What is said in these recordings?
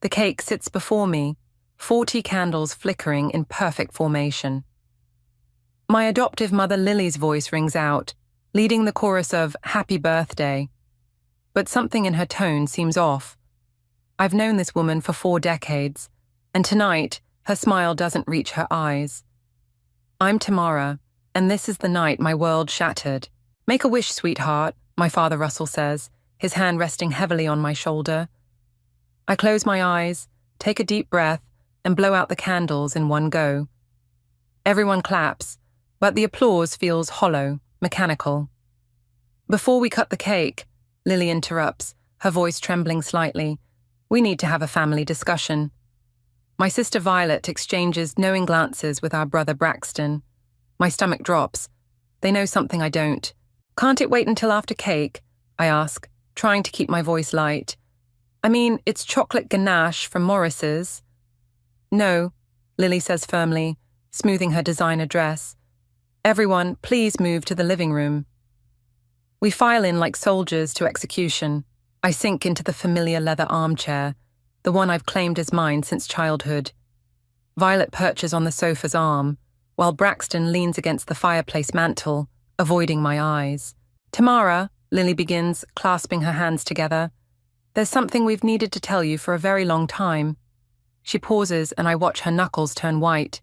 The cake sits before me, 40 candles flickering in perfect formation. My adoptive mother Lily's voice rings out, leading the chorus of "Happy Birthday." But something in her tone seems off. I've known this woman for 4 decades, and tonight her smile doesn't reach her eyes. I'm Tamara, and this is the night my world shattered. "Make a wish, sweetheart," my father Russell says, his hand resting heavily on my shoulder. I close my eyes, take a deep breath, and blow out the candles in one go. Everyone claps, but the applause feels hollow, mechanical. "Before we cut the cake," Lily interrupts, her voice trembling slightly, "we need to have a family discussion." My sister Violet exchanges knowing glances with our brother Braxton. My stomach drops. They know something I don't. "Can't it wait until after cake?" I ask, trying to keep my voice light. "I mean, it's chocolate ganache from Morris's." "No," Lily says firmly, smoothing her designer dress. "Everyone, please move to the living room." We file in like soldiers to execution. I sink into the familiar leather armchair, the one I've claimed as mine since childhood. Violet perches on the sofa's arm, while Braxton leans against the fireplace mantel, avoiding my eyes. "Tamara," Lily begins, clasping her hands together, "there's something we've needed to tell you for a very long time." She pauses and I watch her knuckles turn white.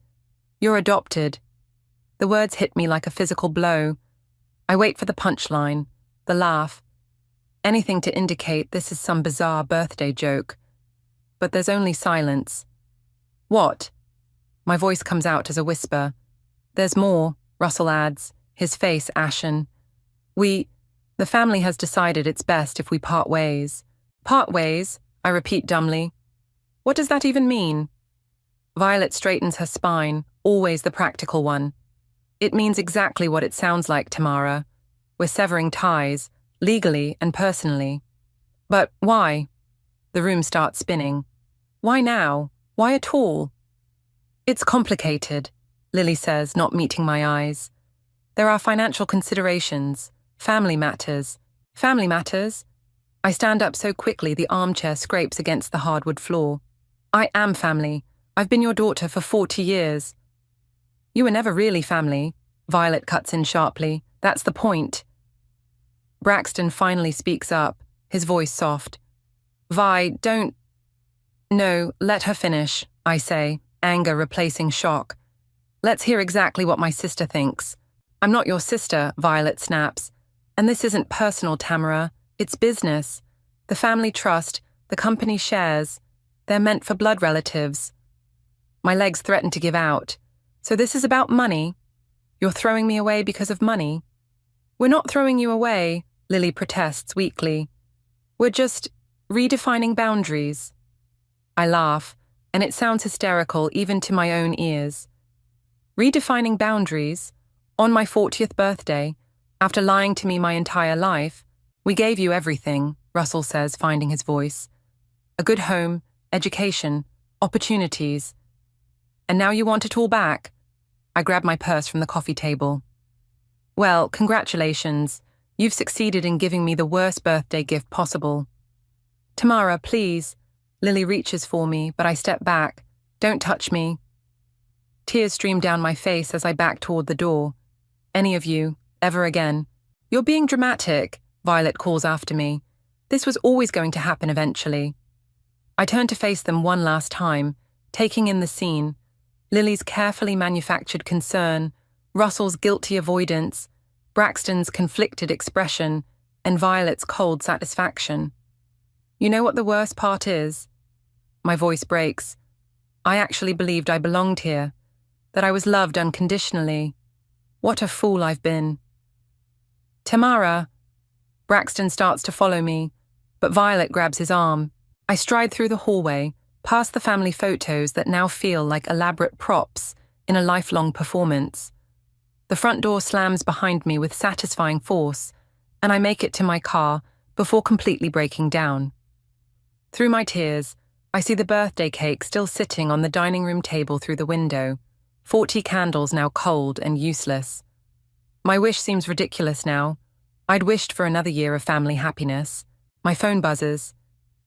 "You're adopted." The words hit me like a physical blow. I wait for the punchline, the laugh, anything to indicate this is some bizarre birthday joke. But there's only silence. "What?" My voice comes out as a whisper. "There's more," Russell adds, his face ashen. The family has decided it's best if we part ways." "Part ways?" I repeat dumbly. "What does that even mean?" Violet straightens her spine, always the practical one. "It means exactly what it sounds like, Tamara. We're severing ties, legally and personally." "But why?" The room starts spinning. "Why now? Why at all?" "It's complicated," Lily says, not meeting my eyes. "There are financial considerations, family matters." "Family matters?" I stand up so quickly the armchair scrapes against the hardwood floor. "I am family. I've been your daughter for 40 years. "You were never really family," Violet cuts in sharply. "That's the point." Braxton finally speaks up, his voice soft. "Vi, don't—" "No, let her finish," I say, anger replacing shock. "Let's hear exactly what my sister thinks." "I'm not your sister," Violet snaps. "And this isn't personal, Tamara. It's business. The family trust, the company shares. They're meant for blood relatives." My legs threaten to give out. "So this is about money? You're throwing me away because of money?" "We're not throwing you away," Lily protests weakly. "We're just redefining boundaries." I laugh, and it sounds hysterical even to my own ears. "Redefining boundaries? On my 40th birthday, after lying to me my entire life? We gave you everything," Russell says, finding his voice. "A good home, education, opportunities. And now you want it all back?" I grab my purse from the coffee table. "Well, congratulations. You've succeeded in giving me the worst birthday gift possible." "Tamara, please." Lily reaches for me, but I step back. "Don't touch me." Tears stream down my face as I back toward the door. "Any of you, ever again." "You're being dramatic," Violet calls after me. "This was always going to happen eventually." I turn to face them one last time, taking in the scene. Lily's carefully manufactured concern, Russell's guilty avoidance, Braxton's conflicted expression, and Violet's cold satisfaction. "You know what the worst part is?" My voice breaks. "I actually believed I belonged here, that I was loved unconditionally. What a fool I've been." "Tamara." Braxton starts to follow me, but Violet grabs his arm. I stride through the hallway, past the family photos that now feel like elaborate props in a lifelong performance. The front door slams behind me with satisfying force, and I make it to my car before completely breaking down. Through my tears, I see the birthday cake still sitting on the dining room table through the window, 40 candles now cold and useless. My wish seems ridiculous now. I'd wished for another year of family happiness. My phone buzzes.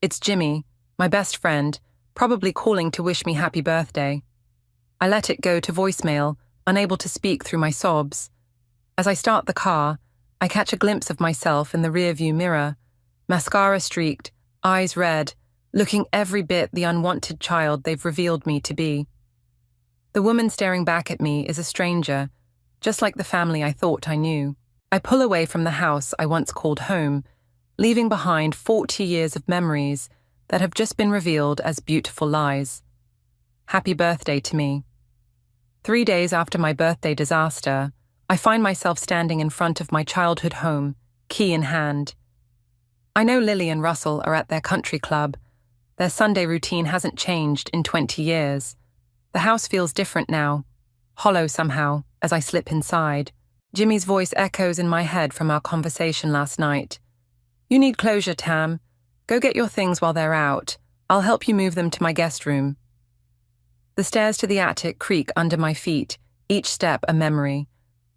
It's Jimmy, my best friend, probably calling to wish me happy birthday. I let it go to voicemail, unable to speak through my sobs. As I start the car, I catch a glimpse of myself in the rearview mirror, mascara streaked, eyes red, looking every bit the unwanted child they've revealed me to be. The woman staring back at me is a stranger, just like the family I thought I knew. I pull away from the house I once called home, leaving behind 40 years of memories that have just been revealed as beautiful lies. Happy birthday to me. 3 days after my birthday disaster, I find myself standing in front of my childhood home, key in hand. I know Lily and Russell are at their country club. Their Sunday routine hasn't changed in 20 years. The house feels different now, hollow somehow, as I slip inside. Jimmy's voice echoes in my head from our conversation last night. "You need closure, Tam. Go get your things while they're out. I'll help you move them to my guest room." The stairs to the attic creak under my feet, each step a memory.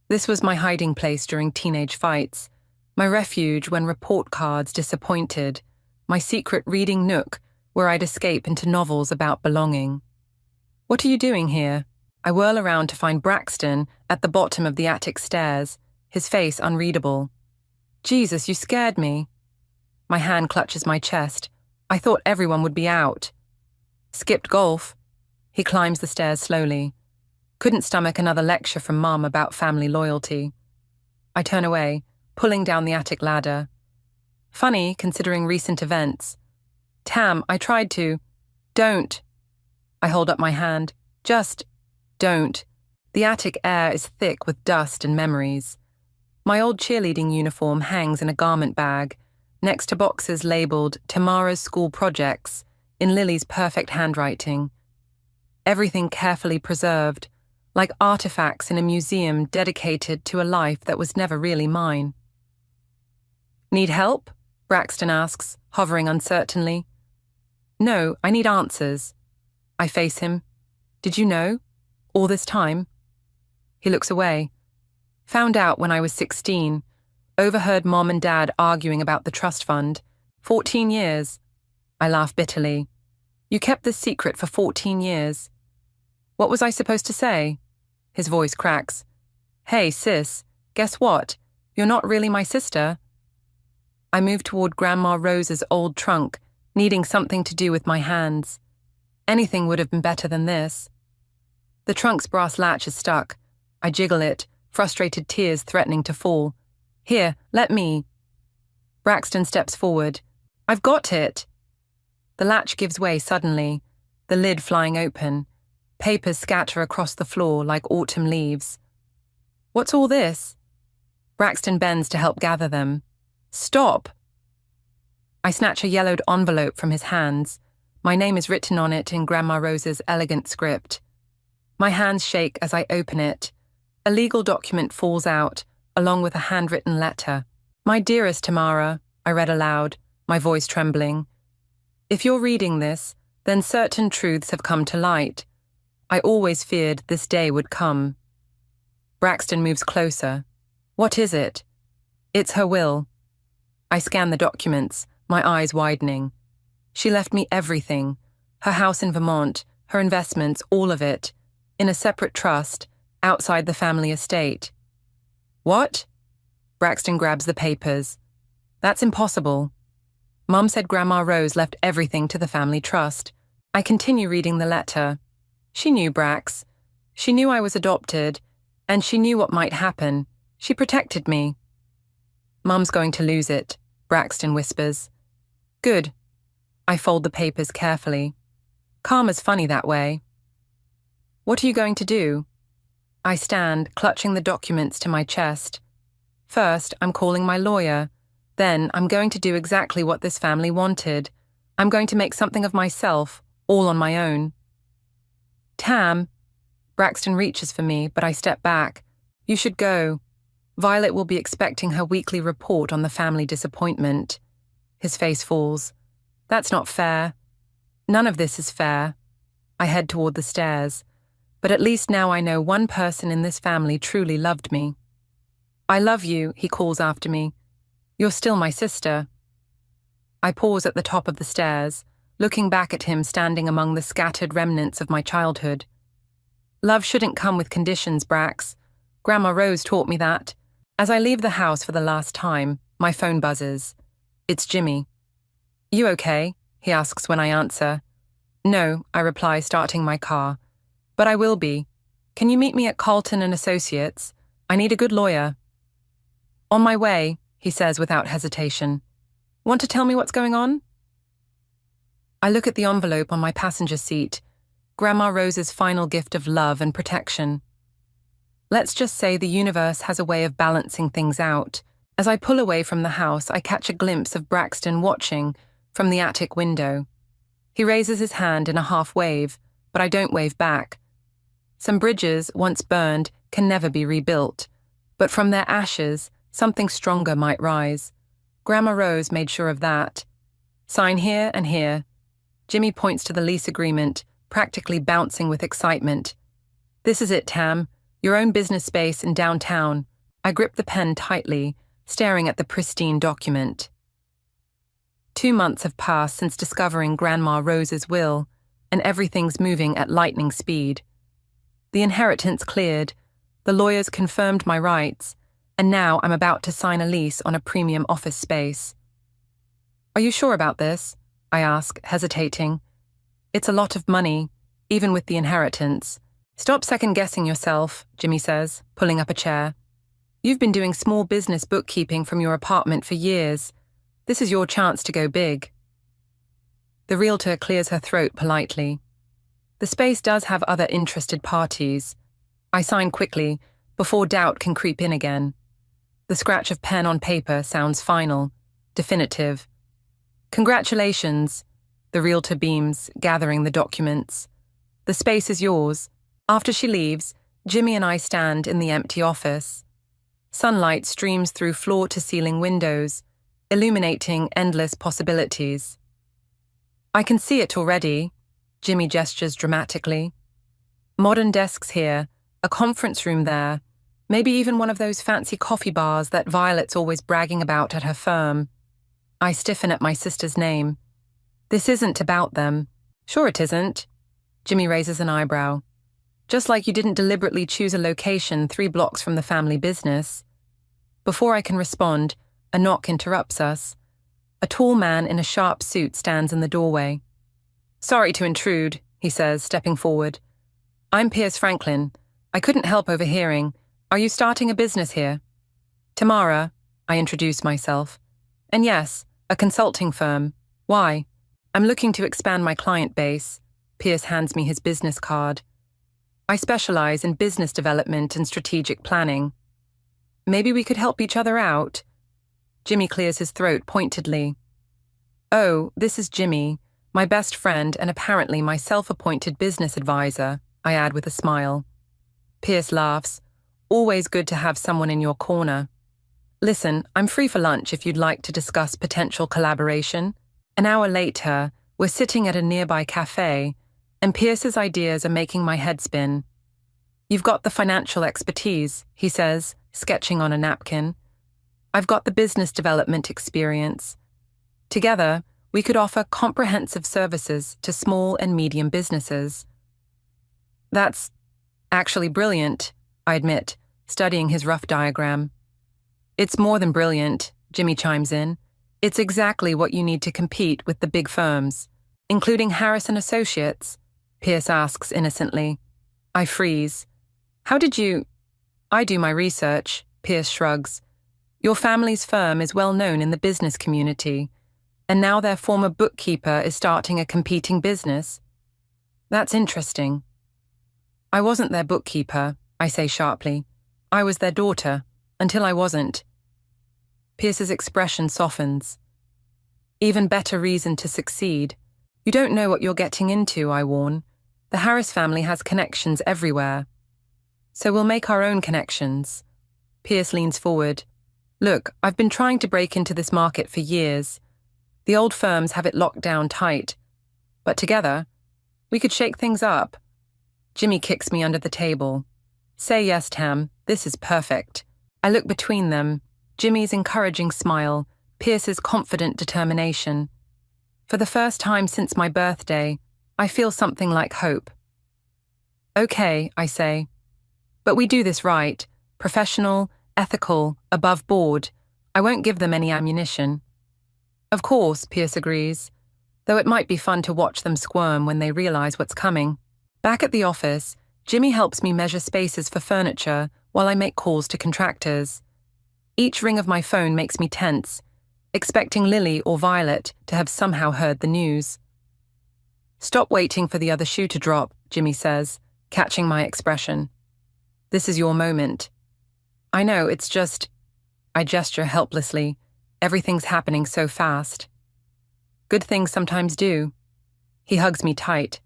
This was my hiding place during teenage fights, my refuge when report cards disappointed, my secret reading nook where I'd escape into novels about belonging. "What are you doing here?" I whirl around to find Braxton at the bottom of the attic stairs, his face unreadable. "Jesus, you scared me." My hand clutches my chest. I thought everyone would be out. "Skipped golf." He climbs the stairs slowly. Couldn't stomach another lecture from Mum about family loyalty. I turn away, pulling down the attic ladder. Funny, considering recent events. "Tam, I tried to." "Don't." I hold up my hand. "Just don't." The attic air is thick with dust and memories. My old cheerleading uniform hangs in a garment bag, next to boxes labelled Tamara's School Projects, in Lily's perfect handwriting. Everything carefully preserved, like artifacts in a museum dedicated to a life that was never really mine. "Need help?" Braxton asks, hovering uncertainly. "No, I need answers." I face him. "Did you know? All this time?" He looks away. "Found out when I was 16. Overheard Mom and Dad arguing about the trust fund. 14 years. I laugh bitterly. "You kept this secret for 14 years. What was I supposed to say?" His voice cracks. "Hey, sis, guess what? You're not really my sister." I move toward Grandma Rose's old trunk, needing something to do with my hands. Anything would have been better than this. The trunk's brass latch is stuck. I jiggle it, frustrated tears threatening to fall. "Here, let me." Braxton steps forward. "I've got it." The latch gives way suddenly, the lid flying open. Papers scatter across the floor like autumn leaves. "What's all this?" Braxton bends to help gather them. "Stop!" I snatch a yellowed envelope from his hands. My name is written on it in Grandma Rose's elegant script. My hands shake as I open it. A legal document falls out, along with a handwritten letter. "My dearest Tamara," I read aloud, my voice trembling. "If you're reading this, then certain truths have come to light. I always feared this day would come." Braxton moves closer. "What is it?" "It's her will." I scan the documents, my eyes widening. She left me everything, her house in Vermont, her investments, all of it, in a separate trust, outside the family estate. "What?" Braxton grabs the papers. "That's impossible." Mum said Grandma Rose left everything to the family trust. I continue reading the letter. She knew Brax. She knew I was adopted, and she knew what might happen. She protected me. "Mum's going to lose it," Braxton whispers. "Good." I fold the papers carefully. Karma's funny that way. "What are you going to do?" I stand, clutching the documents to my chest. First, I'm calling my lawyer. Then, I'm going to do exactly what this family wanted. I'm going to make something of myself, all on my own. "Tam." Braxton reaches for me, but I step back. "You should go. Violet will be expecting her weekly report on the family disappointment." His face falls. "That's not fair." "None of this is fair." I head toward the stairs. But at least now I know one person in this family truly loved me. "I love you," he calls after me. "You're still my sister." I pause at the top of the stairs, looking back at him standing among the scattered remnants of my childhood. Love shouldn't come with conditions, Brax. Grandma Rose taught me that. As I leave the house for the last time, my phone buzzes. It's Jimmy. You okay? He asks when I answer. No, I reply, starting my car. But I will be. Can you meet me at Carlton and Associates? I need a good lawyer. On my way, he says without hesitation. Want to tell me what's going on? I look at the envelope on my passenger seat, Grandma Rose's final gift of love and protection. Let's just say the universe has a way of balancing things out. As I pull away from the house, I catch a glimpse of Braxton watching from the attic window. He raises his hand in a half wave, but I don't wave back. Some bridges, once burned, can never be rebuilt, but from their ashes, something stronger might rise. Grandma Rose made sure of that. Sign here and here. Jimmy points to the lease agreement, practically bouncing with excitement. This is it, Tam. Your own business space in downtown. I grip the pen tightly, staring at the pristine document. 2 months have passed since discovering Grandma Rose's will, and everything's moving at lightning speed. The inheritance cleared, the lawyers confirmed my rights, and now I'm about to sign a lease on a premium office space. Are you sure about this? I ask, hesitating. It's a lot of money, even with the inheritance. Stop second-guessing yourself, Jimmy says, pulling up a chair. You've been doing small business bookkeeping from your apartment for years. This is your chance to go big. The realtor clears her throat politely. The space does have other interested parties. I sign quickly, before doubt can creep in again. The scratch of pen on paper sounds final, definitive. Congratulations, the realtor beams, gathering the documents. The space is yours. After she leaves, Jimmy and I stand in the empty office. Sunlight streams through floor-to-ceiling windows, illuminating endless possibilities. I can see it already, Jimmy gestures dramatically. Modern desks here, a conference room there, maybe even one of those fancy coffee bars that Violet's always bragging about at her firm. I stiffen at my sister's name. This isn't about them. Sure it isn't. Jimmy raises an eyebrow. Just like you didn't deliberately choose a location 3 blocks from the family business. Before I can respond, a knock interrupts us. A tall man in a sharp suit stands in the doorway. Sorry to intrude, he says, stepping forward. I'm Piers Franklin. I couldn't help overhearing. Are you starting a business here? Tamara, I introduce myself. And yes, a consulting firm. Why? I'm looking to expand my client base. Piers hands me his business card. I specialize in business development and strategic planning. Maybe we could help each other out? Jimmy clears his throat pointedly. Oh, this is Jimmy, my best friend and apparently my self-appointed business advisor, I add with a smile. Piers laughs. Always good to have someone in your corner. Listen, I'm free for lunch if you'd like to discuss potential collaboration. An hour later, we're sitting at a nearby cafe, and Pierce's ideas are making my head spin. You've got the financial expertise, he says, sketching on a napkin. I've got the business development experience. Together, we could offer comprehensive services to small and medium businesses. That's actually brilliant, I admit, studying his rough diagram. It's more than brilliant, Jimmy chimes in. It's exactly what you need to compete with the big firms, including Harris & Associates, Pierce asks innocently. I freeze. How did you... I do my research, Pierce shrugs. Your family's firm is well known in the business community, and now their former bookkeeper is starting a competing business. That's interesting. I wasn't their bookkeeper, I say sharply. I was their daughter, until I wasn't. Pierce's expression softens. Even better reason to succeed. You don't know what you're getting into, I warn. The Harris family has connections everywhere. So we'll make our own connections. Pierce leans forward. Look, I've been trying to break into this market for years. The old firms have it locked down tight. But together, we could shake things up. Jimmy kicks me under the table. Say yes, Tam. This is perfect. I look between them. Jimmy's encouraging smile, Pierce's confident determination. For the first time since my birthday, I feel something like hope. Okay, I say. But we do this right. Professional, ethical, above board. I won't give them any ammunition. Of course, Pierce agrees, though it might be fun to watch them squirm when they realize what's coming. Back at the office, Jimmy helps me measure spaces for furniture while I make calls to contractors. Each ring of my phone makes me tense, expecting Lily or Violet to have somehow heard the news. Stop waiting for the other shoe to drop, Jimmy says, catching my expression. This is your moment. I know, it's just... I gesture helplessly. Everything's happening so fast. Good things sometimes do. He hugs me tight.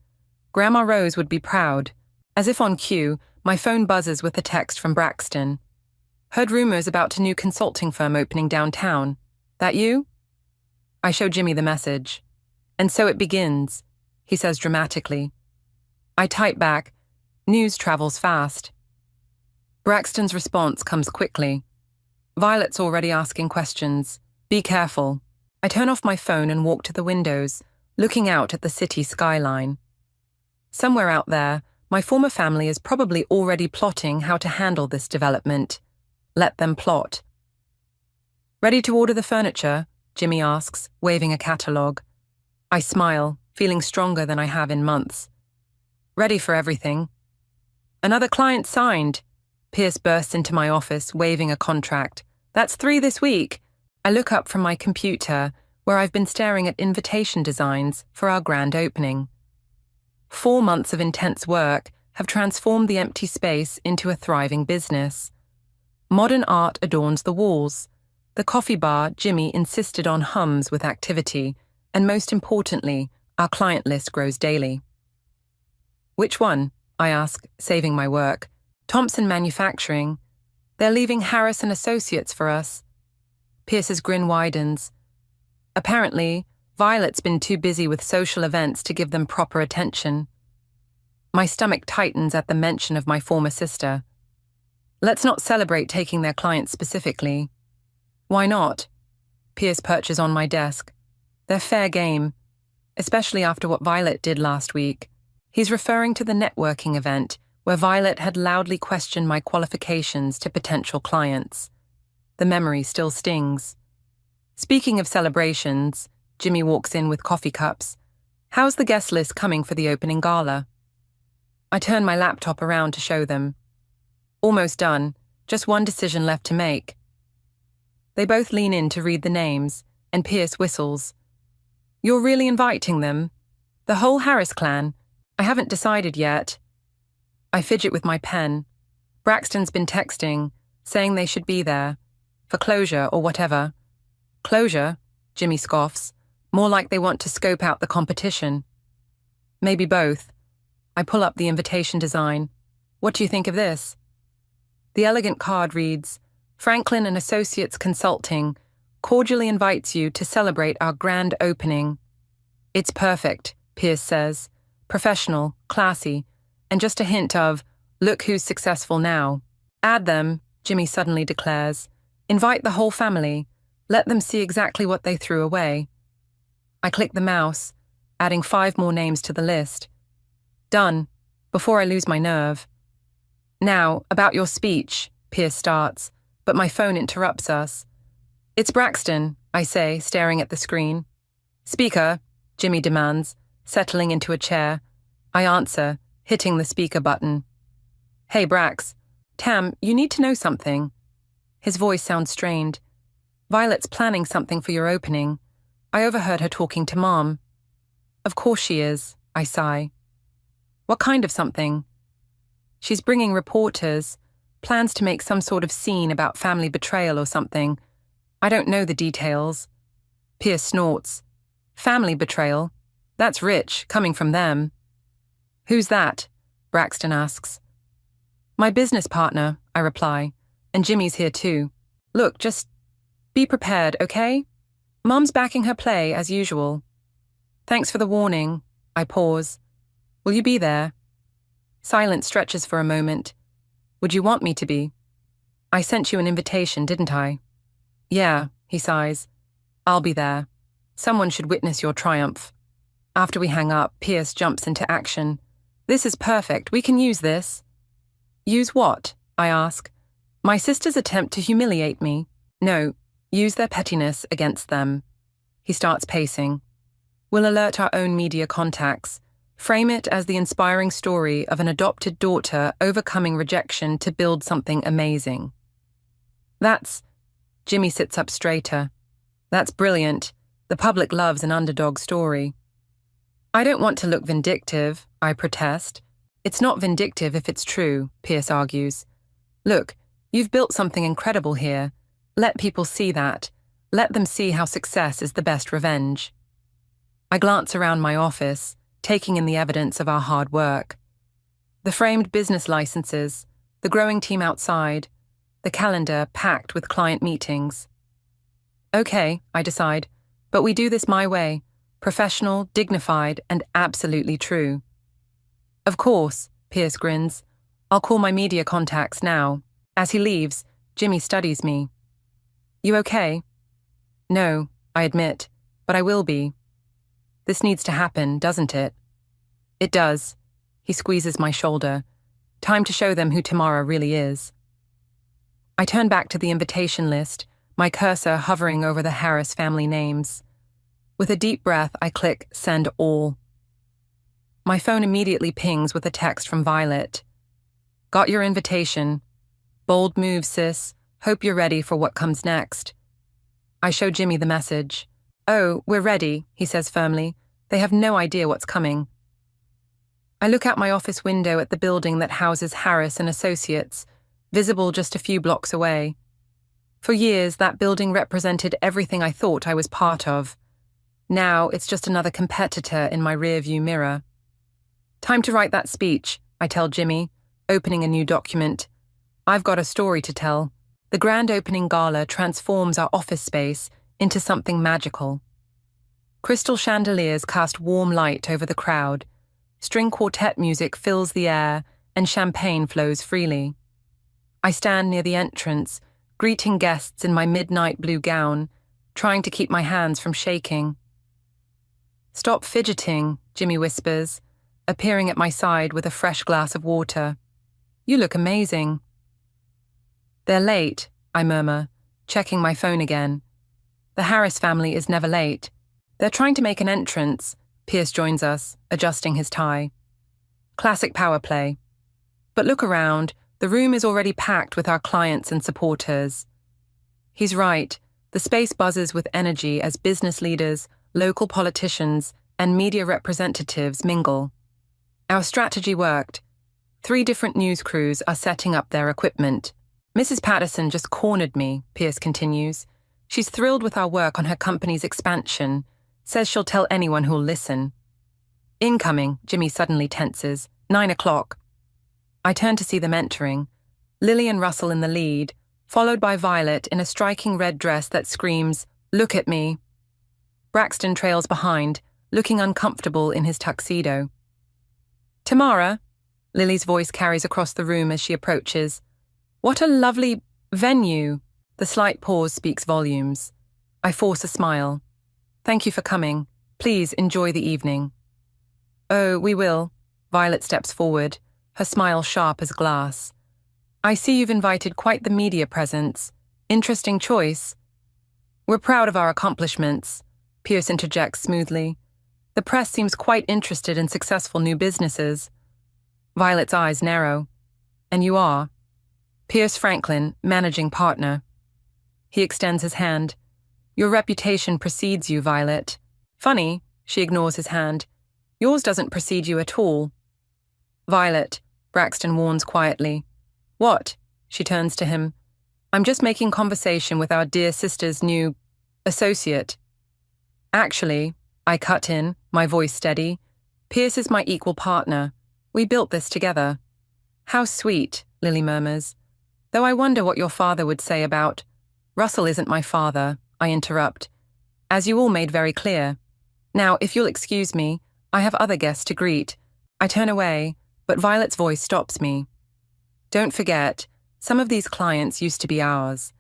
Grandma Rose would be proud. As if on cue, my phone buzzes with a text from Braxton. Heard rumors about a new consulting firm opening downtown. That you? I show Jimmy the message. And so it begins, he says dramatically. I type back, news travels fast. Braxton's response comes quickly. Violet's already asking questions. Be careful. I turn off my phone and walk to the windows, looking out at the city skyline. Somewhere out there, my former family is probably already plotting how to handle this development. Let them plot. Ready to order the furniture? Jimmy asks, waving a catalogue. I smile, feeling stronger than I have in months. Ready for everything. Another client signed. Pierce bursts into my office, waving a contract. That's 3 this week. I look up from my computer, where I've been staring at invitation designs for our grand opening. 4 months of intense work have transformed the empty space into a thriving business. Modern art adorns the walls. The coffee bar Jimmy insisted on hums with activity, and most importantly, our client list grows daily. Which one? I ask, saving my work. Thompson Manufacturing. They're leaving Harris and Associates for us. Pierce's grin widens. Apparently, Violet's been too busy with social events to give them proper attention. My stomach tightens at the mention of my former sister. Let's not celebrate taking their clients specifically. Why not? Pierce perches on my desk. They're fair game, especially after what Violet did last week. He's referring to the networking event where Violet had loudly questioned my qualifications to potential clients. The memory still stings. Speaking of celebrations, Jimmy walks in with coffee cups. How's the guest list coming for the opening gala? I turn my laptop around to show them. Almost done, just one decision left to make. They both lean in to read the names, and Pierce whistles. You're really inviting them? The whole Harris clan? I haven't decided yet. I fidget with my pen. Braxton's been texting, saying they should be there. For closure or whatever. Closure? Jimmy scoffs. More like they want to scope out the competition. Maybe both. I pull up the invitation design. What do you think of this? The elegant card reads, Franklin and Associates Consulting cordially invites you to celebrate our grand opening. It's perfect, Pierce says. Professional, classy, and just a hint of, look who's successful now. Add them, Jimmy suddenly declares. Invite the whole family. Let them see exactly what they threw away. I click the mouse, adding 5 more names to the list. Done, before I lose my nerve. Now, about your speech, Pierce starts, but my phone interrupts us. It's Braxton, I say, staring at the screen. Speaker, Jimmy demands, settling into a chair. I answer, hitting the speaker button. Hey, Brax. Tam, you need to know something. His voice sounds strained. Violet's planning something for your opening. I overheard her talking to Mom. Of course she is, I sigh. What kind of something? She's bringing reporters, plans to make some sort of scene about family betrayal or something. I don't know the details. Pierce snorts. Family betrayal? That's rich, coming from them. Who's that? Braxton asks. My business partner, I reply, and Jimmy's here too. Look, just be prepared, okay? Mom's backing her play as usual. Thanks for the warning. I pause. Will you be there? Silence stretches for a moment. Would you want me to be? I sent you an invitation, didn't I? Yeah, he sighs. I'll be there. Someone should witness your triumph. After we hang up, Pierce jumps into action. This is perfect. We can use this. Use what? I ask. My sister's attempt to humiliate me. No, use their pettiness against them. He starts pacing. We'll alert our own media contacts. Frame it as the inspiring story of an adopted daughter overcoming rejection to build something amazing. Jimmy sits up straighter. That's brilliant. The public loves an underdog story. I don't want to look vindictive, I protest. It's not vindictive if it's true, Pierce argues. Look, you've built something incredible here. Let people see that. Let them see how success is the best revenge. I glance around my office, taking in the evidence of our hard work. The framed business licenses, the growing team outside, the calendar packed with client meetings. Okay, I decide, but we do this my way, professional, dignified, and absolutely true. Of course, Pierce grins. I'll call my media contacts now. As he leaves, Jimmy studies me. You okay? No, I admit, but I will be. This needs to happen, doesn't it? It does. He squeezes my shoulder. Time to show them who Tamara really is. I turn back to the invitation list, my cursor hovering over the Harris family names. With a deep breath, I click Send All. My phone immediately pings with a text from Violet. Got your invitation. Bold move, sis. Hope you're ready for what comes next. I show Jimmy the message. Oh, we're ready, he says firmly. They have no idea what's coming. I look out my office window at the building that houses Harris and Associates, visible just a few blocks away. For years, that building represented everything I thought I was part of. Now, it's just another competitor in my rearview mirror. Time to write that speech, I tell Jimmy, opening a new document. I've got a story to tell. The grand opening gala transforms our office space into something magical. Crystal chandeliers cast warm light over the crowd. String quartet music fills the air, and champagne flows freely. I stand near the entrance, greeting guests in my midnight blue gown, trying to keep my hands from shaking. Stop fidgeting, Jimmy whispers, appearing at my side with a fresh glass of water. You look amazing. They're late, I murmur, checking my phone again. The Harris family is never late. They're trying to make an entrance. Pierce joins us, adjusting his tie. Classic power play. But look around, the room is already packed with our clients and supporters. He's right, the space buzzes with energy as business leaders, local politicians, and media representatives mingle. Our strategy worked. 3 different news crews are setting up their equipment. Mrs. Patterson just cornered me, Pierce continues. She's thrilled with our work on her company's expansion, says she'll tell anyone who'll listen. Incoming, Jimmy suddenly tenses. 9 o'clock. I turn to see them entering. Lily and Russell in the lead, followed by Violet in a striking red dress that screams, "Look at me." Braxton trails behind, looking uncomfortable in his tuxedo. Tamara, Lily's voice carries across the room as she approaches. What a lovely venue. The slight pause speaks volumes. I force a smile. Thank you for coming. Please enjoy the evening. Oh, we will. Violet steps forward, her smile sharp as glass. I see you've invited quite the media presence. Interesting choice. We're proud of our accomplishments, Pierce interjects smoothly. The press seems quite interested in successful new businesses. Violet's eyes narrow. And you are? Pierce Franklin, managing partner. He extends his hand. Your reputation precedes you, Violet. Funny, she ignores his hand. Yours doesn't precede you at all. Violet, Braxton warns quietly. What? She turns to him. I'm just making conversation with our dear sister's new associate. Actually, I cut in, my voice steady. Pierce is my equal partner. We built this together. How sweet, Lily murmurs. Though I wonder what your father would say about... Russell isn't my father, I interrupt. As you all made very clear. Now, if you'll excuse me, I have other guests to greet. I turn away, but Violet's voice stops me. Don't forget, some of these clients used to be ours.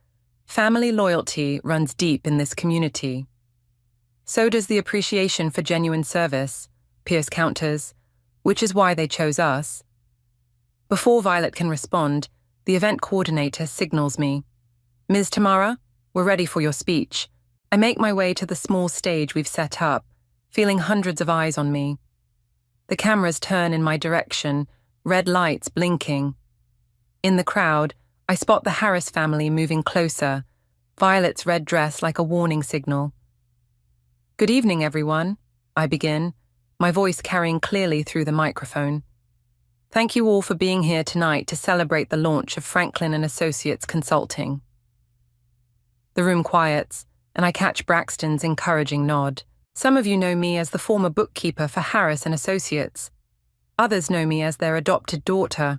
Family loyalty runs deep in this community. So does the appreciation for genuine service, Pierce counters, which is why they chose us. Before Violet can respond, the event coordinator signals me. Ms. Tamara, we're ready for your speech. I make my way to the small stage we've set up, feeling hundreds of eyes on me. The cameras turn in my direction, red lights blinking. In the crowd, I spot the Harris family moving closer, Violet's red dress like a warning signal. Good evening, everyone, I begin, my voice carrying clearly through the microphone. Thank you all for being here tonight to celebrate the launch of Franklin & Associates Consulting. The room quiets, and I catch Braxton's encouraging nod. Some of you know me as the former bookkeeper for Harris & Associates. Others know me as their adopted daughter.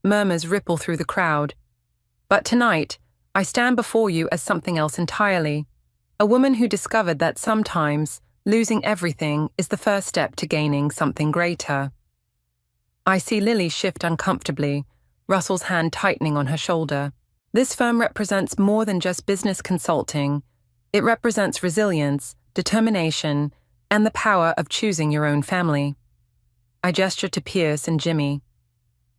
Murmurs ripple through the crowd. But tonight, I stand before you as something else entirely. A woman who discovered that sometimes losing everything is the first step to gaining something greater. I see Lily shift uncomfortably, Russell's hand tightening on her shoulder. This firm represents more than just business consulting. It represents resilience, determination, and the power of choosing your own family. I gesture to Pierce and Jimmy.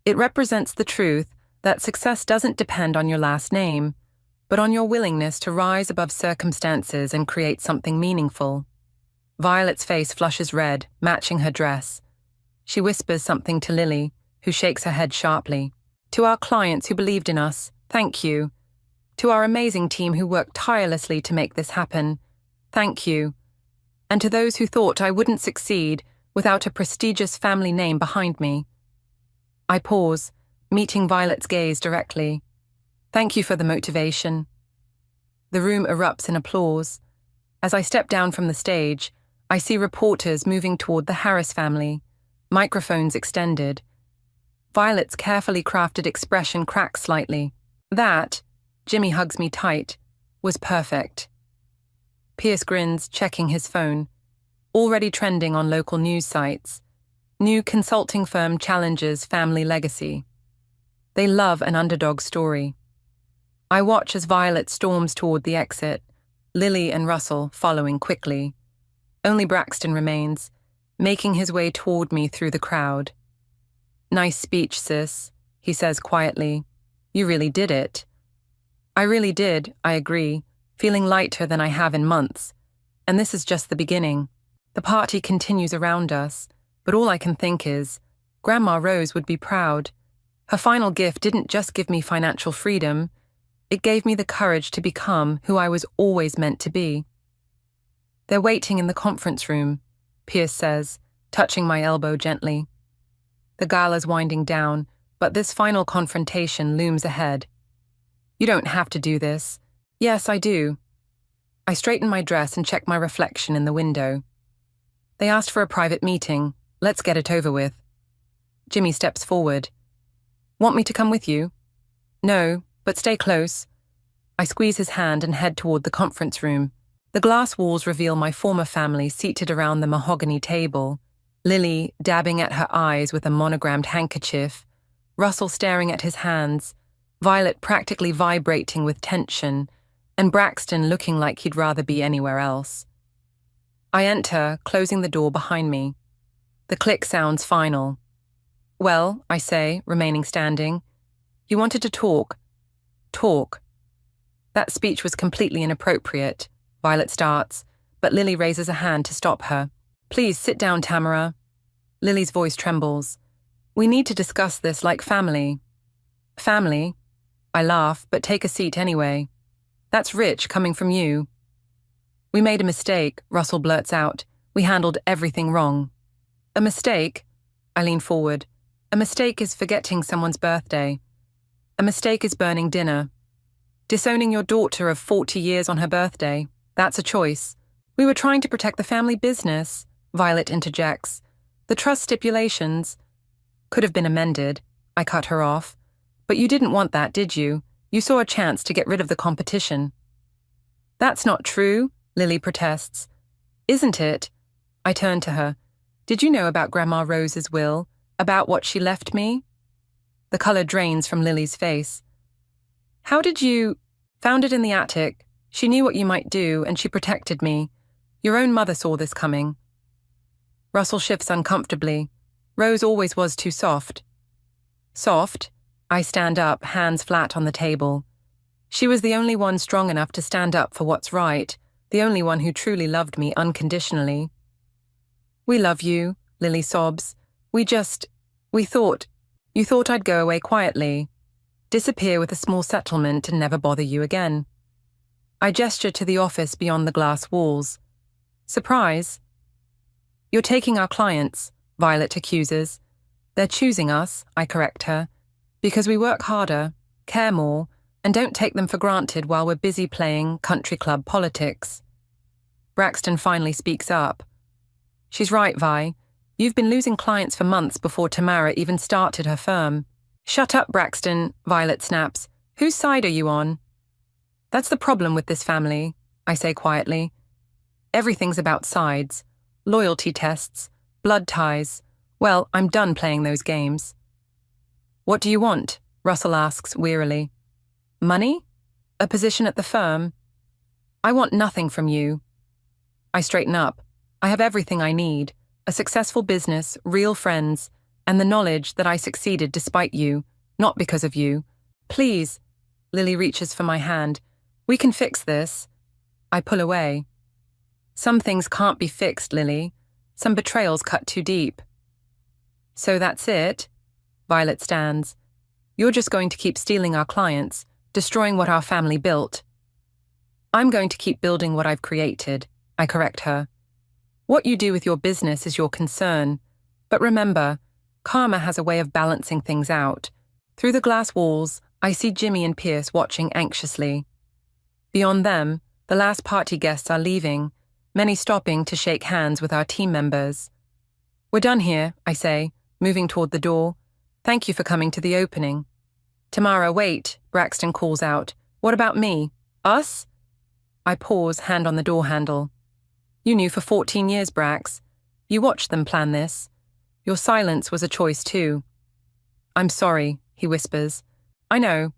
It represents the truth that success doesn't depend on your last name, but on your willingness to rise above circumstances and create something meaningful. Violet's face flushes red, matching her dress. She whispers something to Lily, who shakes her head sharply. To our clients who believed in us, thank you. To our amazing team who worked tirelessly to make this happen, thank you. And to those who thought I wouldn't succeed without a prestigious family name behind me. I pause, meeting Violet's gaze directly. Thank you for the motivation. The room erupts in applause. As I step down from the stage, I see reporters moving toward the Harris family, microphones extended. Violet's carefully crafted expression cracks slightly. That, Jimmy hugs me tight, was perfect. Pierce grins, checking his phone. Already trending on local news sites. New consulting firm challenges family legacy. They love an underdog story. I watch as Violet storms toward the exit, Lily and Russell following quickly. Only Braxton remains, making his way toward me through the crowd. Nice speech, sis, he says quietly. You really did it. I really did, I agree, feeling lighter than I have in months. And this is just the beginning. The party continues around us, but all I can think is, Grandma Rose would be proud. Her final gift didn't just give me financial freedom, it gave me the courage to become who I was always meant to be. They're waiting in the conference room, Pierce says, touching my elbow gently. The gala's winding down, but this final confrontation looms ahead. You don't have to do this. Yes, I do. I straighten my dress and check my reflection in the window. They asked for a private meeting. Let's get it over with. Jimmy steps forward. Want me to come with you? No, but stay close. I squeeze his hand and head toward the conference room. The glass walls reveal my former family seated around the mahogany table, Lily dabbing at her eyes with a monogrammed handkerchief, Russell staring at his hands, Violet practically vibrating with tension, and Braxton looking like he'd rather be anywhere else. I enter, closing the door behind me. The click sounds final. Well, I say, remaining standing, you wanted to talk. Talk. That speech was completely inappropriate, Violet starts, but Lily raises a hand to stop her. Please sit down, Tamara. Lily's voice trembles. We need to discuss this like family. Family? I laugh, but take a seat anyway. That's rich coming from you. We made a mistake, Russell blurts out. We handled everything wrong. A mistake? I lean forward. A mistake is forgetting someone's birthday. A mistake is burning dinner. Disowning your daughter of 40 years on her birthday. That's a choice. We were trying to protect the family business, Violet interjects. The trust stipulations could have been amended. I cut her off. But you didn't want that, did you? You saw a chance to get rid of the competition. That's not true, Lily protests. Isn't it? I turn to her. Did you know about Grandma Rose's will? About what she left me? The color drains from Lily's face. How did you... Found it in the attic, She knew what you might do, and she protected me. Your own mother saw this coming. Russell shifts uncomfortably. Rose always was too soft. Soft? I stand up, hands flat on the table. She was the only one strong enough to stand up for what's right, the only one who truly loved me unconditionally. We love you, Lily sobs. We thought, you thought I'd go away quietly, disappear with a small settlement and never bother you again. I gesture to the office beyond the glass walls. Surprise. You're taking our clients, Violet accuses. They're choosing us, I correct her, because we work harder, care more, and don't take them for granted while we're busy playing country club politics. Braxton finally speaks up. She's right, Vi. You've been losing clients for months before Tamara even started her firm. Shut up, Braxton, Violet snaps. Whose side are you on? That's the problem with this family, I say quietly. Everything's about sides, loyalty tests, blood ties. Well, I'm done playing those games. What do you want? Russell asks wearily. Money? A position at the firm? I want nothing from you. I straighten up. I have everything I need. A successful business, real friends, and the knowledge that I succeeded despite you, not because of you. Please. Lily reaches for my hand. We can fix this. I pull away. Some things can't be fixed, Lily. Some betrayals cut too deep. So that's it? Violet stands. You're just going to keep stealing our clients, destroying what our family built. I'm going to keep building what I've created, I correct her. What you do with your business is your concern. But remember, karma has a way of balancing things out. Through the glass walls, I see Jimmy and Pierce watching anxiously. Beyond them, the last party guests are leaving, many stopping to shake hands with our team members. We're done here, I say, moving toward the door. Thank you for coming to the opening. Tamara, wait, Braxton calls out. What about me? Us? I pause, hand on the door handle. You knew for 14 years, Brax. You watched them plan this. Your silence was a choice too. I'm sorry, he whispers. I know.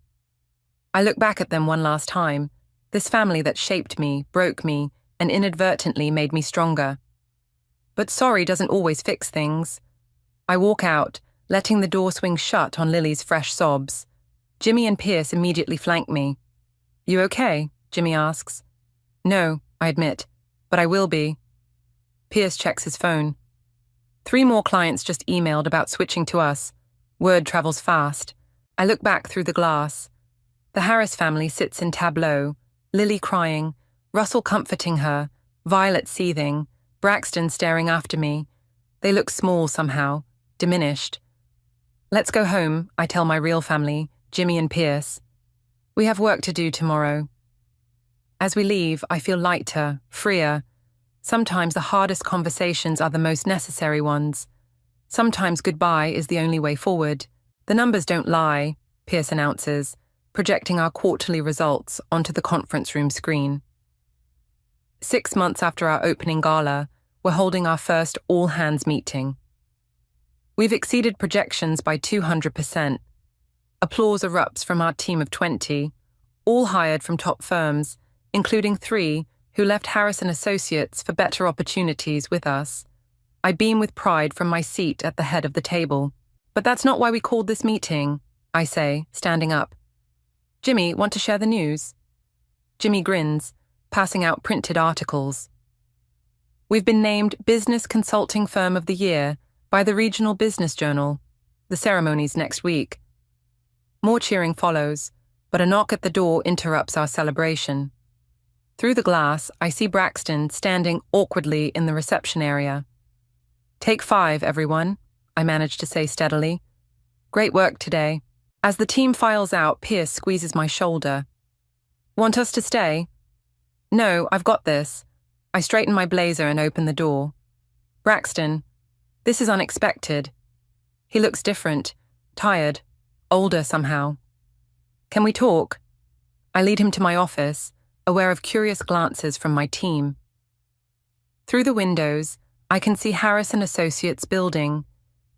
I look back at them one last time. This family that shaped me, broke me, and inadvertently made me stronger. But sorry doesn't always fix things. I walk out, letting the door swing shut on Lily's fresh sobs. Jimmy and Pierce immediately flank me. You okay? Jimmy asks. No, I admit, but I will be. Pierce checks his phone. 3 more clients just emailed about switching to us. Word travels fast. I look back through the glass. The Harris family sits in tableau, Lily crying, Russell comforting her, Violet seething, Braxton staring after me. They look small somehow, diminished. Let's go home, I tell my real family, Jimmy and Pierce. We have work to do tomorrow. As we leave, I feel lighter, freer. Sometimes the hardest conversations are the most necessary ones. Sometimes goodbye is the only way forward. The numbers don't lie, Pierce announces, projecting our quarterly results onto the conference room screen. 6 months after our opening gala, we're holding our first all-hands meeting. We've exceeded projections by 200%. Applause erupts from our team of 20, all hired from top firms, including 3 who left Harris & Associates for better opportunities with us. I beam with pride from my seat at the head of the table. But that's not why we called this meeting, I say, standing up. Jimmy, want to share the news? Jimmy grins, passing out printed articles. We've been named Business Consulting Firm of the Year by the Regional Business Journal. The ceremony's next week. More cheering follows, but a knock at the door interrupts our celebration. Through the glass, I see Braxton standing awkwardly in the reception area. Take 5, everyone, I manage to say steadily. Great work today. As the team files out, Pierce squeezes my shoulder. Want us to stay? No, I've got this. I straighten my blazer and open the door. Braxton, this is unexpected. He looks different, tired, older somehow. Can we talk? I lead him to my office, aware of curious glances from my team. Through the windows, I can see Harris & Associates building,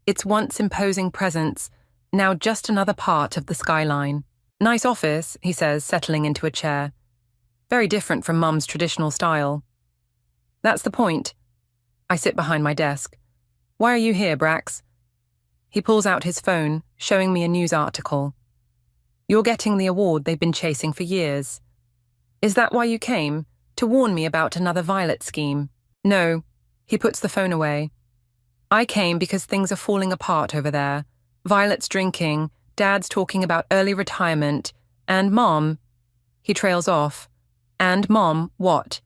its once imposing presence, now just another part of the skyline. Nice office, he says, settling into a chair. Very different from Mum's traditional style. That's the point. I sit behind my desk. Why are you here, Brax? He pulls out his phone, showing me a news article. You're getting the award they've been chasing for years. Is that why you came? To warn me about another Violet scheme? No. He puts the phone away. I came because things are falling apart over there. Violet's drinking, Dad's talking about early retirement, and Mom. He trails off. And Mom, what?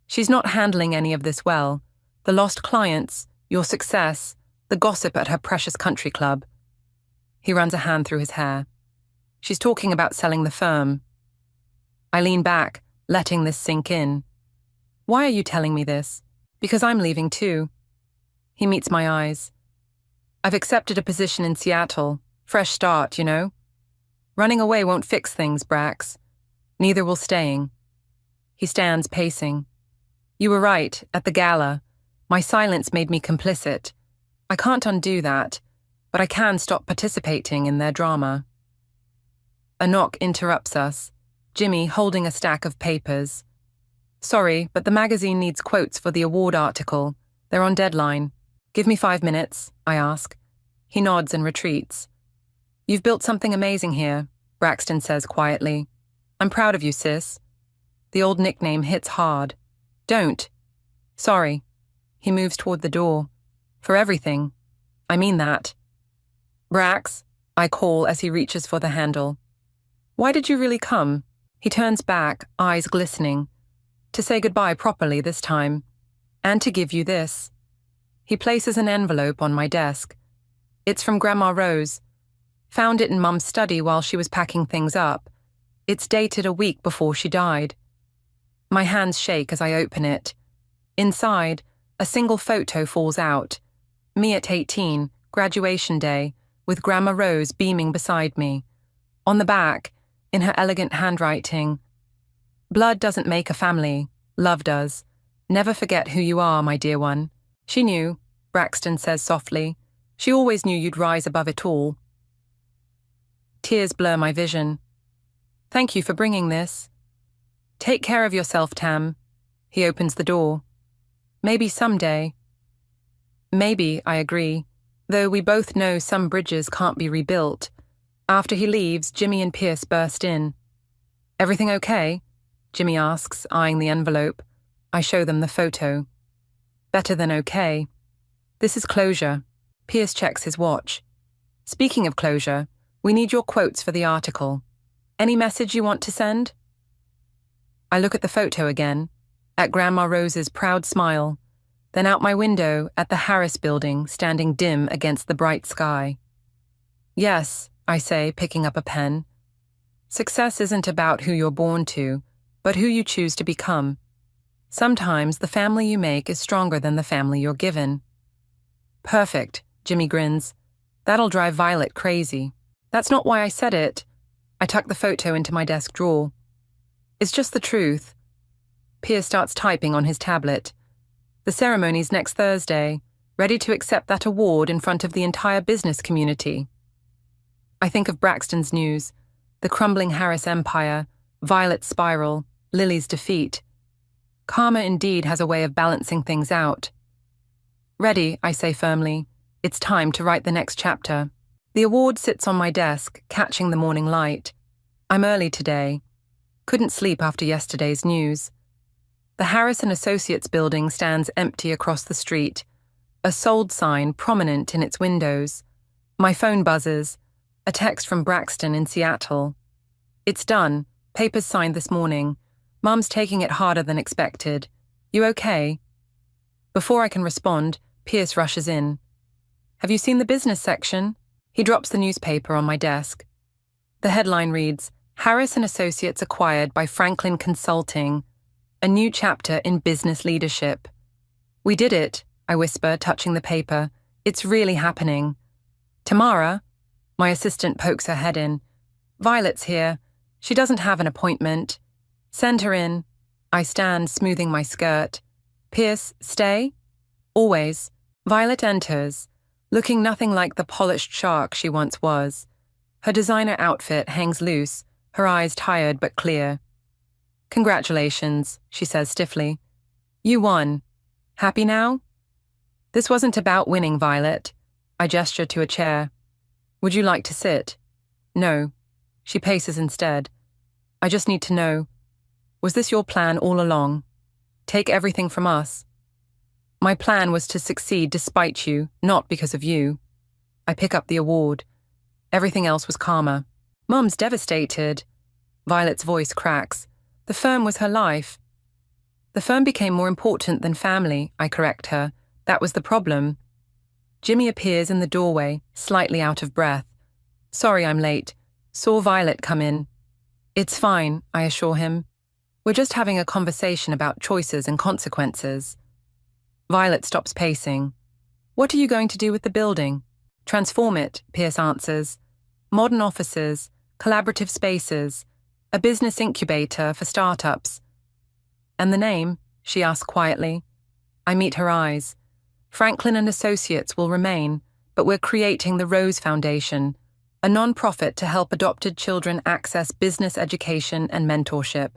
She's not handling any of this well. The lost clients, your success, the gossip at her precious country club. He runs a hand through his hair. She's talking about selling the firm. I lean back, letting this sink in. Why are you telling me this? Because I'm leaving too. He meets my eyes. I've accepted a position in Seattle. Fresh start, you know? Running away won't fix things, Brax. Neither will staying. He stands pacing. You were right, at the gala. My silence made me complicit. I can't undo that, but I can stop participating in their drama. A knock interrupts us. Jimmy holding a stack of papers. Sorry, but the magazine needs quotes for the award article. They're on deadline. Give me 5 minutes, I ask. He nods and retreats. You've built something amazing here, Braxton says quietly. I'm proud of you, sis. The old nickname hits hard. Don't. Sorry. He moves toward the door. For everything. I mean that. Brax, I call as he reaches for the handle. Why did you really come? He turns back, eyes glistening. To say goodbye properly this time. And to give you this. He places an envelope on my desk. It's from Grandma Rose. Found it in Mum's study while she was packing things up. It's dated a week before she died. My hands shake as I open it. Inside, a single photo falls out. Me at 18, graduation day, with Grandma Rose beaming beside me. On the back, in her elegant handwriting, blood doesn't make a family, love does. Never forget who you are, my dear one. She knew, Braxton says softly. She always knew you'd rise above it all. Tears blur my vision. Thank you for bringing this. Take care of yourself, Tam. He opens the door. Maybe someday. Maybe, I agree, though we both know some bridges can't be rebuilt. After he leaves, Jimmy and Pierce burst in. Everything okay? Jimmy asks, eyeing the envelope. I show them the photo. Better than okay. This is closure. Pierce checks his watch. Speaking of closure, we need your quotes for the article. Any message you want to send? I look at the photo again, at Grandma Rose's proud smile, then out my window at the Harris building standing dim against the bright sky. Yes, I say, picking up a pen. Success isn't about who you're born to, but who you choose to become. Sometimes the family you make is stronger than the family you're given. Perfect, Jimmy grins. That'll drive Violet crazy. That's not why I said it. I tuck the photo into my desk drawer. It's just the truth. Pierce starts typing on his tablet. The ceremony's next Thursday, ready to accept that award in front of the entire business community. I think of Braxton's news, the crumbling Harris empire, Violet's spiral, Lily's defeat. Karma indeed has a way of balancing things out. Ready, I say firmly. It's time to write the next chapter. The award sits on my desk, catching the morning light. I'm early today. Couldn't sleep after yesterday's news. The Harris & Associates building stands empty across the street, a sold sign prominent in its windows. My phone buzzes, a text from Braxton in Seattle. It's done, papers signed this morning. Mum's taking it harder than expected. You okay? Before I can respond, Pierce rushes in. Have you seen the business section? He drops the newspaper on my desk. The headline reads, Harris & Associates acquired by Franklin Consulting, a new chapter in business leadership. We did it, I whisper, touching the paper. It's really happening. Tamara? My assistant pokes her head in. Violet's here. She doesn't have an appointment. Send her in. I stand, smoothing my skirt. Pierce, stay? Always. Violet enters, looking nothing like the polished shark she once was. Her designer outfit hangs loose, her eyes tired but clear. Congratulations, she says stiffly. You won. Happy now? This wasn't about winning, Violet. I gesture to a chair. Would you like to sit? No. She paces instead. I just need to know. Was this your plan all along? Take everything from us. My plan was to succeed despite you, not because of you. I pick up the award. Everything else was karma. Mum's devastated. Violet's voice cracks. The firm was her life. The firm became more important than family, I correct her. That was the problem. Jimmy appears in the doorway, slightly out of breath. Sorry I'm late. Saw Violet come in. It's fine, I assure him. We're just having a conversation about choices and consequences. Violet stops pacing. What are you going to do with the building? Transform it, Pierce answers. Modern offices, collaborative spaces, a business incubator for startups. And the name? She asks quietly. I meet her eyes. Franklin and Associates will remain, but we're creating the Rose Foundation, a non-profit to help adopted children access business education and mentorship.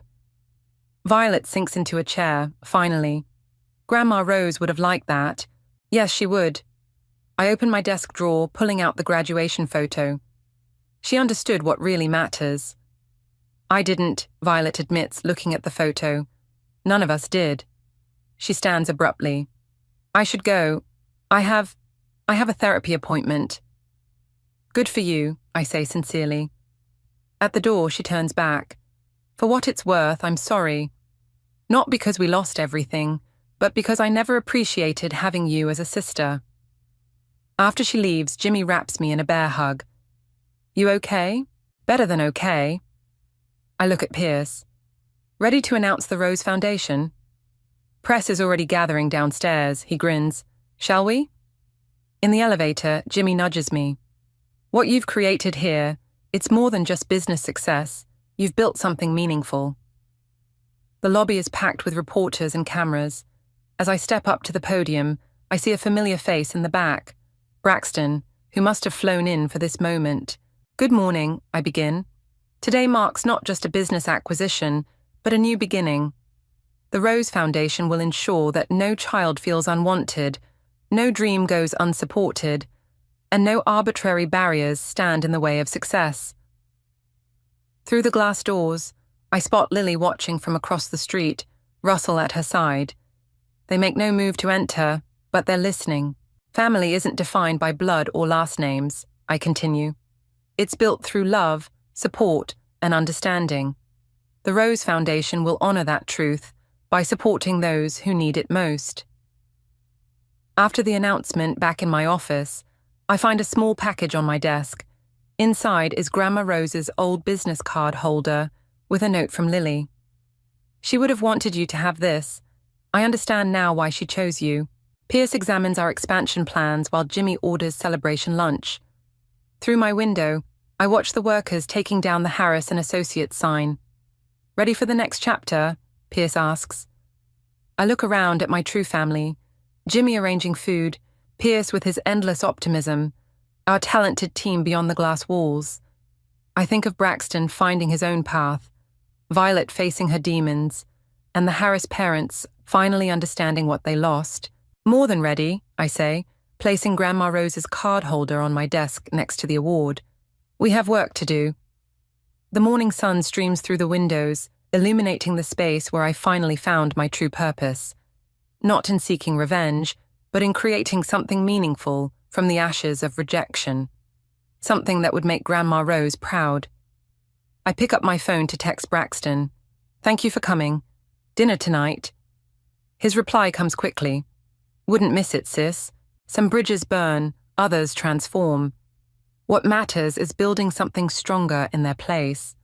Violet sinks into a chair, finally. Grandma Rose would have liked that. Yes, she would. I open my desk drawer, pulling out the graduation photo. She understood what really matters. I didn't, Violet admits, looking at the photo. None of us did. She stands abruptly. I should go. I have a therapy appointment. Good for you, I say sincerely. At the door, she turns back. For what it's worth, I'm sorry. Not because we lost everything, but because I never appreciated having you as a sister. After she leaves, Jimmy wraps me in a bear hug. You okay? Better than okay. I look at Pierce. Ready to announce the Rose Foundation? Press is already gathering downstairs, he grins. Shall we? In the elevator, Jimmy nudges me. What you've created here, it's more than just business success. You've built something meaningful. The lobby is packed with reporters and cameras. As I step up to the podium, I see a familiar face in the back. Braxton, who must have flown in for this moment. Good morning, I begin. Today marks not just a business acquisition, but a new beginning. The Rose Foundation will ensure that no child feels unwanted, no dream goes unsupported, and no arbitrary barriers stand in the way of success. Through the glass doors, I spot Lily watching from across the street, Russell at her side. They make no move to enter, but they're listening. Family isn't defined by blood or last names, I continue. It's built through love, support, and understanding. The Rose Foundation will honor that truth by supporting those who need it most. After the announcement back in my office, I find a small package on my desk. Inside is Grandma Rose's old business card holder with a note from Lily. She would have wanted you to have this. I understand now why she chose you. Pierce examines our expansion plans while Jimmy orders celebration lunch. Through my window, I watch the workers taking down the Harris and Associates sign. Ready for the next chapter? Pierce asks. I look around at my true family. Jimmy arranging food, Pierce with his endless optimism, our talented team beyond the glass walls. I think of Braxton finding his own path, Violet facing her demons, and the Harris parents finally understanding what they lost. More than ready, I say, placing Grandma Rose's card holder on my desk next to the award. We have work to do. The morning sun streams through the windows, illuminating the space where I finally found my true purpose. Not in seeking revenge, but in creating something meaningful from the ashes of rejection. Something that would make Grandma Rose proud. I pick up my phone to text Braxton. Thank you for coming. Dinner tonight. His reply comes quickly. Wouldn't miss it, sis. Some bridges burn, others transform. What matters is building something stronger in their place.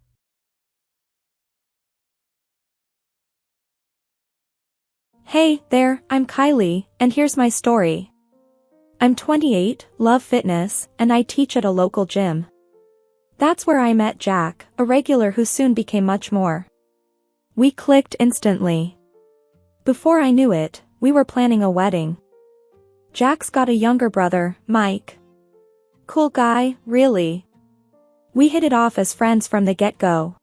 Hey there, I'm Kylie, and here's my story. I'm 28, love fitness, and I teach at a local gym. That's where I met Jack, a regular who soon became much more. We clicked instantly. Before I knew it, we were planning a wedding. Jack's got a younger brother, Mike. Cool guy, really. We hit it off as friends from the get-go.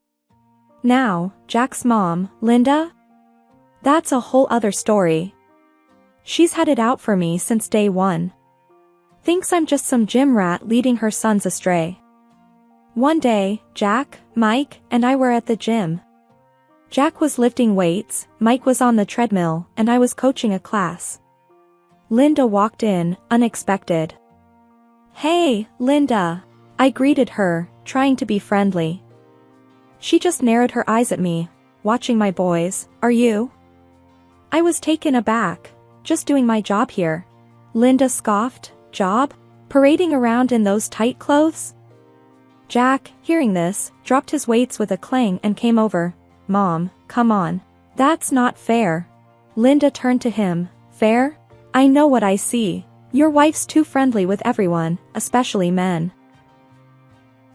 Now, Jack's mom, Linda? That's a whole other story. She's had it out for me since day one. Thinks I'm just some gym rat leading her sons astray. One day, Jack, Mike, and I were at the gym. Jack was lifting weights, Mike was on the treadmill, and I was coaching a class. Linda walked in, unexpected. "Hey, Linda." I greeted her, trying to be friendly. She just narrowed her eyes at me, watching my boys. "Are you?" I was taken aback. "Just doing my job here." Linda scoffed. "Job? Parading around in those tight clothes?" Jack, hearing this, dropped his weights with a clang and came over. "Mom, come on. That's not fair." Linda turned to him. "Fair? I know what I see. Your wife's too friendly with everyone, especially men."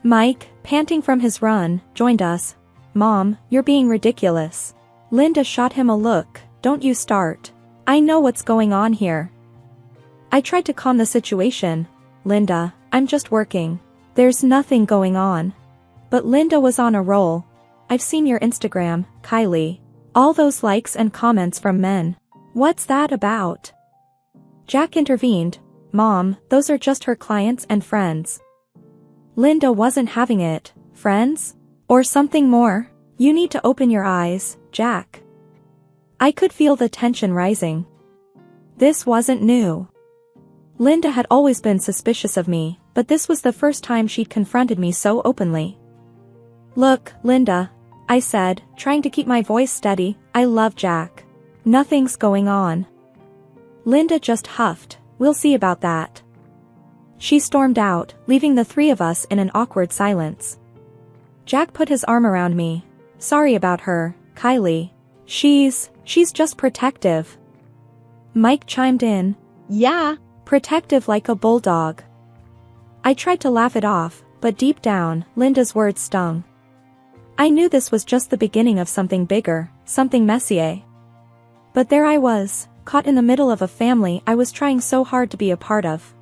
Mike, panting from his run, joined us. "Mom, you're being ridiculous." Linda shot him a look. "Don't you start. I know what's going on here." I tried to calm the situation. "Linda, I'm just working. There's nothing going on." But Linda was on a roll. "I've seen your Instagram, Kylie. All those likes and comments from men. What's that about?" Jack intervened. "Mom, those are just her clients and friends." Linda wasn't having it. "Friends? Or something more? You need to open your eyes, Jack." I could feel the tension rising. This wasn't new. Linda had always been suspicious of me, but this was the first time she'd confronted me so openly. "Look, Linda," I said, trying to keep my voice steady, "I love Jack. Nothing's going on." Linda just huffed. "We'll see about that." She stormed out, leaving the three of us in an awkward silence. Jack put his arm around me. "Sorry about her, Kylie. She's just protective." Mike chimed in. "Yeah, protective like a bulldog." I tried to laugh it off, but deep down, Linda's words stung. I knew this was just the beginning of something bigger, something messier. But there I was, caught in the middle of a family I was trying so hard to be a part of.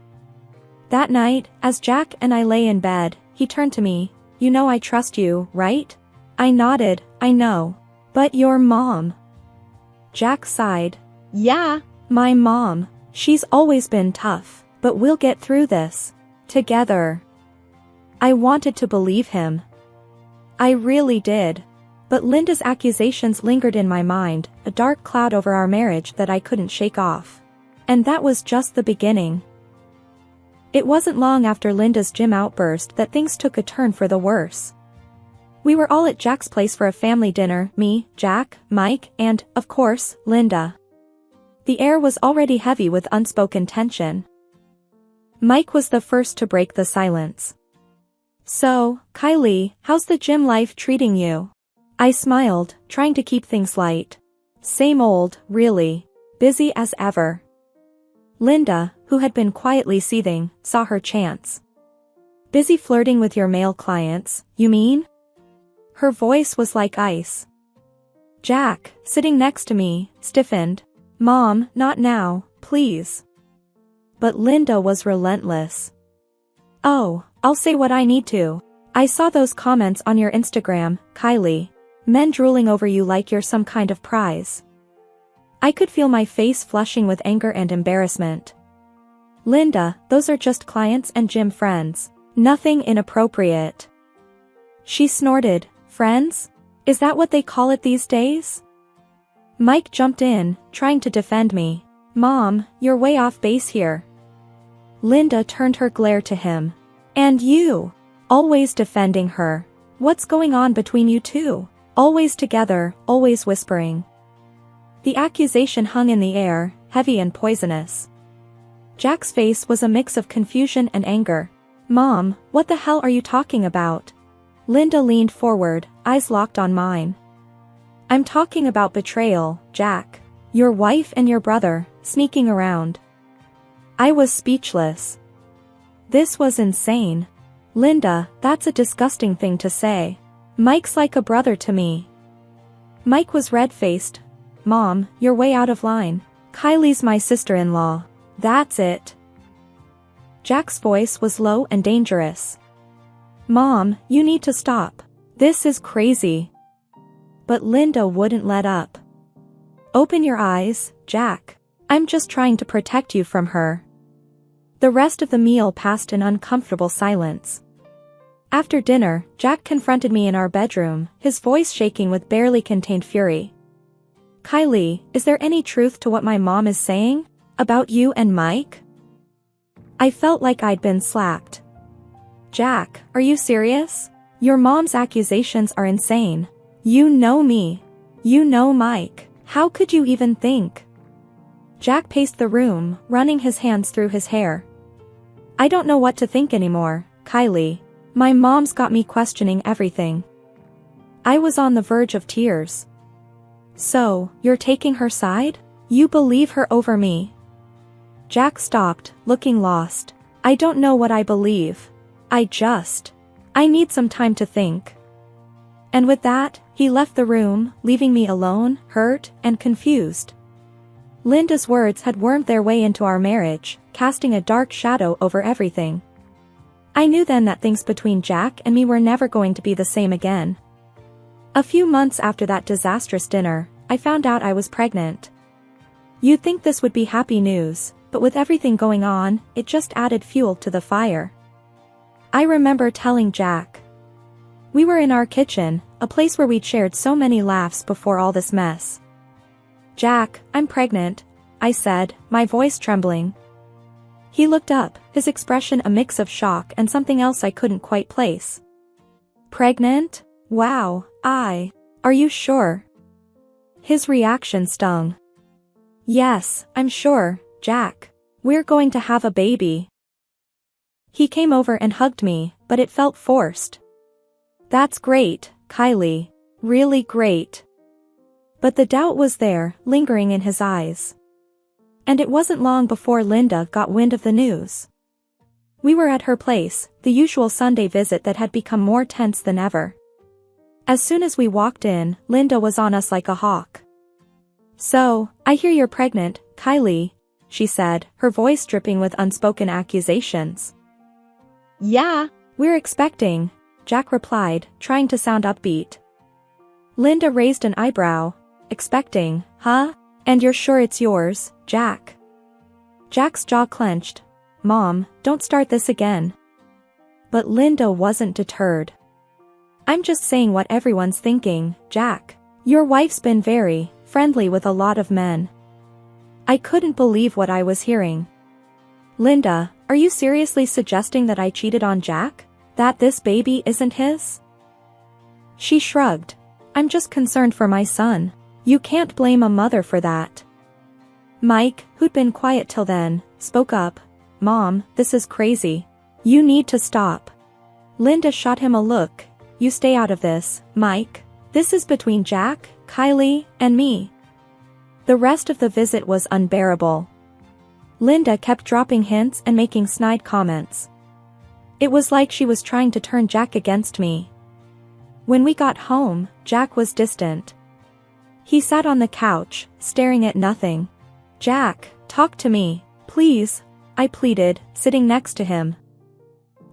That night, as Jack and I lay in bed, he turned to me. "You know I trust you, right?" I nodded. "I know. But your mom." Jack sighed. "Yeah, my mom. She's always been tough, but we'll get through this. Together." I wanted to believe him. I really did. But Linda's accusations lingered in my mind, a dark cloud over our marriage that I couldn't shake off. And that was just the beginning. It wasn't long after Linda's gym outburst that things took a turn for the worse. We were all at Jack's place for a family dinner, me, Jack, Mike, and, of course, Linda. The air was already heavy with unspoken tension. Mike was the first to break the silence. "So, Kylie, how's the gym life treating you?" I smiled, trying to keep things light. "Same old, really. Busy as ever." Linda, who had been quietly seething, saw her chance. "Busy flirting with your male clients, you mean?" Her voice was like ice. Jack, sitting next to me, stiffened. "Mom, not now, please." But Linda was relentless. "Oh, I'll say what I need to. I saw those comments on your Instagram, Kylie. Men drooling over you like you're some kind of prize." I could feel my face flushing with anger and embarrassment. "Linda, those are just clients and gym friends. Nothing inappropriate." She snorted. "Friends? Is that what they call it these days?" Mike jumped in, trying to defend me. "Mom, you're way off base here." Linda turned her glare to him. "And you? Always defending her. What's going on between you two? Always together, always whispering." The accusation hung in the air, heavy and poisonous. Jack's face was a mix of confusion and anger. "Mom, what the hell are you talking about?" Linda leaned forward, eyes locked on mine. "I'm talking about betrayal, Jack. Your wife and your brother, sneaking around." I was speechless. This was insane. "Linda, that's a disgusting thing to say. Mike's like a brother to me." Mike was red-faced. "Mom, you're way out of line. Kylie's my sister-in-law. That's it." Jack's voice was low and dangerous. "Mom, you need to stop. This is crazy." But Linda wouldn't let up. Open your eyes, Jack. I'm just trying to protect you from her. The rest of the meal passed in uncomfortable silence. After dinner, Jack confronted me in our bedroom, his voice shaking with barely contained fury. Kylie, is there any truth to what my mom is saying? About you and Mike? I felt like I'd been slapped. Jack, are you serious? Your mom's accusations are insane. You know me. You know Mike. How could you even think? Jack paced the room, running his hands through his hair. I don't know what to think anymore, Kylie. My mom's got me questioning everything. I was on the verge of tears. So, you're taking her side? You believe her over me? Jack stopped, looking lost. I don't know what I believe. I need some time to think. And with that, he left the room, leaving me alone, hurt, and confused. Linda's words had wormed their way into our marriage, casting a dark shadow over everything. I knew then that things between Jack and me were never going to be the same again. A few months after that disastrous dinner, I found out I was pregnant. You'd think this would be happy news, but with everything going on, it just added fuel to the fire. I remember telling Jack. We were in our kitchen, a place where we'd shared so many laughs before all this mess. Jack, I'm pregnant, I said, my voice trembling. He looked up, his expression a mix of shock and something else I couldn't quite place. Pregnant? Wow, are you sure? His reaction stung. Yes, I'm sure, Jack. We're going to have a baby. He came over and hugged me, but it felt forced. That's great, Kylie. Really great. But the doubt was there, lingering in his eyes. And it wasn't long before Linda got wind of the news. We were at her place, the usual Sunday visit that had become more tense than ever. As soon as we walked in, Linda was on us like a hawk. So, I hear you're pregnant, Kylie, she said, her voice dripping with unspoken accusations. Yeah, we're expecting, Jack replied, trying to sound upbeat. Linda raised an eyebrow. Expecting, huh? And you're sure it's yours, Jack? Jack's jaw clenched. Mom, don't start this again. But Linda wasn't deterred. I'm just saying what everyone's thinking, Jack. Your wife's been very friendly with a lot of men. I couldn't believe what I was hearing. Linda, are you seriously suggesting that I cheated on Jack? That this baby isn't his? She shrugged. I'm just concerned for my son. You can't blame a mother for that. Mike, who'd been quiet till then, spoke up. Mom, this is crazy. You need to stop. Linda shot him a look. You stay out of this, Mike. This is between Jack, Kylie, and me. The rest of the visit was unbearable. Linda kept dropping hints and making snide comments. It was like she was trying to turn Jack against me. When we got home, Jack was distant. He sat on the couch, staring at nothing. Jack, talk to me, please, I pleaded, sitting next to him.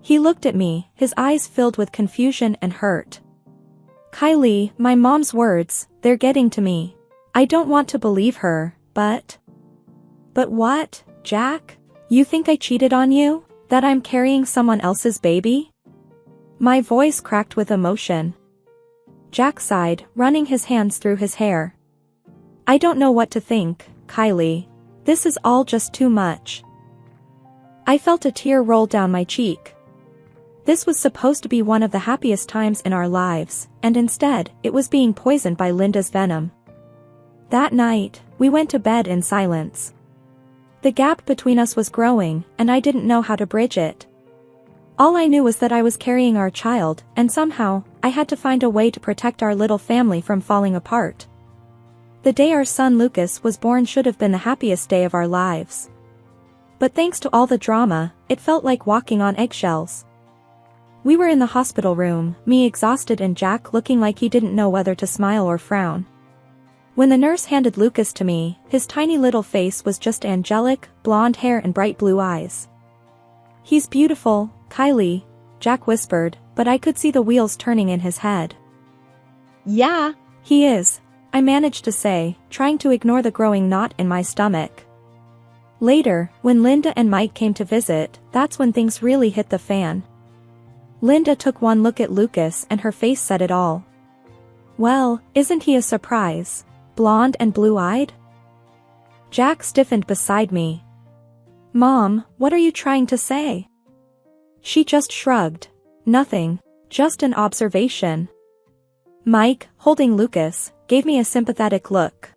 He looked at me, his eyes filled with confusion and hurt. Kylie, my mom's words, they're getting to me. I don't want to believe her, but... But what, Jack? You think I cheated on you? That I'm carrying someone else's baby? My voice cracked with emotion. Jack sighed, running his hands through his hair. I don't know what to think, Kylie. This is all just too much. I felt a tear roll down my cheek. This was supposed to be one of the happiest times in our lives, and instead, it was being poisoned by Linda's venom. That night, we went to bed in silence. The gap between us was growing, and I didn't know how to bridge it. All I knew was that I was carrying our child, and somehow, I had to find a way to protect our little family from falling apart. The day our son Lucas was born should have been the happiest day of our lives. But thanks to all the drama, it felt like walking on eggshells. We were in the hospital room, me exhausted and Jack looking like he didn't know whether to smile or frown. When the nurse handed Lucas to me, his tiny little face was just angelic, blonde hair and bright blue eyes. He's beautiful, Kylie, Jack whispered, but I could see the wheels turning in his head. Yeah, He is, I managed to say, trying to ignore the growing knot in my stomach. Later, when Linda and Mike came to visit, that's when things really hit the fan. Linda took one look at Lucas and her face said it all. Well, isn't he a surprise? Blonde and blue-eyed? Jack stiffened beside me. Mom, what are you trying to say? She just shrugged. Nothing, just an observation. Mike, holding Lucas, gave me a sympathetic look.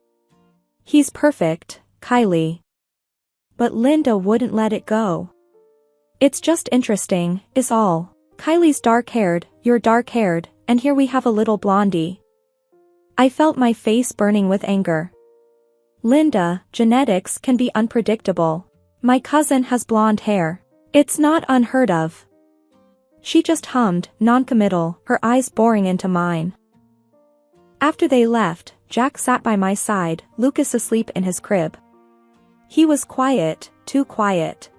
He's perfect, Kylie. But Linda wouldn't let it go. It's just interesting, is all. Kylie's dark-haired, you're dark-haired, and here we have a little blondie. I felt my face burning with anger. Linda, genetics can be unpredictable. My cousin has blonde hair. It's not unheard of. She just hummed, non-committal, her eyes boring into mine. After they left, Jack sat by my side, Lucas asleep in his crib. He was quiet, too quiet.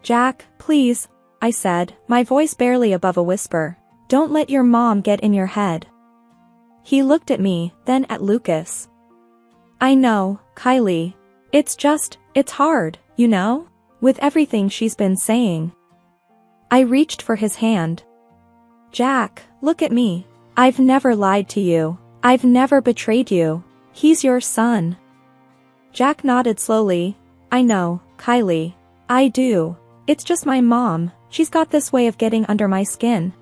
Jack, please, I said, my voice barely above a whisper. Don't let your mom get in your head. He looked at me, then at Lucas. I know, Kylie. It's hard, you know? With everything she's been saying. I reached for his hand. Jack, look at me. I've never lied to you. I've never betrayed you. He's your son. Jack nodded slowly. I know, Kylie. I do. It's just my mom, she's got this way of getting under my skin.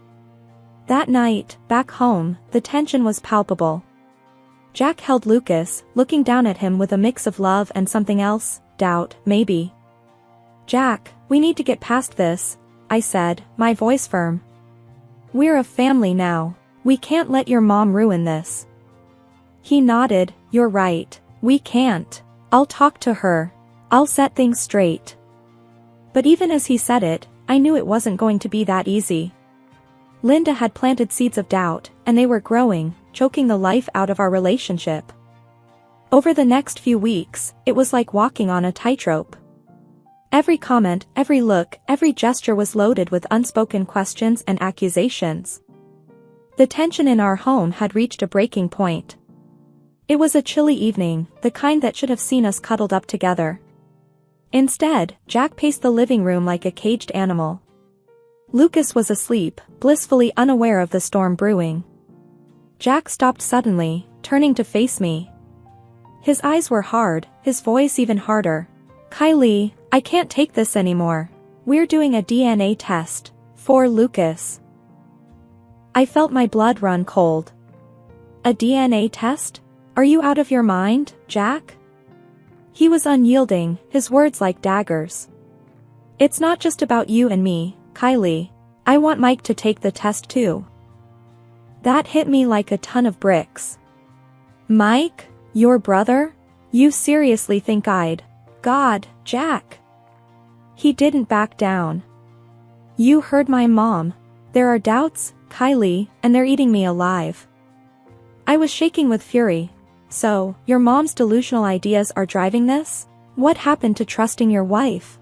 That night, back home, the tension was palpable. Jack held Lucas, looking down at him with a mix of love and something else, doubt, maybe. Jack, we need to get past this, I said, my voice firm. We're a family now. We can't let your mom ruin this. He nodded, you're right, we can't. I'll talk to her. I'll set things straight. But even as he said it, I knew it wasn't going to be that easy. Linda had planted seeds of doubt, and they were growing, choking the life out of our relationship. Over the next few weeks, it was like walking on a tightrope. Every comment, every look, every gesture was loaded with unspoken questions and accusations. The tension in our home had reached a breaking point. It was a chilly evening, the kind that should have seen us cuddled up together. Instead, Jack paced the living room like a caged animal. Lucas was asleep, blissfully unaware of the storm brewing. Jack stopped suddenly, turning to face me. His eyes were hard, his voice even harder. Kylie, I can't take this anymore. We're doing a DNA test. For Lucas. I felt my blood run cold. A DNA test? Are you out of your mind, Jack? He was unyielding, his words like daggers. It's not just about you and me, Kylie. I want Mike to take the test too. That hit me like a ton of bricks. Mike? Your brother? You seriously think I'd... God, Jack. He didn't back down. You heard my mom. There are doubts, Kylie, and they're eating me alive. I was shaking with fury. So, your mom's delusional ideas are driving this? What happened to trusting your wife?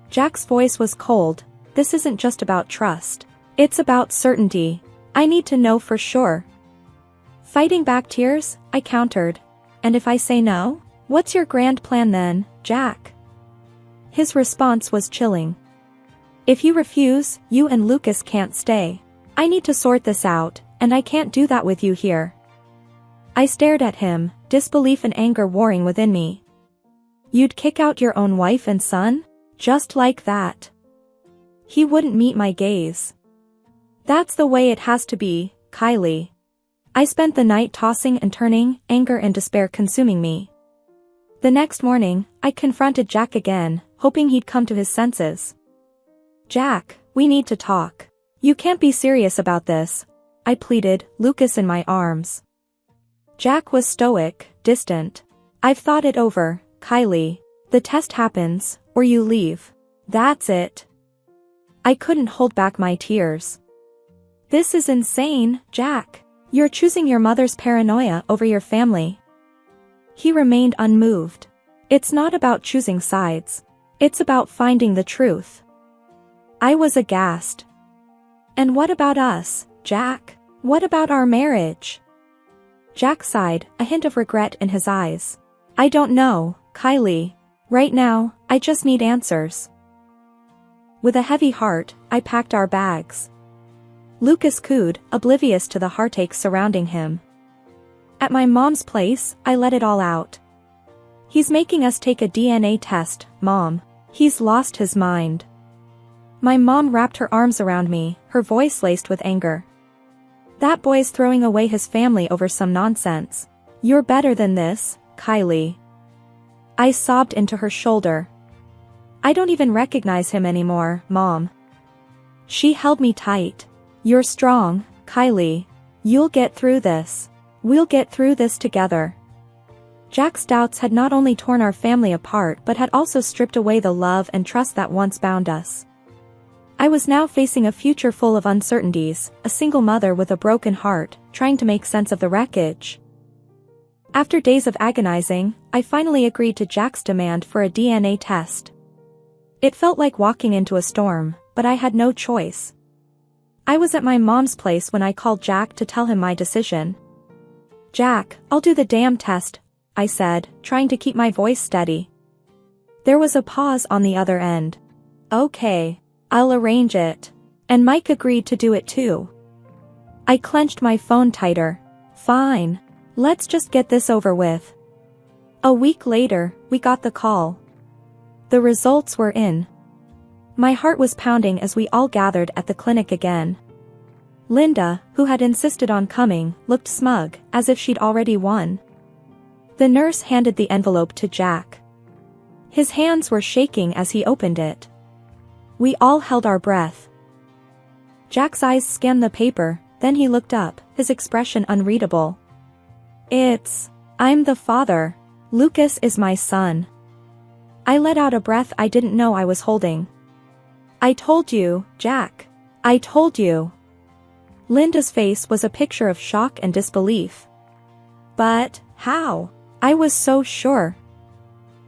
Jack's voice was cold. This isn't just about trust. It's about certainty. I need to know for sure. Fighting back tears, I countered. And if I say no? What's your grand plan then, Jack? His response was chilling. If you refuse, you and Lucas can't stay. I need to sort this out, and I can't do that with you here. I stared at him, disbelief and anger warring within me. You'd kick out your own wife and son? Just like that? He wouldn't meet my gaze. That's the way it has to be, Kylie. I spent the night tossing and turning, anger and despair consuming me. The next morning, I confronted Jack again, hoping he'd come to his senses. Jack, we need to talk. You can't be serious about this, I pleaded, Lucas in my arms. Jack was stoic, distant. I've thought it over, Kylie. The test happens, or you leave. That's it. I couldn't hold back my tears. This is insane, Jack. You're choosing your mother's paranoia over your family. He remained unmoved. It's not about choosing sides. It's about finding the truth. I was aghast. And what about us, Jack? What about our marriage? Jack sighed, a hint of regret in his eyes. I don't know, Kylie. Right now, I just need answers. With a heavy heart, I packed our bags. Lucas cooed, oblivious to the heartache surrounding him. At my mom's place, I let it all out. He's making us take a DNA test, Mom. He's lost his mind. My mom wrapped her arms around me, her voice laced with anger. That boy's throwing away his family over some nonsense. You're better than this, Kylie. I sobbed into her shoulder. I don't even recognize him anymore, Mom. She held me tight. You're strong, Kylie. You'll get through this. We'll get through this together. Jack's doubts had not only torn our family apart but had also stripped away the love and trust that once bound us. I was now facing a future full of uncertainties, a single mother with a broken heart, trying to make sense of the wreckage. After days of agonizing, I finally agreed to Jack's demand for a DNA test. It felt like walking into a storm, but I had no choice. I was at my mom's place when I called Jack to tell him my decision. Jack, I'll do the damn test, I said, trying to keep my voice steady. There was a pause on the other end. Okay, I'll arrange it. And Mike agreed to do it too. I clenched my phone tighter. Fine. Let's just get this over with. A week later, we got the call. The results were in. My heart was pounding as we all gathered at the clinic again. Linda, who had insisted on coming, looked smug, as if she'd already won. The nurse handed the envelope to Jack. His hands were shaking as he opened it. We all held our breath. Jack's eyes scanned the paper, then he looked up, his expression unreadable. I'm the father. Lucas is my son. I let out a breath I didn't know I was holding. I told you, Jack. I told you. Linda's face was a picture of shock and disbelief. But, how? I was so sure.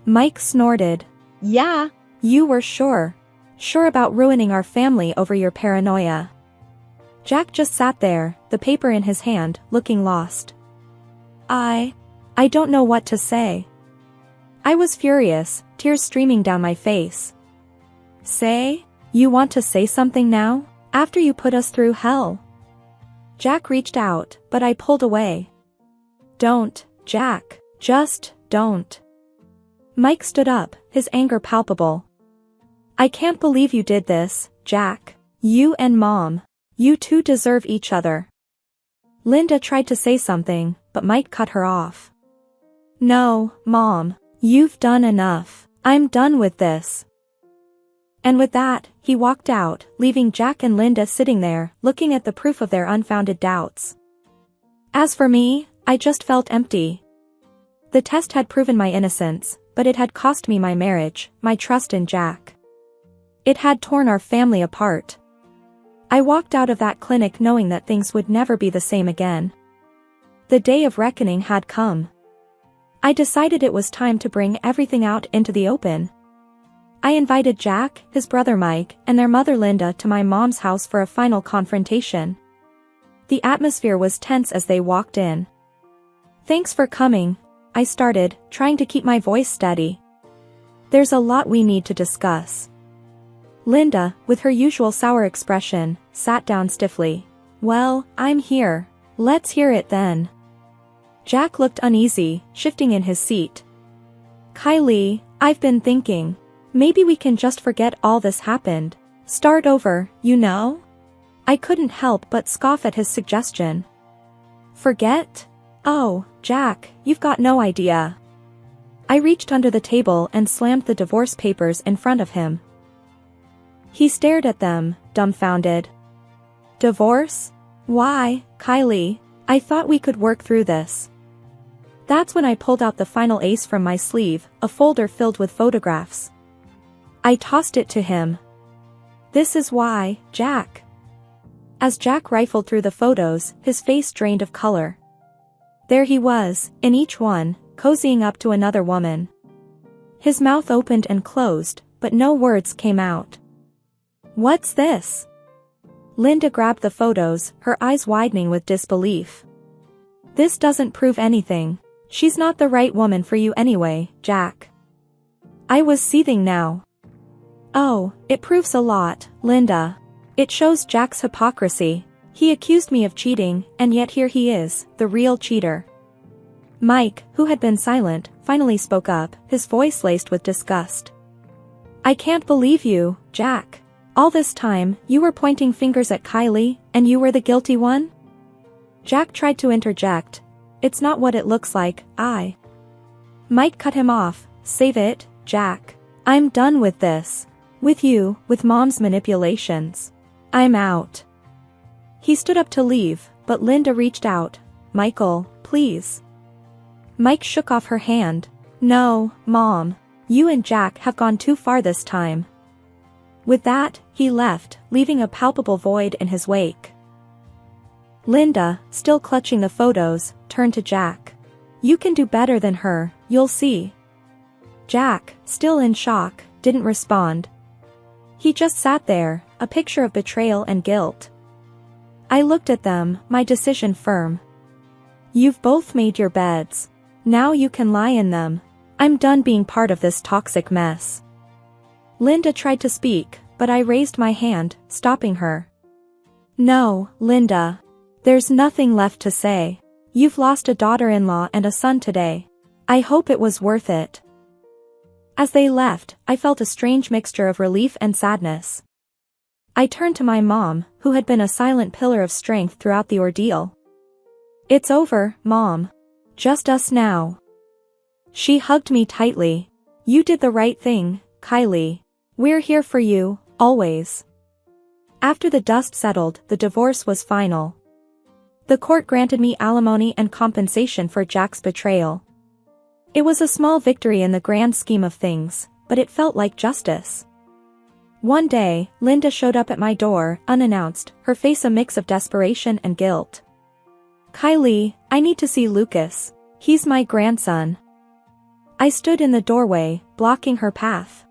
Mike snorted. Yeah, you were sure. Sure about ruining our family over your paranoia. Jack just sat there, the paper in his hand, looking lost. I don't know what to say. I was furious, tears streaming down my face. Say? You want to say something now? After you put us through hell? Jack reached out, but I pulled away. Don't, Jack. Just, don't. Mike stood up, his anger palpable. I can't believe you did this, Jack. You and Mom. You two deserve each other. Linda tried to say something, but Mike cut her off. No, Mom. You've done enough. I'm done with this. And with that, he walked out, leaving Jack and Linda sitting there, looking at the proof of their unfounded doubts. As for me, I just felt empty. The test had proven my innocence, but it had cost me my marriage, my trust in Jack. It had torn our family apart. I walked out of that clinic knowing that things would never be the same again. The day of reckoning had come. I decided it was time to bring everything out into the open. I invited Jack, his brother Mike, and their mother Linda to my mom's house for a final confrontation. The atmosphere was tense as they walked in. Thanks for coming, I started, trying to keep my voice steady. There's a lot we need to discuss. Linda, with her usual sour expression, sat down stiffly. Well, I'm here. Let's hear it then. Jack looked uneasy, shifting in his seat. Kylie, I've been thinking. Maybe we can just forget all this happened. Start over, you know? I couldn't help but scoff at his suggestion. Forget? Oh, Jack, you've got no idea. I reached under the table and slammed the divorce papers in front of him. He stared at them, dumbfounded. Divorce? Why, Kylie, I thought we could work through this. That's when I pulled out the final ace from my sleeve, a folder filled with photographs. I tossed it to him. This is why, Jack. As Jack rifled through the photos, his face drained of color. There he was, in each one, cozying up to another woman. His mouth opened and closed, but no words came out. What's this? Linda grabbed the photos, her eyes widening with disbelief. This doesn't prove anything. She's not the right woman for you anyway, Jack. I was seething now. Oh, it proves a lot, Linda. It shows Jack's hypocrisy. He accused me of cheating, and yet here he is, the real cheater. Mike, who had been silent, finally spoke up, his voice laced with disgust. I can't believe you, Jack. All this time, you were pointing fingers at Kylie, and you were the guilty one? Jack tried to interject. It's not what it looks like, Mike cut him off. Save it, Jack. I'm done with this. With you, with Mom's manipulations. I'm out. He stood up to leave, but Linda reached out. Michael, please. Mike shook off her hand. No, Mom. You and Jack have gone too far this time. With that, he left, leaving a palpable void in his wake. Linda, still clutching the photos, turned to Jack. You can do better than her, you'll see. Jack, still in shock, didn't respond. He just sat there, a picture of betrayal and guilt. I looked at them, my decision firm. You've both made your beds. Now you can lie in them. I'm done being part of this toxic mess. Linda tried to speak, but I raised my hand, stopping her. No, Linda. There's nothing left to say. You've lost a daughter-in-law and a son today. I hope it was worth it. As they left, I felt a strange mixture of relief and sadness. I turned to my mom, who had been a silent pillar of strength throughout the ordeal. It's over, Mom. Just us now. She hugged me tightly. You did the right thing, Kylie. We're here for you, always. After the dust settled, the divorce was final. The court granted me alimony and compensation for Jack's betrayal. It was a small victory in the grand scheme of things, but it felt like justice. One day, Linda showed up at my door, unannounced, her face a mix of desperation and guilt. Kylie, I need to see Lucas. He's my grandson. I stood in the doorway, blocking her path.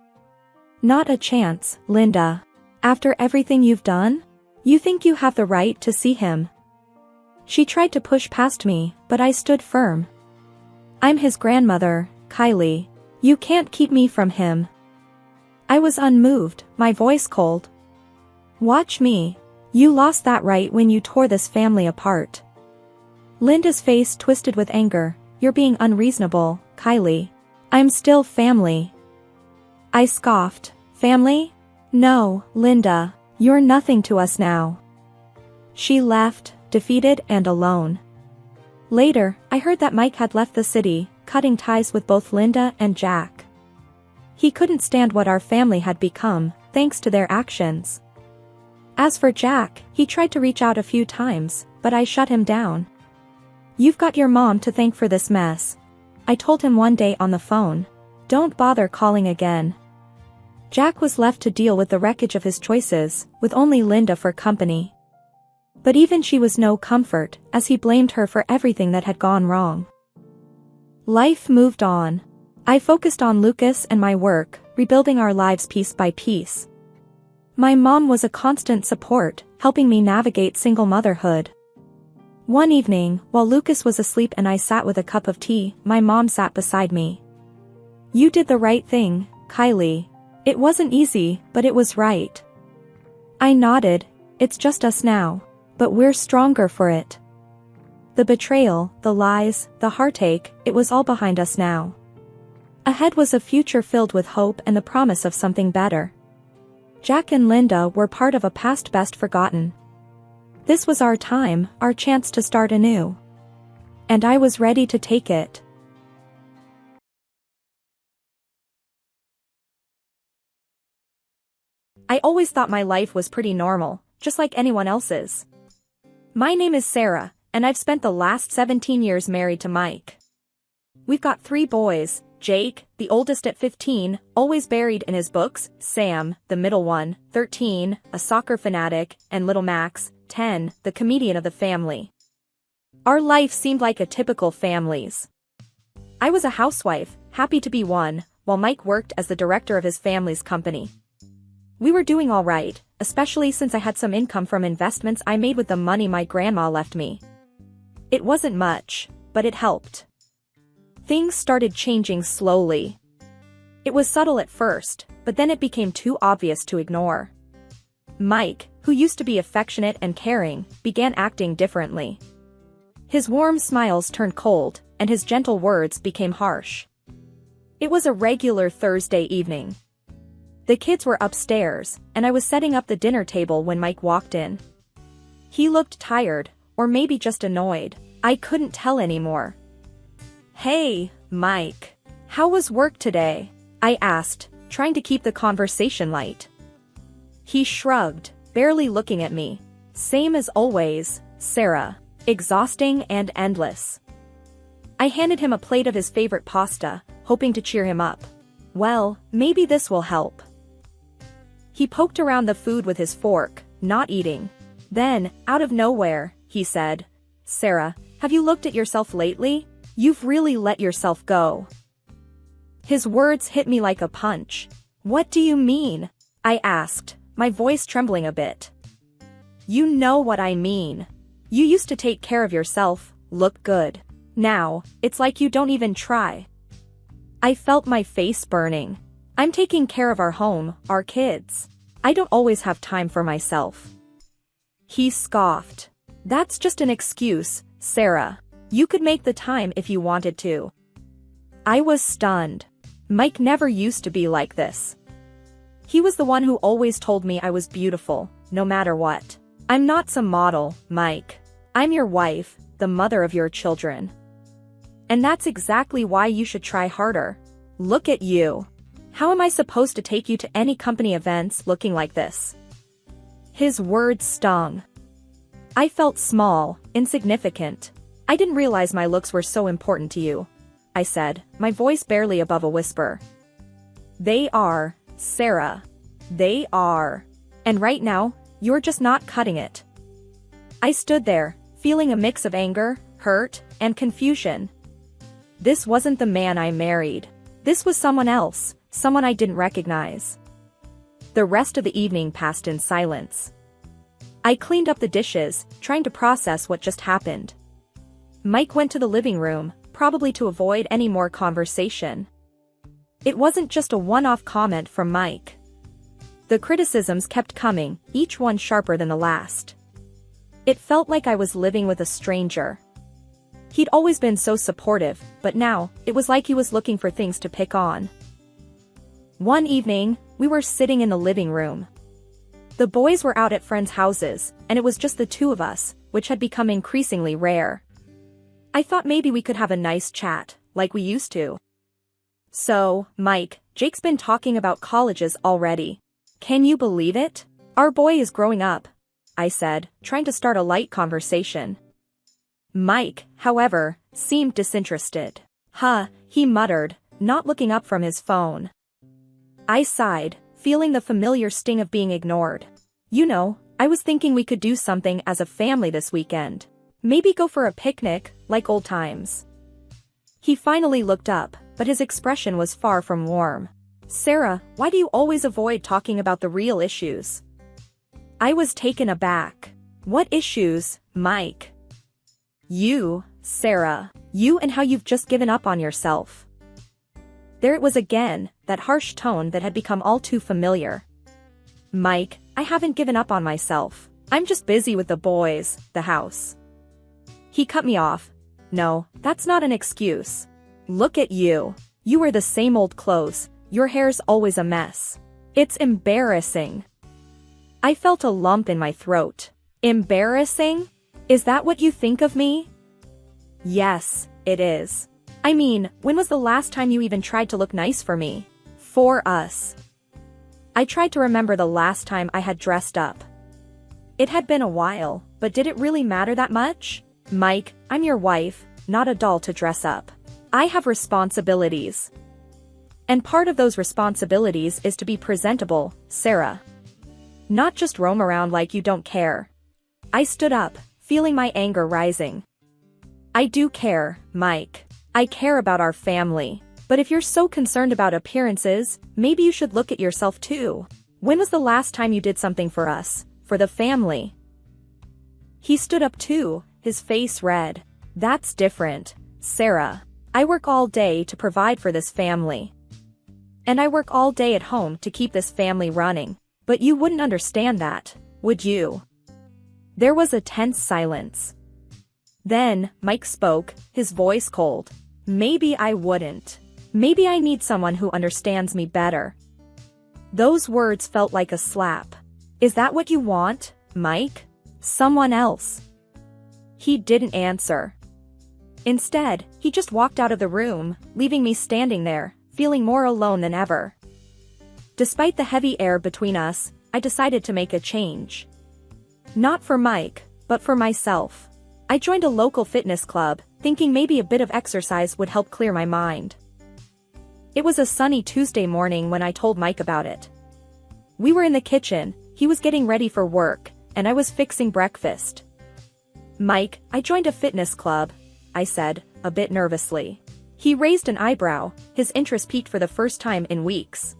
Not a chance, Linda. After everything you've done? You think you have the right to see him? She tried to push past me, but I stood firm. I'm his grandmother, Kylie. You can't keep me from him. I was unmoved, my voice cold. Watch me. You lost that right when you tore this family apart. Linda's face twisted with anger. You're being unreasonable, Kylie. I'm still family. I scoffed. Family? No, Linda. You're nothing to us now. She left, defeated and alone. Later, I heard that Mike had left the city, cutting ties with both Linda and Jack. He couldn't stand what our family had become, thanks to their actions. As for Jack, he tried to reach out a few times, but I shut him down. You've got your mom to thank for this mess. I told him one day on the phone. Don't bother calling again. Jack was left to deal with the wreckage of his choices, with only Linda for company. But even she was no comfort, as he blamed her for everything that had gone wrong. Life moved on. I focused on Lucas and my work, rebuilding our lives piece by piece. My mom was a constant support, helping me navigate single motherhood. One evening, while Lucas was asleep and I sat with a cup of tea, my mom sat beside me. You did the right thing, Kylie. It wasn't easy, but it was right. I nodded. It's just us now. But we're stronger for it. The betrayal, the lies, the heartache, it was all behind us now. Ahead was a future filled with hope and the promise of something better. Jack and Linda were part of a past best forgotten. This was our time, our chance to start anew. And I was ready to take it. I always thought my life was pretty normal, just like anyone else's. My name is Sarah, and I've spent the last 17 years married to Mike. We've got 3 boys, Jake, the oldest at 15, always buried in his books, Sam, the middle one, 13, a soccer fanatic, and little Max, 10, the comedian of the family. Our life seemed like a typical family's. I was a housewife, happy to be one, while Mike worked as the director of his family's company. We were doing all right, especially since I had some income from investments I made with the money my grandma left me. It wasn't much, but it helped. Things started changing slowly. It was subtle at first, but then it became too obvious to ignore. Mike, who used to be affectionate and caring, began acting differently. His warm smiles turned cold, and his gentle words became harsh. It was a regular Thursday evening. The kids were upstairs, and I was setting up the dinner table when Mike walked in. He looked tired, or maybe just annoyed. I couldn't tell anymore. "Hey, Mike. How was work today?" I asked, trying to keep the conversation light. He shrugged, barely looking at me. "Same as always, Sarah. Exhausting and endless." I handed him a plate of his favorite pasta, hoping to cheer him up. "Well, maybe this will help." He poked around the food with his fork, not eating. Then, out of nowhere, he said, "Sarah, have you looked at yourself lately? You've really let yourself go." His words hit me like a punch. "What do you mean?" I asked, my voice trembling a bit. "You know what I mean. You used to take care of yourself, look good. Now, it's like you don't even try." I felt my face burning. I'm taking care of our home, our kids. I don't always have time for myself. He scoffed. "That's just an excuse, Sarah. You could make the time if you wanted to." I was stunned. Mike never used to be like this. He was the one who always told me I was beautiful, no matter what. "I'm not some model, Mike. I'm your wife, the mother of your children. And that's exactly why you should try harder. Look at you. How am I supposed to take you to any company events looking like this?" His words stung. I felt small, insignificant. "I didn't realize my looks were so important to you," I said, my voice barely above a whisper. "They are, Sarah. They are. And right now, you're just not cutting it." I stood there, feeling a mix of anger, hurt, and confusion. This wasn't the man I married. This was someone else, someone I didn't recognize. The rest of the evening passed in silence. I cleaned up the dishes, trying to process what just happened. Mike went to the living room, probably to avoid any more conversation. It wasn't just a one-off comment from Mike. The criticisms kept coming, each one sharper than the last. It felt like I was living with a stranger. He'd always been so supportive, but now, it was like he was looking for things to pick on. One evening, we were sitting in the living room. The boys were out at friends' houses, and it was just the two of us, which had become increasingly rare. I thought maybe we could have a nice chat, like we used to. "So, Mike, Jake's been talking about colleges already. Can you believe it? Our boy is growing up," I said, trying to start a light conversation. Mike, however, seemed disinterested. "Huh," he muttered, not looking up from his phone. I sighed, feeling the familiar sting of being ignored. "You know, I was thinking we could do something as a family this weekend. Maybe go for a picnic, like old times." He finally looked up, but his expression was far from warm. "Sarah, why do you always avoid talking about the real issues?" I was taken aback. "What issues, Mike?" "You, Sarah. You and how you've just given up on yourself." There it was again, that harsh tone that had become all too familiar. "Mike, I haven't given up on myself. I'm just busy with the boys, the house." He cut me off. "No, that's not an excuse. Look at you. You wear the same old clothes, your hair's always a mess. It's embarrassing." I felt a lump in my throat. Embarrassing? Is that what you think of me? Yes, it is. I mean, when was the last time you even tried to look nice for me? For us. I tried to remember the last time I had dressed up. It had been a while, but did it really matter that much? "Mike, I'm your wife, not a doll to dress up. I have responsibilities. And part of those responsibilities is to be presentable, Sarah. Not just roam around like you don't care." I stood up, feeling my anger rising. "I do care, Mike. I care about our family. But if you're so concerned about appearances, maybe you should look at yourself too. When was the last time you did something for us, for the family?" He stood up too, his face red. That's different, Sarah. I work all day to provide for this family. And I work all day at home to keep this family running. But you wouldn't understand that, would you? There was a tense silence. Then, Mike spoke, his voice cold. Maybe I wouldn't. Maybe I need someone who understands me better. Those words felt like a slap. Is that what you want, Mike? Someone else? He didn't answer. Instead, he just walked out of the room, leaving me standing there, feeling more alone than ever. Despite the heavy air between us, I decided to make a change. Not for Mike, but for myself. I joined a local fitness club, thinking maybe a bit of exercise would help clear my mind. It was a sunny Tuesday morning when I told Mike about it. We were in the kitchen, he was getting ready for work, and I was fixing breakfast. Mike, I joined a fitness club, I said, a bit nervously. He raised an eyebrow, his interest piqued for the first time in weeks.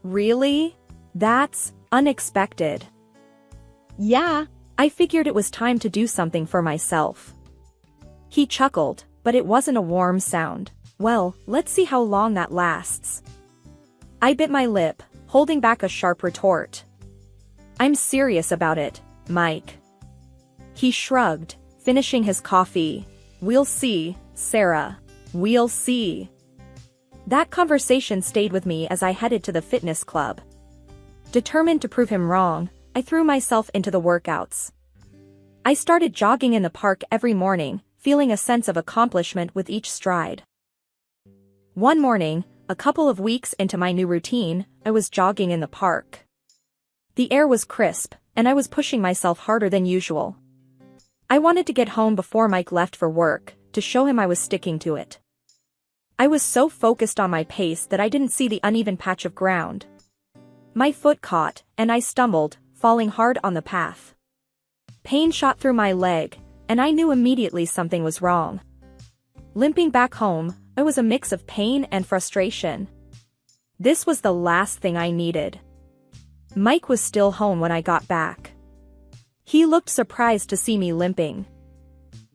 Really? That's unexpected. Yeah, I figured it was time to do something for myself. He chuckled, but it wasn't a warm sound. Well, let's see how long that lasts. I bit my lip, holding back a sharp retort. I'm serious about it, Mike. He shrugged, finishing his coffee. We'll see, Sarah. We'll see. That conversation stayed with me as I headed to the fitness club. Determined to prove him wrong, I threw myself into the workouts. I started jogging in the park every morning, feeling a sense of accomplishment with each stride. One morning, a couple of weeks into my new routine, I was jogging in the park. The air was crisp, and I was pushing myself harder than usual. I wanted to get home before Mike left for work, to show him I was sticking to it. I was so focused on my pace that I didn't see the uneven patch of ground. My foot caught, and I stumbled, falling hard on the path. Pain shot through my leg, and I knew immediately something was wrong. Limping back home, I was a mix of pain and frustration. This was the last thing I needed. Mike was still home when I got back. He looked surprised to see me limping.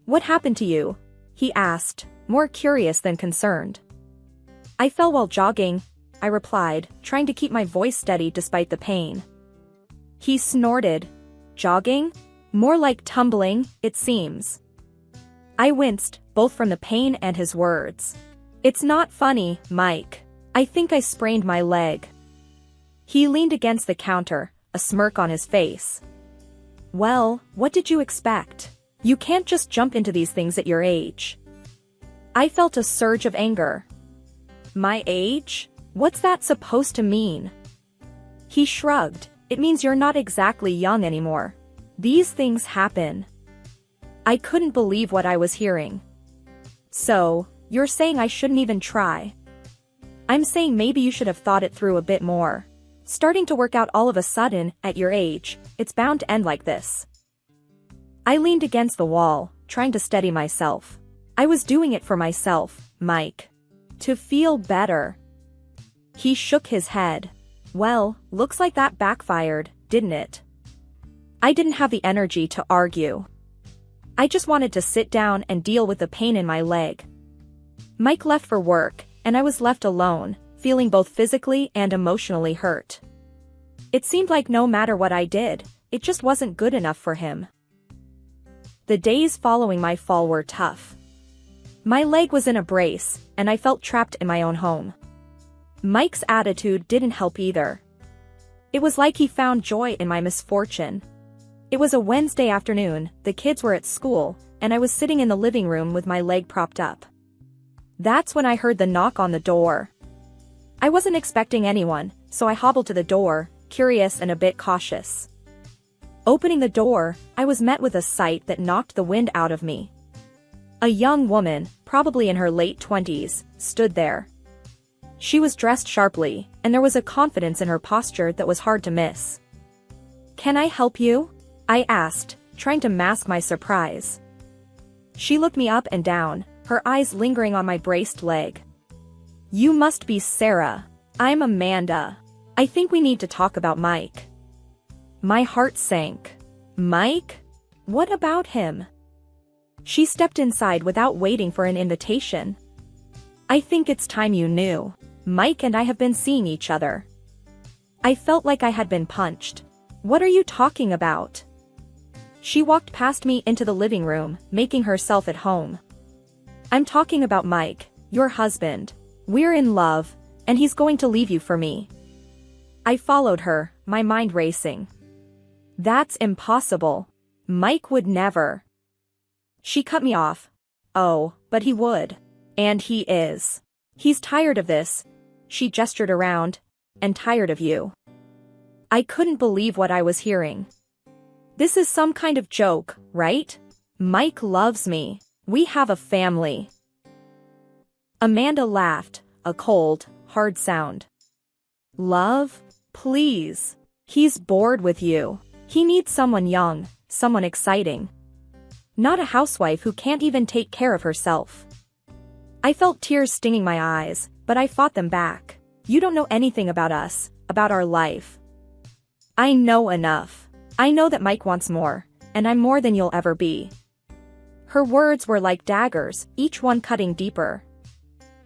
What happened to you? He asked, more curious than concerned. I fell while jogging, I replied, trying to keep my voice steady despite the pain. He snorted. Jogging? More like tumbling, it seems. I winced, both from the pain and his words. It's not funny, Mike. I think I sprained my leg. He leaned against the counter, a smirk on his face. Well, what did you expect? You can't just jump into these things at your age. I felt a surge of anger. My age? What's that supposed to mean? He shrugged. It means you're not exactly young anymore. These things happen. I couldn't believe what I was hearing. So, you're saying I shouldn't even try? I'm saying maybe you should have thought it through a bit more. Starting to work out all of a sudden, at your age, it's bound to end like this. I leaned against the wall, trying to steady myself. I was doing it for myself, Mike. To feel better. He shook his head. Well, looks like that backfired, didn't it? I didn't have the energy to argue. I just wanted to sit down and deal with the pain in my leg. Mike left for work, and I was left alone, feeling both physically and emotionally hurt. It seemed like no matter what I did, it just wasn't good enough for him. The days following my fall were tough. My leg was in a brace, and I felt trapped in my own home. Mike's attitude didn't help either. It was like he found joy in my misfortune. It was a Wednesday afternoon, the kids were at school, and I was sitting in the living room with my leg propped up. That's when I heard the knock on the door. I wasn't expecting anyone, so I hobbled to the door, curious and a bit cautious. Opening the door, I was met with a sight that knocked the wind out of me. A young woman, probably in her late 20s, stood there. She was dressed sharply, and there was a confidence in her posture that was hard to miss. "Can I help you?" I asked, trying to mask my surprise. She looked me up and down, her eyes lingering on my braced leg. "You must be Sarah. I'm Amanda. I think we need to talk about Mike." My heart sank. Mike? What about him? She stepped inside without waiting for an invitation. I think it's time you knew. Mike and I have been seeing each other. I felt like I had been punched. What are you talking about? She walked past me into the living room, making herself at home. I'm talking about Mike, your husband. We're in love, and he's going to leave you for me. I followed her, my mind racing. That's impossible. Mike would never. She cut me off. Oh, but he would. And he is. He's tired of this. She gestured around. And tired of you. I couldn't believe what I was hearing. This is some kind of joke, right? Mike loves me. We have a family. Amanda laughed, a cold, hard sound. Love? Please. He's bored with you. He needs someone young, someone exciting. Not a housewife who can't even take care of herself. I felt tears stinging my eyes, but I fought them back. You don't know anything about us, about our life. I know enough. I know that Mike wants more, and I'm more than you'll ever be. Her words were like daggers, each one cutting deeper.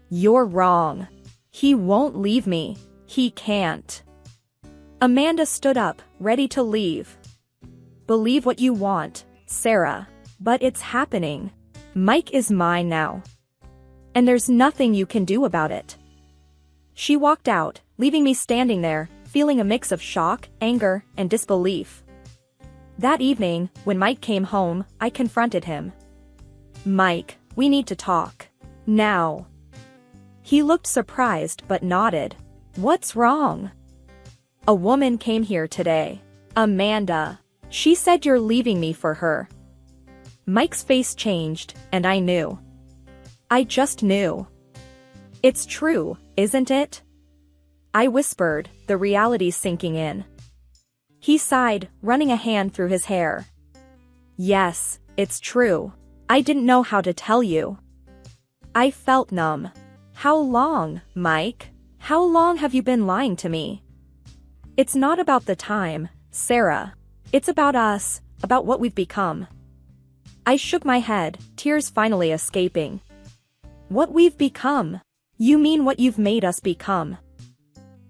You're wrong. He won't leave me. He can't. Amanda stood up, ready to leave. Believe what you want, Sarah. But it's happening. Mike is mine now. And there's nothing you can do about it. She walked out, leaving me standing there, feeling a mix of shock, anger, and disbelief. That evening, when Mike came home, I confronted him. Mike, we need to talk. Now. He looked surprised but nodded. What's wrong? A woman came here today. Amanda. She said you're leaving me for her. Mike's face changed, and I knew. I just knew. It's true, isn't it? I whispered, the reality sinking in. He sighed, running a hand through his hair. Yes, it's true. I didn't know how to tell you. I felt numb. How long, Mike? How long have you been lying to me? It's not about the time, Sarah. It's about us, about what we've become. I shook my head, tears finally escaping. What we've become? You mean what you've made us become?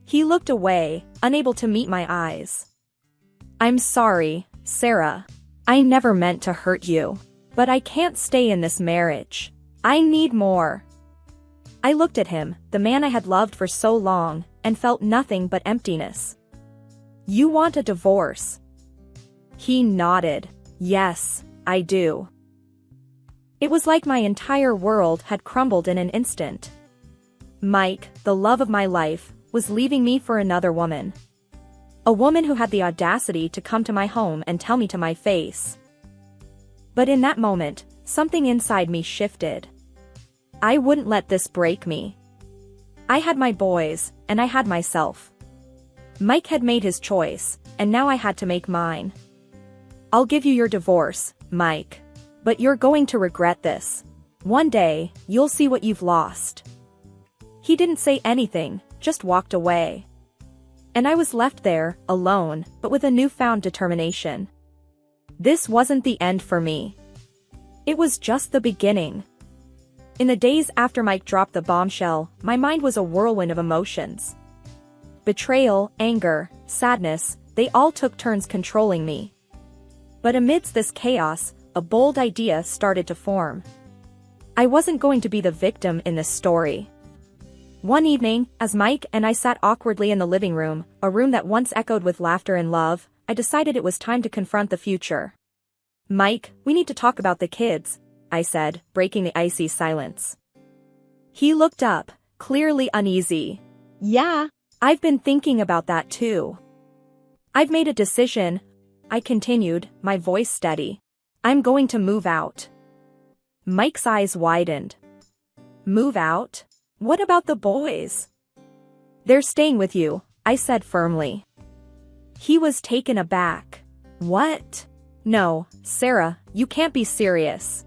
He looked away, unable to meet my eyes. I'm sorry, Sarah. I never meant to hurt you. But I can't stay in this marriage. I need more. I looked at him, the man I had loved for so long, and felt nothing but emptiness. You want a divorce? He nodded. Yes, I do. It was like my entire world had crumbled in an instant. Mike, the love of my life, was leaving me for another woman. A woman who had the audacity to come to my home and tell me to my face. But in that moment, something inside me shifted. I wouldn't let this break me. I had my boys, and I had myself. Mike had made his choice, and now I had to make mine. I'll give you your divorce, Mike. But you're going to regret this. One day, you'll see what you've lost. He didn't say anything, just walked away. And I was left there, alone, but with a newfound determination. This wasn't the end for me. It was just the beginning. In the days after Mike dropped the bombshell, my mind was a whirlwind of emotions. Betrayal, anger, sadness, they all took turns controlling me. But amidst this chaos, a bold idea started to form. I wasn't going to be the victim in this story. One evening, as Mike and I sat awkwardly in the living room, a room that once echoed with laughter and love, I decided it was time to confront the future. Mike, we need to talk about the kids, I said, breaking the icy silence. He looked up, clearly uneasy. Yeah, I've been thinking about that too. I've made a decision, I continued, my voice steady. I'm going to move out. Mike's eyes widened. Move out? What about the boys? They're staying with you, I said firmly. He was taken aback. What? No, Sarah, you can't be serious.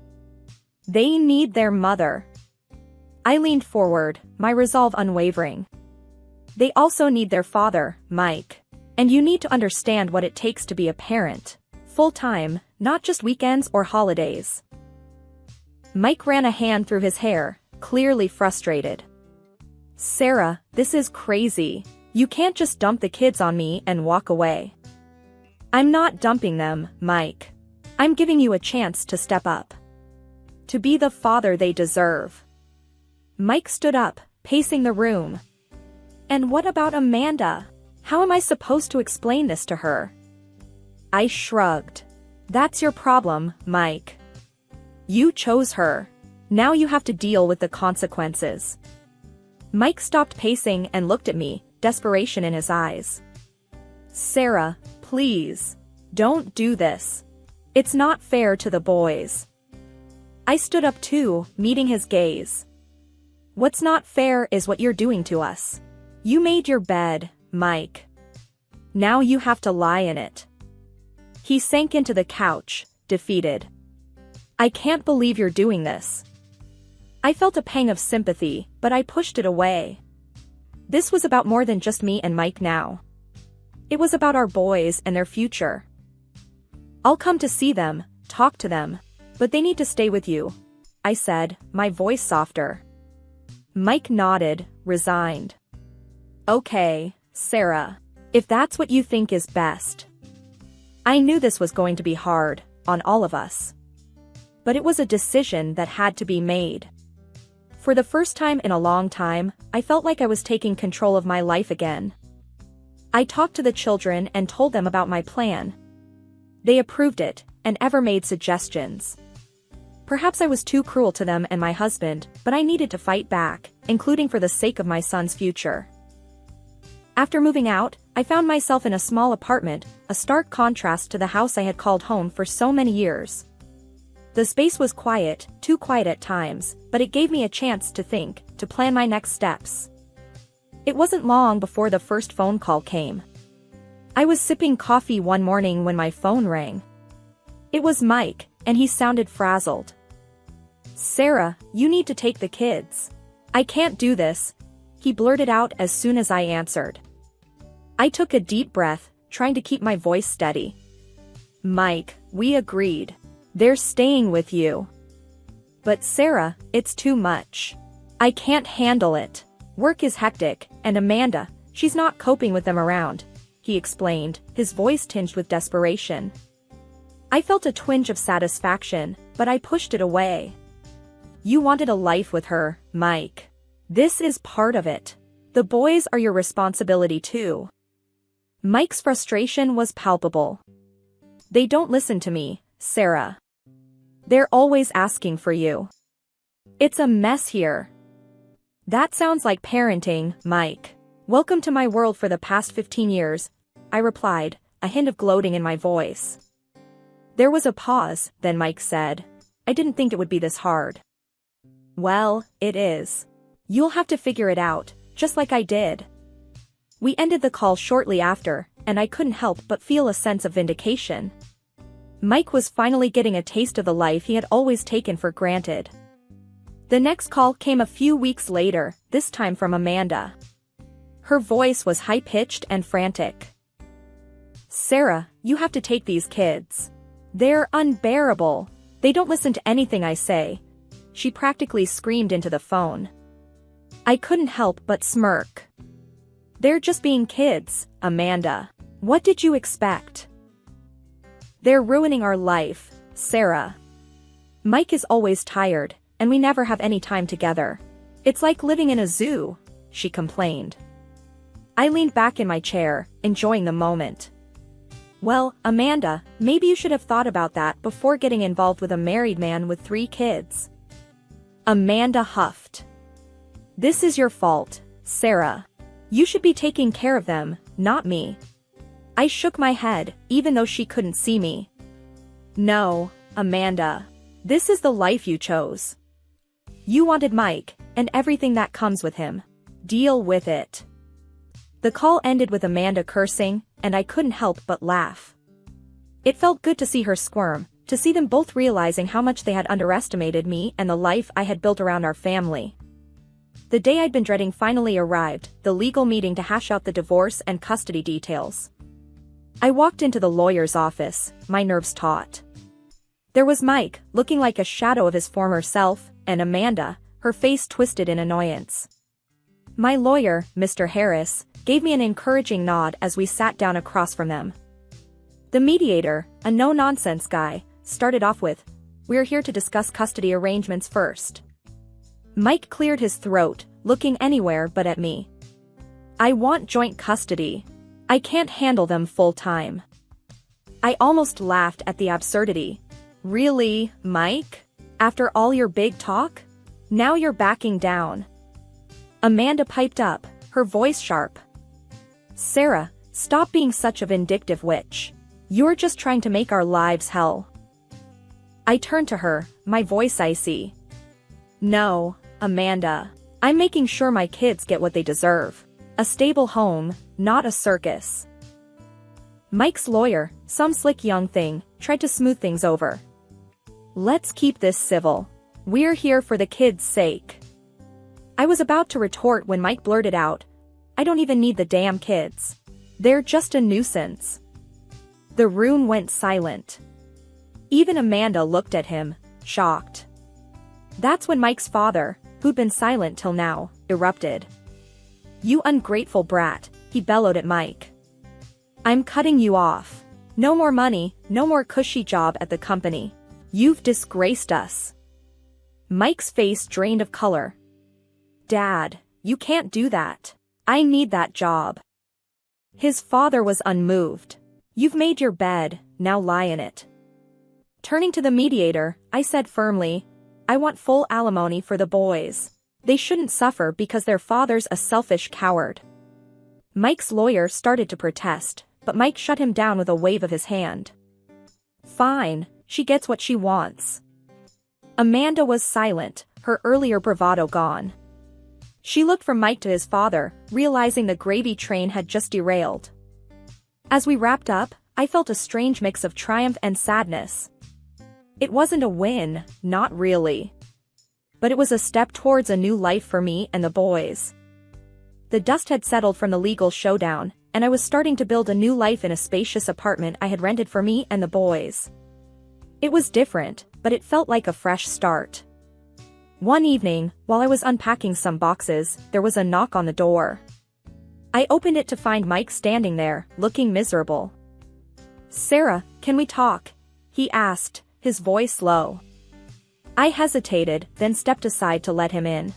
They need their mother. I leaned forward, my resolve unwavering. They also need their father, Mike. And you need to understand what it takes to be a parent. Full-time, not just weekends or holidays. Mike ran a hand through his hair, clearly frustrated. Sarah, this is crazy. You can't just dump the kids on me and walk away. I'm not dumping them, Mike. I'm giving you a chance to step up. To be the father they deserve. Mike stood up, pacing the room. And what about Amanda? How am I supposed to explain this to her? I shrugged. That's your problem, Mike. You chose her. Now you have to deal with the consequences. Mike stopped pacing and looked at me, desperation in his eyes. Sarah, please. Don't do this. It's not fair to the boys. I stood up too, meeting his gaze. What's not fair is what you're doing to us. You made your bed, Mike. Now you have to lie in it. He sank into the couch, defeated. I can't believe you're doing this. I felt a pang of sympathy, but I pushed it away. This was about more than just me and Mike now. It was about our boys and their future. I'll come to see them, talk to them, but they need to stay with you, I said, my voice softer. Mike nodded, resigned. Okay, Sarah. If that's what you think is best. I knew this was going to be hard, on all of us. But it was a decision that had to be made. For the first time in a long time, I felt like I was taking control of my life again. I talked to the children and told them about my plan. They approved it, and ever made suggestions. Perhaps I was too cruel to them and my husband, but I needed to fight back, including for the sake of my son's future. After moving out, I found myself in a small apartment, a stark contrast to the house I had called home for so many years. The space was quiet, too quiet at times, but it gave me a chance to think, to plan my next steps. It wasn't long before the first phone call came. I was sipping coffee one morning when my phone rang. It was Mike, and he sounded frazzled. Sarah, you need to take the kids. I can't do this, he blurted out as soon as I answered. I took a deep breath, trying to keep my voice steady. Mike, we agreed. They're staying with you. But Sarah, it's too much. I can't handle it. Work is hectic, and Amanda, she's not coping with them around, he explained, his voice tinged with desperation. I felt a twinge of satisfaction, but I pushed it away. You wanted a life with her, Mike. This is part of it. The boys are your responsibility too. Mike's frustration was palpable. They don't listen to me, Sarah. They're always asking for you. It's a mess here. That sounds like parenting, Mike. Welcome to my world for the past 15 years, I replied, a hint of gloating in my voice. There was a pause, then Mike said, I didn't think it would be this hard. Well, it is. You'll have to figure it out, just like I did. We ended the call shortly after, and I couldn't help but feel a sense of vindication. Mike was finally getting a taste of the life he had always taken for granted. The next call came a few weeks later, this time from Amanda. Her voice was high-pitched and frantic. Sarah, you have to take these kids. They're unbearable. They don't listen to anything I say. She practically screamed into the phone. I couldn't help but smirk. They're just being kids, Amanda. What did you expect? They're ruining our life, Sarah. Mike is always tired, and we never have any time together. It's like living in a zoo, she complained. I leaned back in my chair, enjoying the moment. Well, Amanda, maybe you should have thought about that before getting involved with a married man with 3 kids. Amanda huffed. This is your fault, Sarah. You should be taking care of them, not me. I shook my head, even though she couldn't see me. No, Amanda. This is the life you chose. You wanted Mike, and everything that comes with him. Deal with it. The call ended with Amanda cursing, and I couldn't help but laugh. It felt good to see her squirm, to see them both realizing how much they had underestimated me and the life I had built around our family. The day I'd been dreading finally arrived, the legal meeting to hash out the divorce and custody details. I walked into the lawyer's office, my nerves taut. There was Mike, looking like a shadow of his former self, and Amanda, her face twisted in annoyance. My lawyer, Mr. Harris, gave me an encouraging nod as we sat down across from them. The mediator, a no-nonsense guy, started off with, "We're here to discuss custody arrangements first." Mike cleared his throat, looking anywhere but at me. "I want joint custody. I can't handle them full-time." I almost laughed at the absurdity. "Really, Mike? After all your big talk? Now you're backing down." Amanda piped up, her voice sharp. "Sarah, stop being such a vindictive witch. You're just trying to make our lives hell." I turned to her, my voice icy. "No, Amanda. I'm making sure my kids get what they deserve. A stable home, not a circus." Mike's lawyer, some slick young thing, tried to smooth things over. "Let's keep this civil. We're here for the kids' sake." I was about to retort when Mike blurted out, "I don't even need the damn kids. They're just a nuisance." The room went silent. Even Amanda looked at him, shocked. That's when Mike's father, who'd been silent till now, erupted. "You ungrateful brat," he bellowed at Mike. "I'm cutting you off. No more money, no more cushy job at the company. You've disgraced us." Mike's face drained of color. "Dad, you can't do that. I need that job." His father was unmoved. "You've made your bed, now lie in it." Turning to the mediator, I said firmly, "I want full alimony for the boys. They shouldn't suffer because their father's a selfish coward." Mike's lawyer started to protest, but Mike shut him down with a wave of his hand. "Fine, she gets what she wants." Amanda was silent, her earlier bravado gone. She looked from Mike to his father, realizing the gravy train had just derailed. As we wrapped up, I felt a strange mix of triumph and sadness. It wasn't a win, not really. But it was a step towards a new life for me and the boys. The dust had settled from the legal showdown, and I was starting to build a new life in a spacious apartment I had rented for me and the boys. It was different, but it felt like a fresh start. One evening, while I was unpacking some boxes, there was a knock on the door. I opened it to find Mike standing there, looking miserable. "Sarah, can we talk?" he asked, his voice low. I hesitated, then stepped aside to let him in.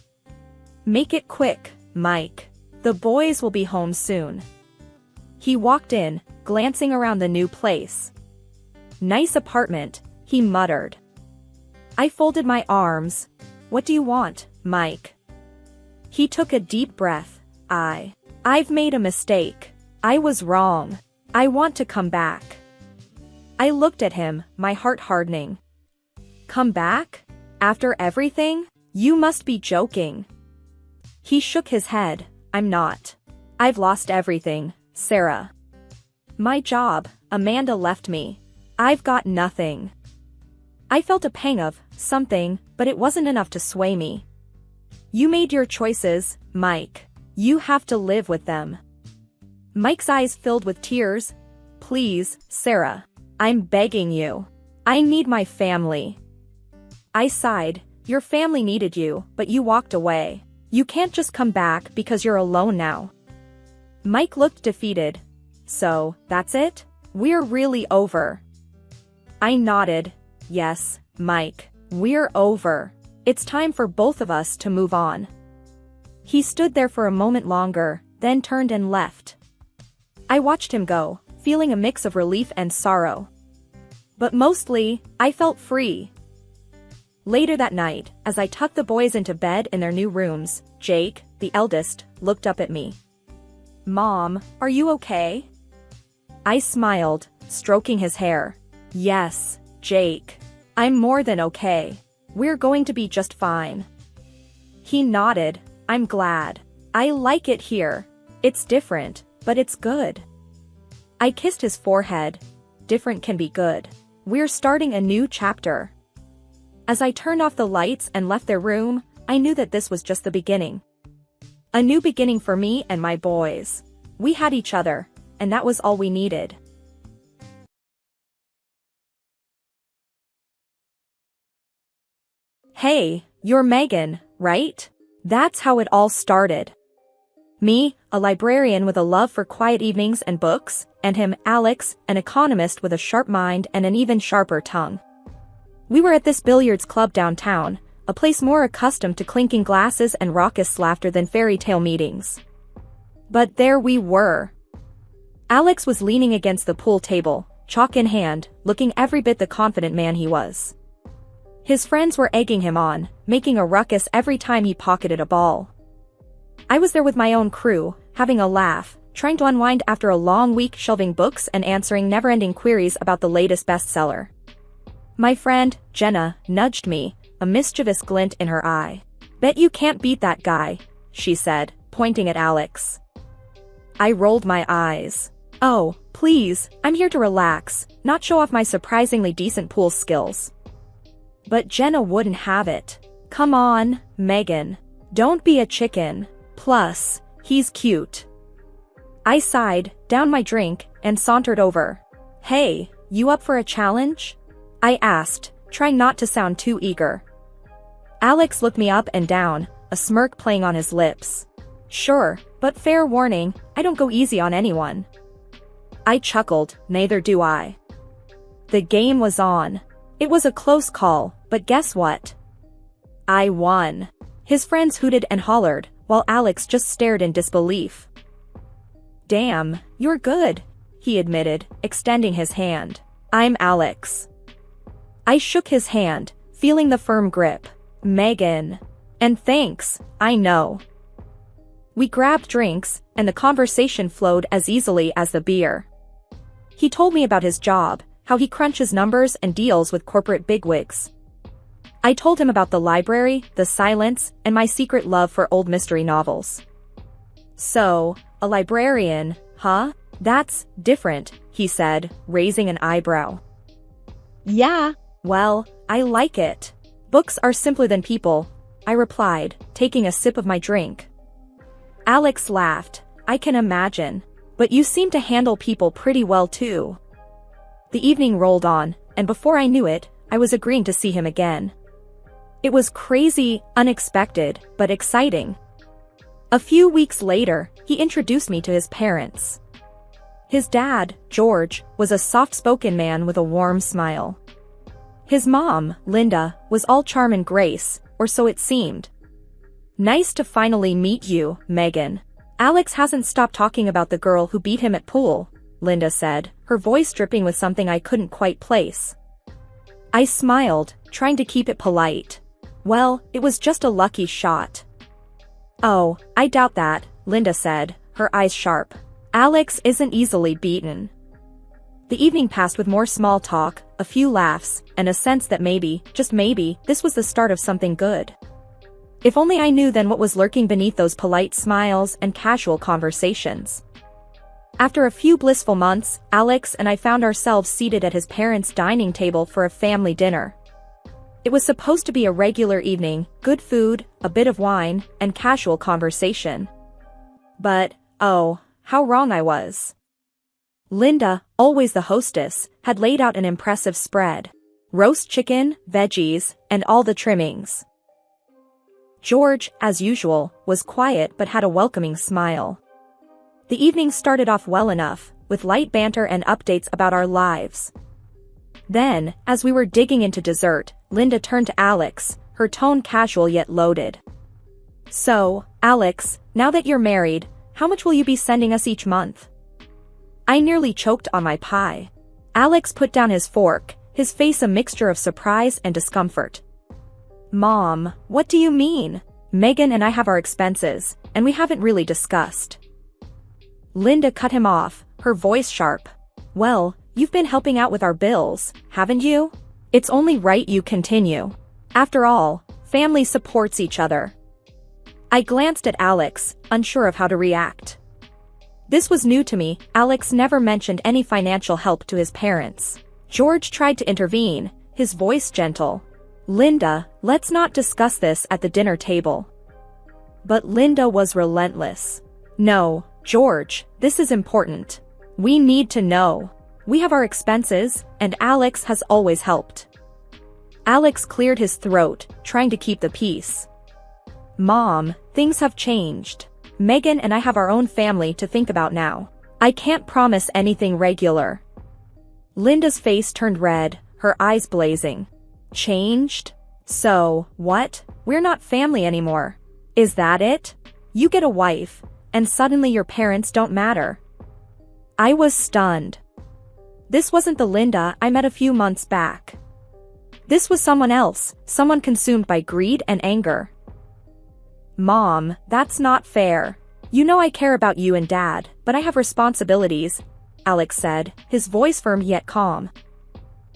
"Make it quick, Mike. The boys will be home soon." He walked in, glancing around the new place. "Nice apartment," he muttered. I folded my arms. "What do you want, Mike?" He took a deep breath. I've made a mistake. I was wrong. I want to come back." I looked at him, my heart hardening. "Come back? After everything? You must be joking." He shook his head. "I'm not. I've lost everything, Sarah. My job, Amanda left me. I've got nothing." I felt a pang of something, but it wasn't enough to sway me. "You made your choices, Mike. You have to live with them." Mike's eyes filled with tears. "Please, Sarah. I'm begging you. I need my family." I sighed. "Your family needed you, but you walked away. You can't just come back because you're alone now." Mike looked defeated. "So, that's it? We're really over?" I nodded. "Yes, Mike, we're over. It's time for both of us to move on." He stood there for a moment longer, then turned and left. I watched him go, feeling a mix of relief and sorrow. But mostly, I felt free. Later that night, as I tucked the boys into bed in their new rooms, Jake, the eldest, looked up at me. "Mom, are you okay?" I smiled, stroking his hair. "Yes, Jake. I'm more than okay. We're going to be just fine." He nodded. "I'm glad. I like it here. It's different, but it's good." I kissed his forehead. Different can be good. We're starting a new chapter. As I turned off the lights and left their room, I knew that this was just the beginning. A new beginning for me and my boys. We had each other, and that was all we needed. Hey, you're Megan, right? That's how it all started. Me, a librarian with a love for quiet evenings and books, and him, Alex, an economist with a sharp mind and an even sharper tongue. We were at this billiards club downtown, a place more accustomed to clinking glasses and raucous laughter than fairy tale meetings. But there we were. Alex was leaning against the pool table, chalk in hand, looking every bit the confident man he was. His friends were egging him on, making a ruckus every time he pocketed a ball. I was there with my own crew, having a laugh, trying to unwind after a long week shelving books and answering never-ending queries about the latest bestseller. My friend, Jenna, nudged me, a mischievous glint in her eye. "Bet you can't beat that guy," she said, pointing at Alex. I rolled my eyes. "Oh, please, I'm here to relax, not show off my surprisingly decent pool skills." But Jenna wouldn't have it. "Come on, Megan. Don't be a chicken. Plus, he's cute." I sighed, downed my drink, and sauntered over. "Hey, you up for a challenge?" I asked, trying not to sound too eager. Alex looked me up and down, a smirk playing on his lips. "Sure, but fair warning, I don't go easy on anyone." I chuckled, "Neither do I." The game was on. It was a close call, but guess what? I won. His friends hooted and hollered, while Alex just stared in disbelief. "Damn, you're good," he admitted, extending his hand. "I'm Alex." I shook his hand, feeling the firm grip. "Megan. And thanks, I know." We grabbed drinks, and the conversation flowed as easily as the beer. He told me about his job, how he crunches numbers and deals with corporate bigwigs. I told him about the library, the silence, and my secret love for old mystery novels. "So, a librarian, huh? That's different," he said, raising an eyebrow. "Yeah, well, I like it. Books are simpler than people," I replied, taking a sip of my drink. Alex laughed. "I can imagine. But you seem to handle people pretty well too." The evening rolled on, and before I knew it, I was agreeing to see him again. It was crazy, unexpected, but exciting. A few weeks later, he introduced me to his parents. His dad, George, was a soft-spoken man with a warm smile. His mom, Linda, was all charm and grace, or so it seemed. "Nice to finally meet you, Megan. Alex hasn't stopped talking about the girl who beat him at pool," Linda said, her voice dripping with something I couldn't quite place. I smiled, trying to keep it polite. "Well, it was just a lucky shot." "Oh, I doubt that," Linda said, her eyes sharp. "Alex isn't easily beaten." The evening passed with more small talk, a few laughs, and a sense that maybe, just maybe, this was the start of something good. If only I knew then what was lurking beneath those polite smiles and casual conversations. After a few blissful months, Alex and I found ourselves seated at his parents' dining table for a family dinner. It was supposed to be a regular evening, good food, a bit of wine, and casual conversation. But, oh, how wrong I was. Linda, always the hostess, had laid out an impressive spread. Roast chicken, veggies, and all the trimmings. George, as usual, was quiet but had a welcoming smile. The evening started off well enough, with light banter and updates about our lives. Then, as we were digging into dessert, Linda turned to Alex, her tone casual yet loaded. "So, Alex, now that you're married, how much will you be sending us each month?" I nearly choked on my pie. Alex put down his fork, his face a mixture of surprise and discomfort. "Mom, what do you mean? Megan and I have our expenses, and we haven't really discussed." Linda cut him off, her voice sharp. "Well, you've been helping out with our bills, haven't you? It's only right you continue. After all, family supports each other." I glanced at Alex, unsure of how to react. This was new to me. Alex never mentioned any financial help to his parents. George tried to intervene, his voice gentle. "Linda, let's not discuss this at the dinner table." But Linda was relentless. "No, George, this is important. We need to know. We have our expenses, and Alex has always helped." Alex cleared his throat, trying to keep the peace. Mom, things have changed. Megan and I have our own family to think about now. I can't promise anything regular. Linda's face turned red, her eyes blazing. Changed? So, what? We're not family anymore. Is that it? You get a wife, and suddenly your parents don't matter. I was stunned. This wasn't the Linda I met a few months back. This was someone else, someone consumed by greed and anger. Mom, that's not fair. You know I care about you and Dad, but I have responsibilities, Alex said, his voice firm yet calm.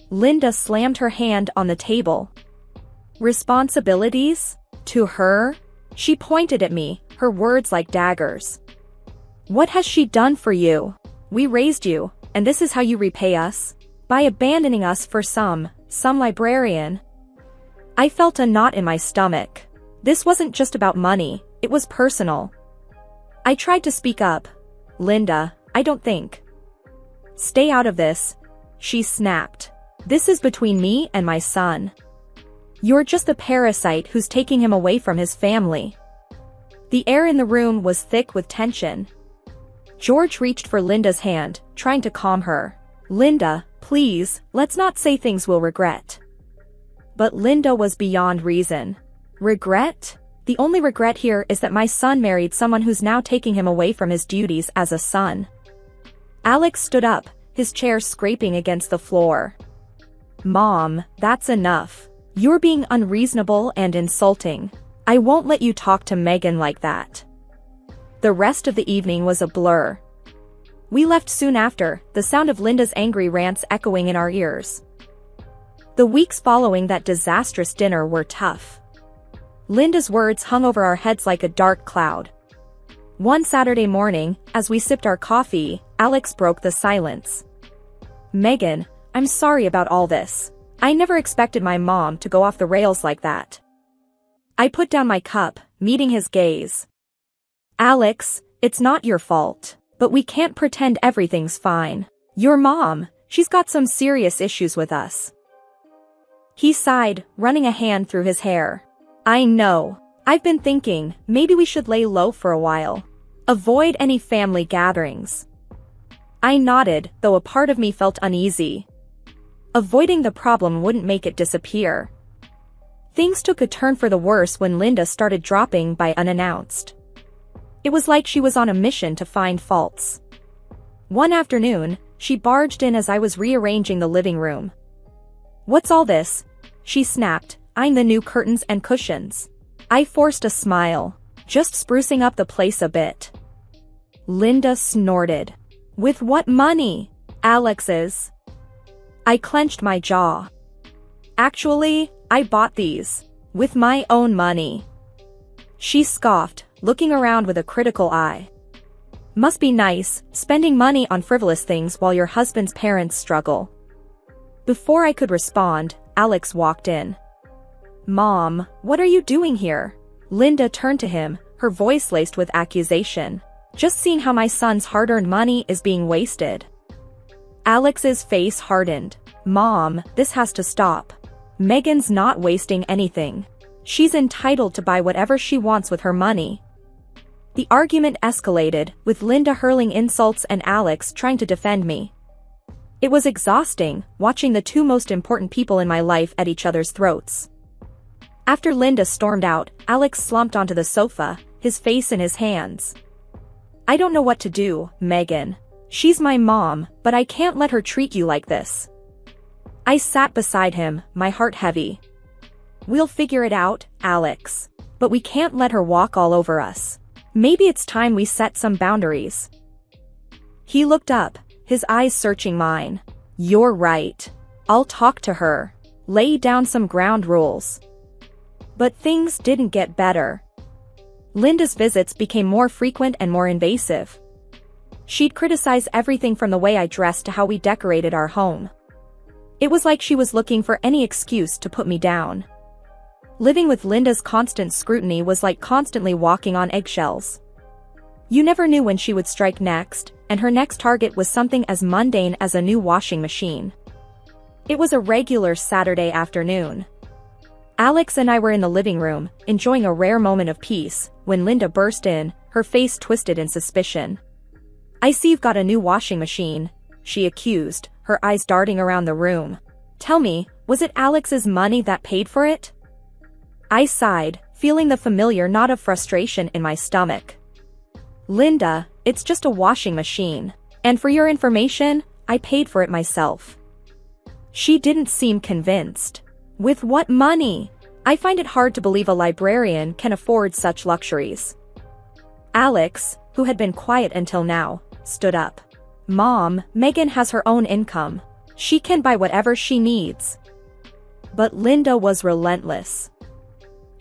Linda slammed her hand on the table. Responsibilities? To her? She pointed at me, her words like daggers. What has she done for you? We raised you, and this is how you repay us? By abandoning us for some librarian. I felt a knot in my stomach. This wasn't just about money, it was personal. I tried to speak up. Linda, I don't think. Stay out of this, she snapped. This is between me and my son. You're just the parasite who's taking him away from his family. The air in the room was thick with tension. George reached for Linda's hand, trying to calm her. Linda, please, let's not say things we'll regret. But Linda was beyond reason. Regret? The only regret here is that my son married someone who's now taking him away from his duties as a son. Alex stood up, his chair scraping against the floor. Mom, that's enough. You're being unreasonable and insulting. I won't let you talk to Megan like that. The rest of the evening was a blur. We left soon after, the sound of Linda's angry rants echoing in our ears. The weeks following that disastrous dinner were tough. Linda's words hung over our heads like a dark cloud. One Saturday morning, as we sipped our coffee, Alex broke the silence. Megan, I'm sorry about all this. I never expected my mom to go off the rails like that. I put down my cup, meeting his gaze. Alex, it's not your fault, but we can't pretend everything's fine. Your mom, she's got some serious issues with us. He sighed, running a hand through his hair. I know. I've been thinking, maybe we should lay low for a while. Avoid any family gatherings. I nodded, though a part of me felt uneasy. Avoiding the problem wouldn't make it disappear. Things took a turn for the worse when Linda started dropping by unannounced. It was like she was on a mission to find faults. One afternoon, she barged in as I was rearranging the living room. What's all this? She snapped, eyeing the new curtains and cushions. I forced a smile, just sprucing up the place a bit. Linda snorted. With what money? Alex's. I clenched my jaw. Actually, I bought these. With my own money. She scoffed, looking around with a critical eye. Must be nice, spending money on frivolous things while your husband's parents struggle. Before I could respond, Alex walked in. Mom, what are you doing here? Linda turned to him, her voice laced with accusation. Just seeing how my son's hard-earned money is being wasted. Alex's face hardened. Mom, this has to stop. Megan's not wasting anything. She's entitled to buy whatever she wants with her money. The argument escalated, with Linda hurling insults and Alex trying to defend me. It was exhausting, watching the two most important people in my life at each other's throats. After Linda stormed out, Alex slumped onto the sofa, his face in his hands. I don't know what to do, Megan. She's my mom, but I can't let her treat you like this. I sat beside him, my heart heavy. We'll figure it out, Alex. But we can't let her walk all over us. Maybe it's time we set some boundaries. He looked up, his eyes searching mine. You're right. I'll talk to her. Lay down some ground rules. But things didn't get better. Linda's visits became more frequent and more invasive. She'd criticize everything from the way I dressed to how we decorated our home. It was like she was looking for any excuse to put me down. Living with Linda's constant scrutiny was like constantly walking on eggshells. You never knew when she would strike next, and her next target was something as mundane as a new washing machine. It was a regular Saturday afternoon. Alex and I were in the living room, enjoying a rare moment of peace, when Linda burst in, her face twisted in suspicion. "I see you've got a new washing machine," she accused, her eyes darting around the room. "Tell me, was it Alex's money that paid for it?" I sighed, feeling the familiar knot of frustration in my stomach. "Linda, it's just a washing machine. And for your information, I paid for it myself." She didn't seem convinced. "With what money? I find it hard to believe a librarian can afford such luxuries." Alex, who had been quiet until now, stood up. "Mom, Megan has her own income. She can buy whatever she needs." But Linda was relentless.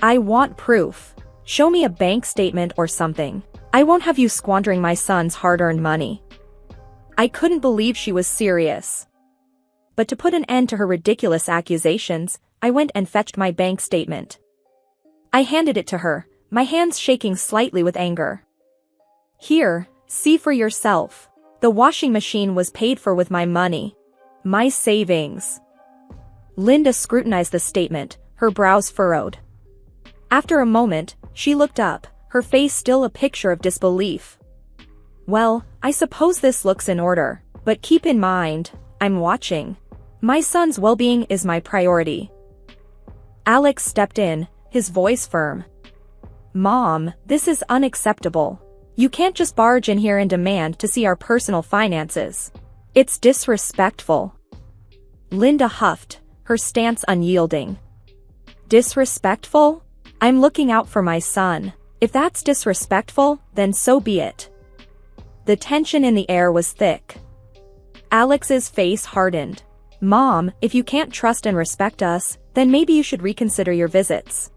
"I want proof. Show me a bank statement or something. I won't have you squandering my son's hard-earned money." I couldn't believe she was serious. But to put an end to her ridiculous accusations, I went and fetched my bank statement. I handed it to her, my hands shaking slightly with anger. "Here, see for yourself. The washing machine was paid for with my money. My savings." Linda scrutinized the statement, her brows furrowed. After a moment, she looked up, her face still a picture of disbelief. "Well, I suppose this looks in order, but keep in mind, I'm watching. My son's well-being is my priority." Alex stepped in, his voice firm. "Mom, this is unacceptable. You can't just barge in here and demand to see our personal finances. It's disrespectful." Linda huffed, her stance unyielding. "Disrespectful? I'm looking out for my son. If that's disrespectful, then so be it." The tension in the air was thick. Alex's face hardened. "Mom, if you can't trust and respect us, then maybe you should reconsider your visits."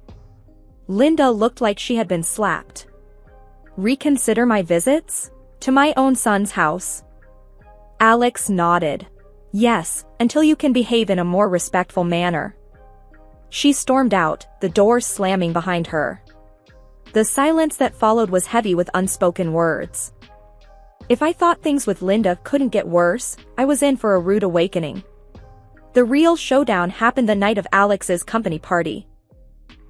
Linda looked like she had been slapped. "Reconsider my visits? To my own son's house?" Alex nodded. "Yes, until you can behave in a more respectful manner." She stormed out, the door slamming behind her. The silence that followed was heavy with unspoken words. If I thought things with Linda couldn't get worse, I was in for a rude awakening. The real showdown happened the night of Alex's company party.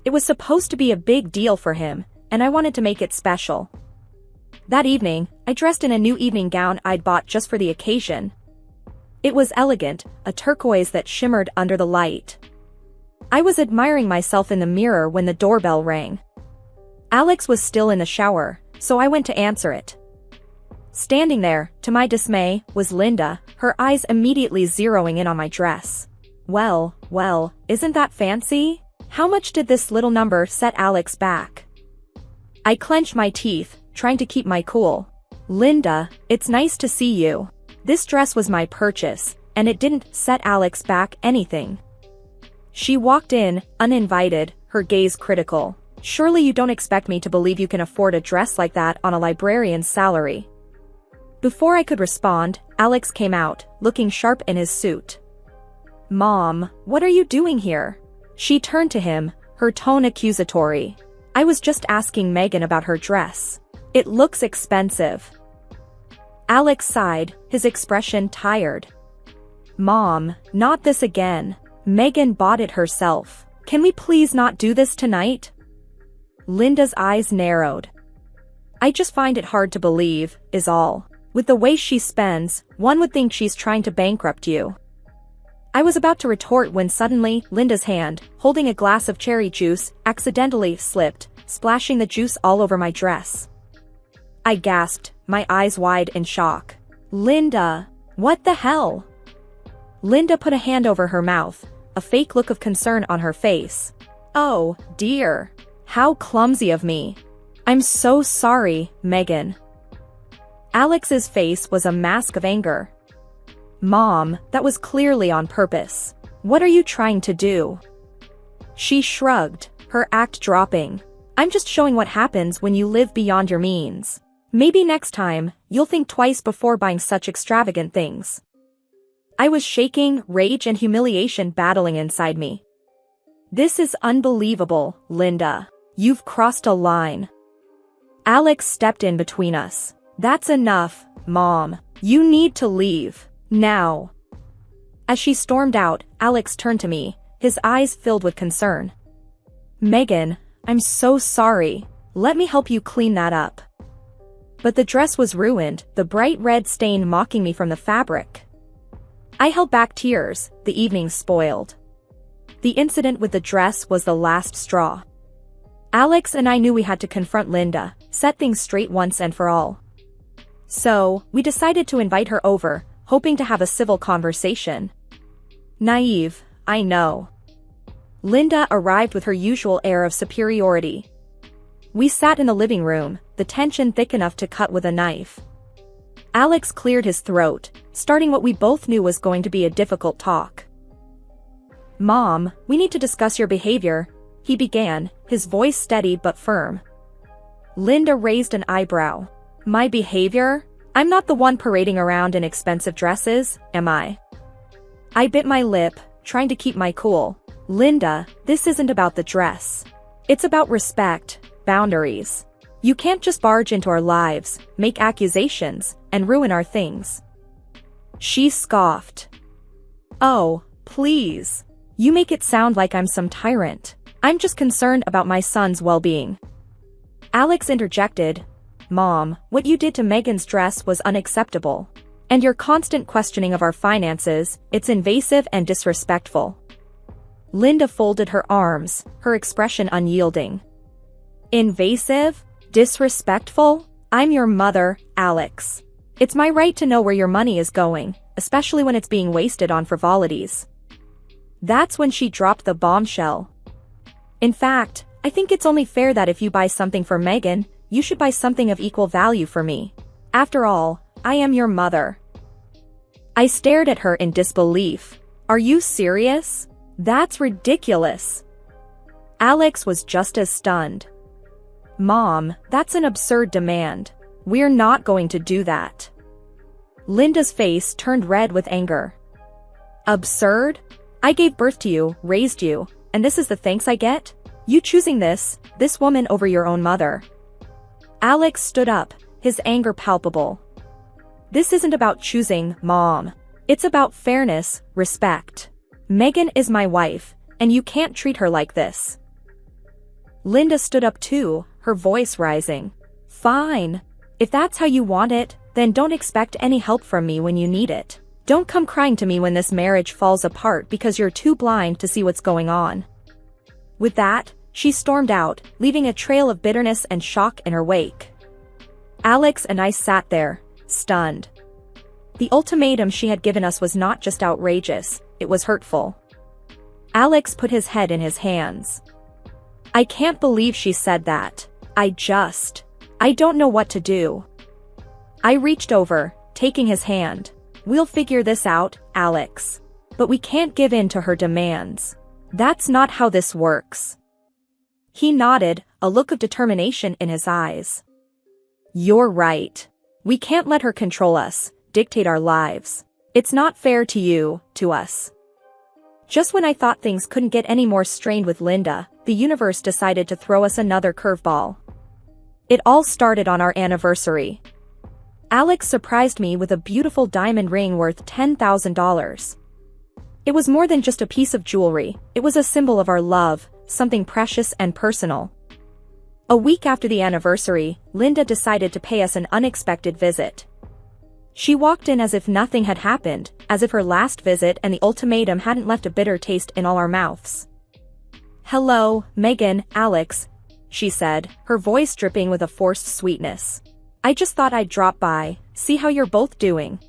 It was supposed to be a big deal for him, and I wanted to make it special. That evening, I dressed in a new evening gown I'd bought just for the occasion. It was elegant, a turquoise that shimmered under the light. I was admiring myself in the mirror when the doorbell rang. Alex was still in the shower, so I went to answer it. Standing there, to my dismay, was Linda, her eyes immediately zeroing in on my dress. Well, isn't that fancy? How much did this little number set Alex back?" I clenched my teeth, trying to keep my cool. "Linda, it's nice to see you. This dress was my purchase, and it didn't set Alex back anything." She walked in, uninvited, her gaze critical. "Surely you don't expect me to believe you can afford a dress like that on a librarian's salary." Before I could respond, Alex came out, looking sharp in his suit. "Mom, what are you doing here?" She turned to him, her tone accusatory. "I was just asking Megan about her dress. It looks expensive." Alex sighed, his expression tired. "Mom, not this again. Megan bought it herself. Can we please not do this tonight?" Linda's eyes narrowed. "I just find it hard to believe, is all. With the way she spends, one would think she's trying to bankrupt you." I was about to retort when suddenly, Linda's hand, holding a glass of cherry juice, accidentally slipped, splashing the juice all over my dress. I gasped, my eyes wide in shock. "Linda, what the hell?" Linda put a hand over her mouth, a fake look of concern on her face. "Oh, dear. How clumsy of me. I'm so sorry, Megan." Alex's face was a mask of anger. "Mom, that was clearly on purpose. What are you trying to do?" She shrugged, her act dropping. "I'm just showing what happens when you live beyond your means. Maybe next time, you'll think twice before buying such extravagant things." I was shaking, rage and humiliation battling inside me. "This is unbelievable, Linda. You've crossed a line." Alex stepped in between us. "That's enough, Mom. You need to leave. Now." As she stormed out, Alex turned to me, his eyes filled with concern. Megan, I'm so sorry. Let me help you clean that up. But the dress was ruined, the bright red stain mocking me from the fabric. I held back tears, the evening spoiled. The incident with the dress was the last straw. Alex and I knew we had to confront Linda, set things straight once and for all. So, we decided to invite her over, hoping to have a civil conversation. Naive, I know. Linda arrived with her usual air of superiority. We sat in the living room, the tension thick enough to cut with a knife. Alex cleared his throat, starting what we both knew was going to be a difficult talk. Mom, we need to discuss your behavior, he began, his voice steady but firm. Linda raised an eyebrow. My behavior? I'm not the one parading around in expensive dresses, am I? I bit my lip, trying to keep my cool. Linda, this isn't about the dress. It's about respect, boundaries. You can't just barge into our lives, make accusations, and ruin our things. She scoffed. Oh, please. You make it sound like I'm some tyrant. I'm just concerned about my son's well-being. Alex interjected. Mom, what you did to Megan's dress was unacceptable. And your constant questioning of our finances, it's invasive and disrespectful. Linda folded her arms, her expression unyielding. Invasive? Disrespectful? I'm your mother, Alex. It's my right to know where your money is going, especially when it's being wasted on frivolities. That's when she dropped the bombshell. In fact, I think it's only fair that if you buy something for Megan, you should buy something of equal value for me. After all, I am your mother. I stared at her in disbelief. Are you serious? That's ridiculous. Alex was just as stunned. Mom, that's an absurd demand. We're not going to do that. Linda's face turned red with anger. Absurd? I gave birth to you, raised you, and this is the thanks I get? You choosing this woman over your own mother. Alex stood up, his anger palpable. This isn't about choosing, Mom. It's about fairness, respect. Megan is my wife, and you can't treat her like this. Linda stood up too, her voice rising. Fine. If that's how you want it, then don't expect any help from me when you need it. Don't come crying to me when this marriage falls apart because you're too blind to see what's going on. With that, she stormed out, leaving a trail of bitterness and shock in her wake. Alex and I sat there, stunned. The ultimatum she had given us was not just outrageous, it was hurtful. Alex put his head in his hands. I can't believe she said that. I don't know what to do. I reached over, taking his hand. We'll figure this out, Alex. But we can't give in to her demands. That's not how this works. He nodded, a look of determination in his eyes. You're right. We can't let her control us, dictate our lives. It's not fair to you, to us. Just when I thought things couldn't get any more strained with Linda, the universe decided to throw us another curveball. It all started on our anniversary. Alex surprised me with a beautiful diamond ring worth $10,000. It was more than just a piece of jewelry, it was a symbol of our love, something precious and personal. A week after the anniversary, Linda decided to pay us an unexpected visit. She walked in as if nothing had happened, as if her last visit and the ultimatum hadn't left a bitter taste in all our mouths. Hello, Megan, Alex, she said, her voice dripping with a forced sweetness. I just thought I'd drop by, see how you're both doing.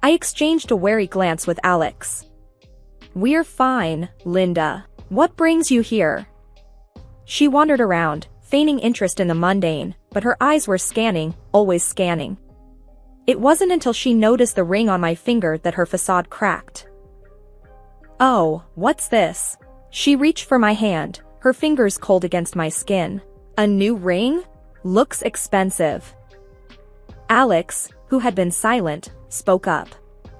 I exchanged a wary glance with Alex. We're fine, Linda. What brings you here? She wandered around, feigning interest in the mundane, but her eyes were scanning, always scanning. It wasn't until she noticed the ring on my finger that her facade cracked. Oh, what's this? She reached for my hand, her fingers cold against my skin. A new ring? Looks expensive. Alex, who had been silent, spoke up.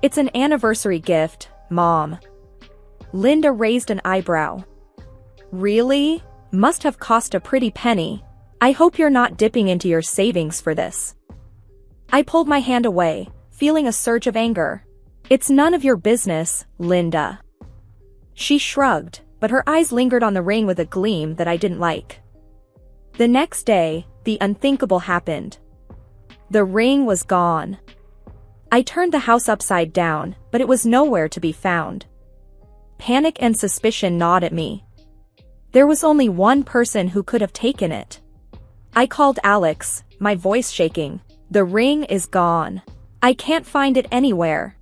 It's an anniversary gift, Mom. Linda raised an eyebrow. Really? Must have cost a pretty penny. I hope you're not dipping into your savings for this. I pulled my hand away, feeling a surge of anger. It's none of your business, Linda. She shrugged, but her eyes lingered on the ring with a gleam that I didn't like. The next day, the unthinkable happened. The ring was gone. I turned the house upside down, but it was nowhere to be found. Panic and suspicion gnawed at me. There was only one person who could have taken it. I called Alex, my voice shaking. The ring is gone. I can't find it anywhere.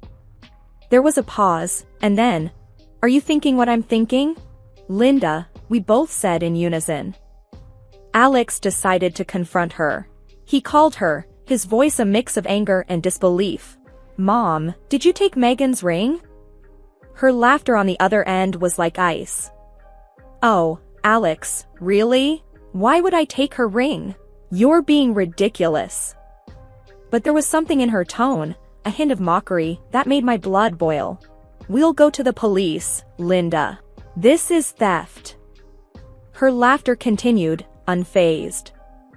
There was a pause, and then, "Are you thinking what I'm thinking?" "Linda," we both said in unison. Alex decided to confront her. He called her, his voice a mix of anger and disbelief. "Mom, did you take Megan's ring?" Her laughter on the other end was like ice. "Oh, Alex, really? Why would I take her ring? You're being ridiculous." But there was something in her tone, a hint of mockery, that made my blood boil. "We'll go to the police, Linda. This is theft." Her laughter continued, unfazed.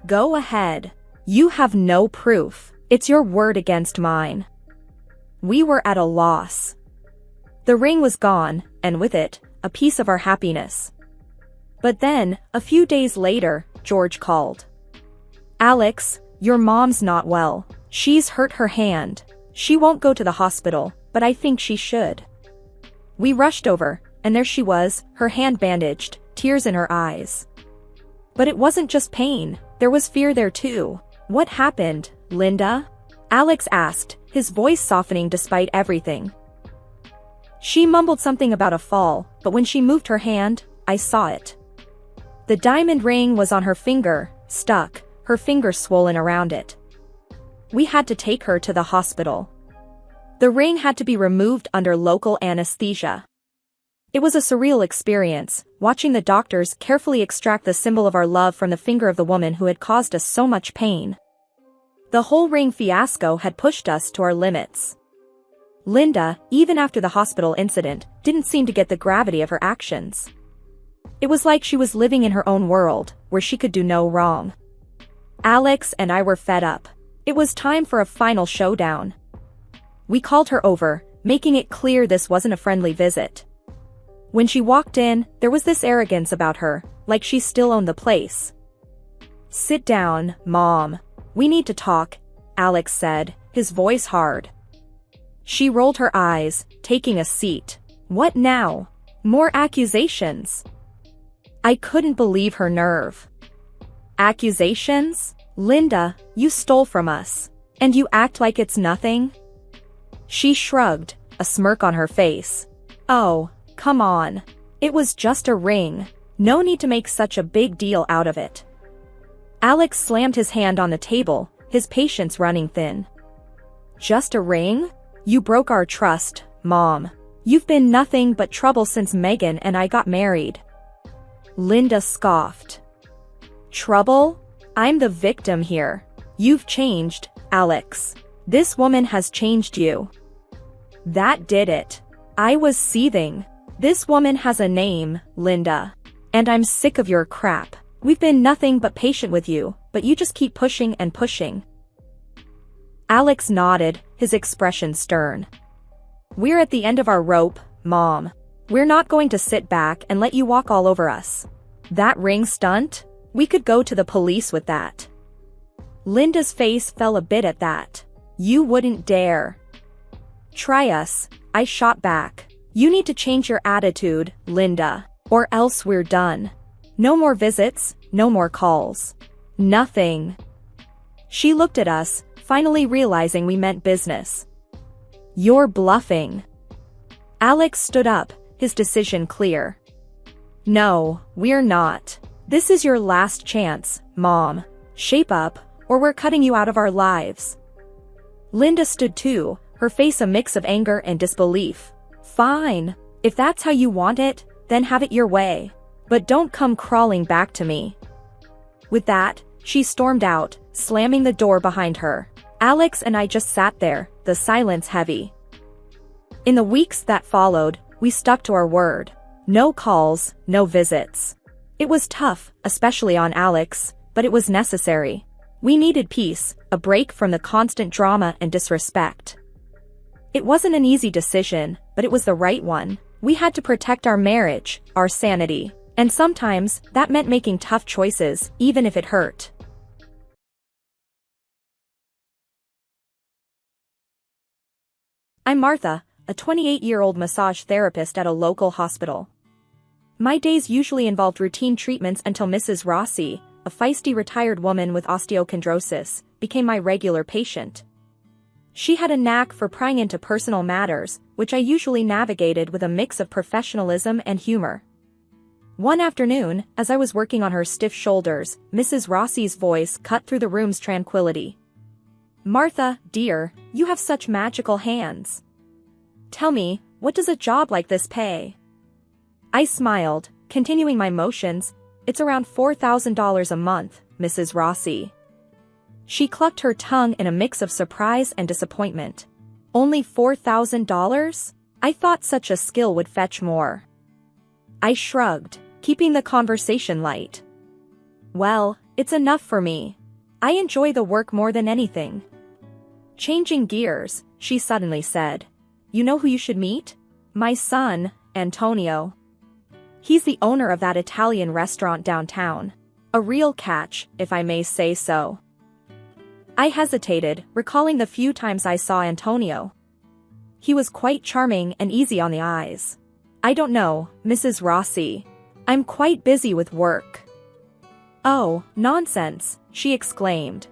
"Go ahead. You have no proof. It's your word against mine." We were at a loss. The ring was gone, and with it, a piece of our happiness. But then, a few days later, George called. "Alex, your mom's not well. She's hurt her hand. She won't go to the hospital, but I think she should." We rushed over, and there she was, her hand bandaged, tears in her eyes. But it wasn't just pain, there was fear there too. "What happened, Linda?" Alex asked, his voice softening despite everything. She mumbled something about a fall, but when she moved her hand, I saw it. The diamond ring was on her finger, stuck, her finger swollen around it. We had to take her to the hospital. The ring had to be removed under local anesthesia. It was a surreal experience, watching the doctors carefully extract the symbol of our love from the finger of the woman who had caused us so much pain. The whole ring fiasco had pushed us to our limits. Linda, even after the hospital incident, didn't seem to get the gravity of her actions. It was like she was living in her own world, where she could do no wrong. Alex and I were fed up. It was time for a final showdown. We called her over, making it clear this wasn't a friendly visit. When she walked in, there was this arrogance about her, like she still owned the place. "Sit down, Mom. We need to talk," Alex said, his voice hard. She rolled her eyes, taking a seat. "What now? More accusations?" I couldn't believe her nerve. "Accusations? Linda, you stole from us. And you act like it's nothing?" She shrugged, a smirk on her face. "Oh, come on. It was just a ring. No need to make such a big deal out of it." Alex slammed his hand on the table, his patience running thin. "Just a ring? You broke our trust, Mom. You've been nothing but trouble since Megan and I got married." Linda scoffed. "Trouble? I'm the victim here. You've changed, Alex. This woman has changed you." That did it. I was seething. "This woman has a name, Linda. And I'm sick of your crap. We've been nothing but patient with you, but you just keep pushing and pushing." Alex nodded, his expression stern. "We're at the end of our rope, Mom. We're not going to sit back and let you walk all over us. That ring stunt? We could go to the police with that." Linda's face fell a bit at that. "You wouldn't dare." "Try us," I shot back. "You need to change your attitude, Linda, or else we're done. No more visits, no more calls. Nothing." She looked at us, finally realizing we meant business. "You're bluffing." Alex stood up, his decision clear. "No, we're not. This is your last chance, Mom. Shape up, or we're cutting you out of our lives." Linda stood too, her face a mix of anger and disbelief. "Fine. If that's how you want it, then have it your way. But don't come crawling back to me." With that, she stormed out, slamming the door behind her. Alex and I just sat there, the silence heavy. In the weeks that followed, we stuck to our word. No calls, no visits. It was tough, especially on Alex, but it was necessary. We needed peace, a break from the constant drama and disrespect. It wasn't an easy decision, but it was the right one. We had to protect our marriage, our sanity, and sometimes that meant making tough choices, even if it hurt. I'm Martha, a 28-year-old massage therapist at a local hospital. My days usually involved routine treatments until Mrs. Rossi, a feisty retired woman with osteochondrosis, became my regular patient. She had a knack for prying into personal matters, which I usually navigated with a mix of professionalism and humor. One afternoon, as I was working on her stiff shoulders, Mrs. Rossi's voice cut through the room's tranquility. "Martha, dear, you have such magical hands. Tell me, what does a job like this pay?" I smiled, continuing my motions. "It's around $4,000 a month, Mrs. Rossi." She clucked her tongue in a mix of surprise and disappointment. "Only $4,000? I thought such a skill would fetch more." I shrugged, keeping the conversation light. "Well, it's enough for me. I enjoy the work more than anything." Changing gears, she suddenly said, "You know who you should meet? My son, Antonio. He's the owner of that Italian restaurant downtown. A real catch, if I may say so." I hesitated, recalling the few times I saw Antonio. He was quite charming and easy on the eyes. "I don't know, Mrs. Rossi. I'm quite busy with work." "Oh, nonsense," she exclaimed.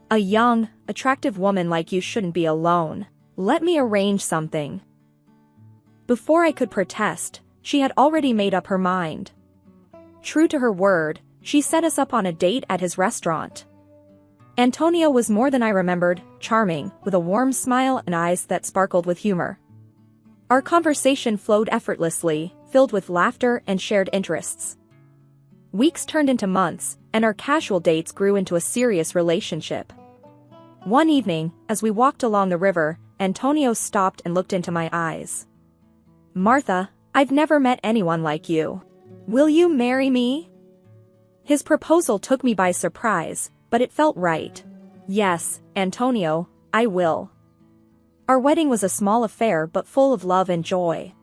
"A young, attractive woman like you shouldn't be alone. Let me arrange something." Before I could protest, she had already made up her mind. True to her word, she set us up on a date at his restaurant. Antonio was more than I remembered, charming, with a warm smile and eyes that sparkled with humor. Our conversation flowed effortlessly, filled with laughter and shared interests. Weeks turned into months, and our casual dates grew into a serious relationship. One evening, as we walked along the river, Antonio stopped and looked into my eyes. "Martha, I've never met anyone like you. Will you marry me?" His proposal took me by surprise, but it felt right. "Yes, Antonio, I will." Our wedding was a small affair but full of love and joy.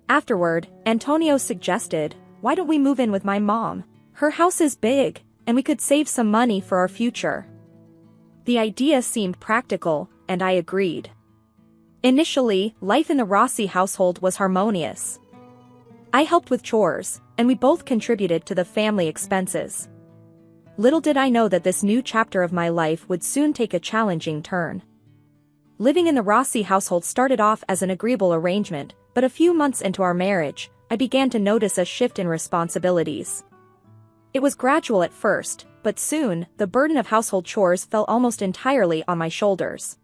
Afterward, Antonio suggested, "Why don't we move in with my mom? Her house is big, and we could save some money for our future." The idea seemed practical, and I agreed. Initially, life in the Rossi household was harmonious. I helped with chores, and we both contributed to the family expenses. Little did I know that this new chapter of my life would soon take a challenging turn. Living in the Rossi household started off as an agreeable arrangement, but a few months into our marriage, I began to notice a shift in responsibilities. It was gradual at first, but soon, the burden of household chores fell almost entirely on my shoulders.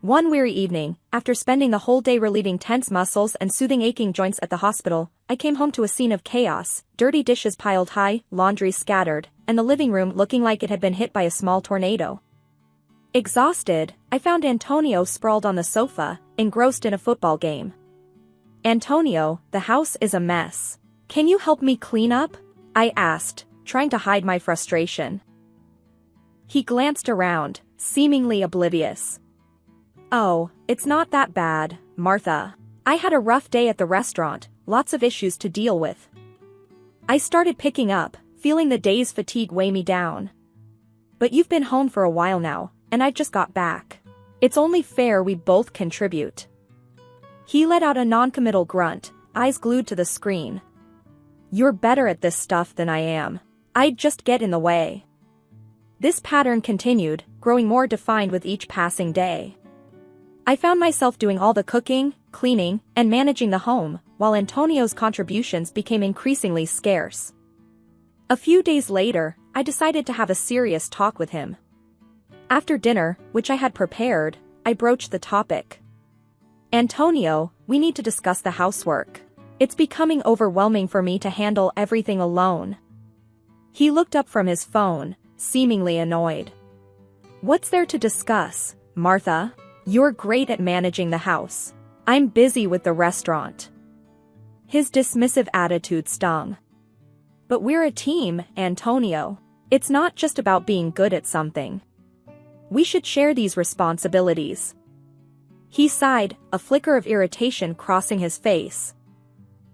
One weary evening, after spending the whole day relieving tense muscles and soothing aching joints at the hospital, I came home to a scene of chaos, dirty dishes piled high, laundry scattered, and the living room looking like it had been hit by a small tornado. Exhausted, I found Antonio sprawled on the sofa, engrossed in a football game. "Antonio, the house is a mess. Can you help me clean up?" I asked, trying to hide my frustration. He glanced around, seemingly oblivious. "Oh, it's not that bad, Martha. I had a rough day at the restaurant, lots of issues to deal with." I started picking up, feeling the day's fatigue weigh me down. "But you've been home for a while now, and I just got back. It's only fair we both contribute." He let out a noncommittal grunt, eyes glued to the screen. "You're better at this stuff than I am. I'd just get in the way." This pattern continued, growing more defined with each passing day. I found myself doing all the cooking, cleaning, and managing the home, while Antonio's contributions became increasingly scarce. A few days later, I decided to have a serious talk with him. After dinner, which I had prepared, I broached the topic. "Antonio, we need to discuss the housework. It's becoming overwhelming for me to handle everything alone." He looked up from his phone, seemingly annoyed. "What's there to discuss, Martha? You're great at managing the house. I'm busy with the restaurant." His dismissive attitude stung. "But we're a team, Antonio. It's not just about being good at something. We should share these responsibilities." He sighed, a flicker of irritation crossing his face.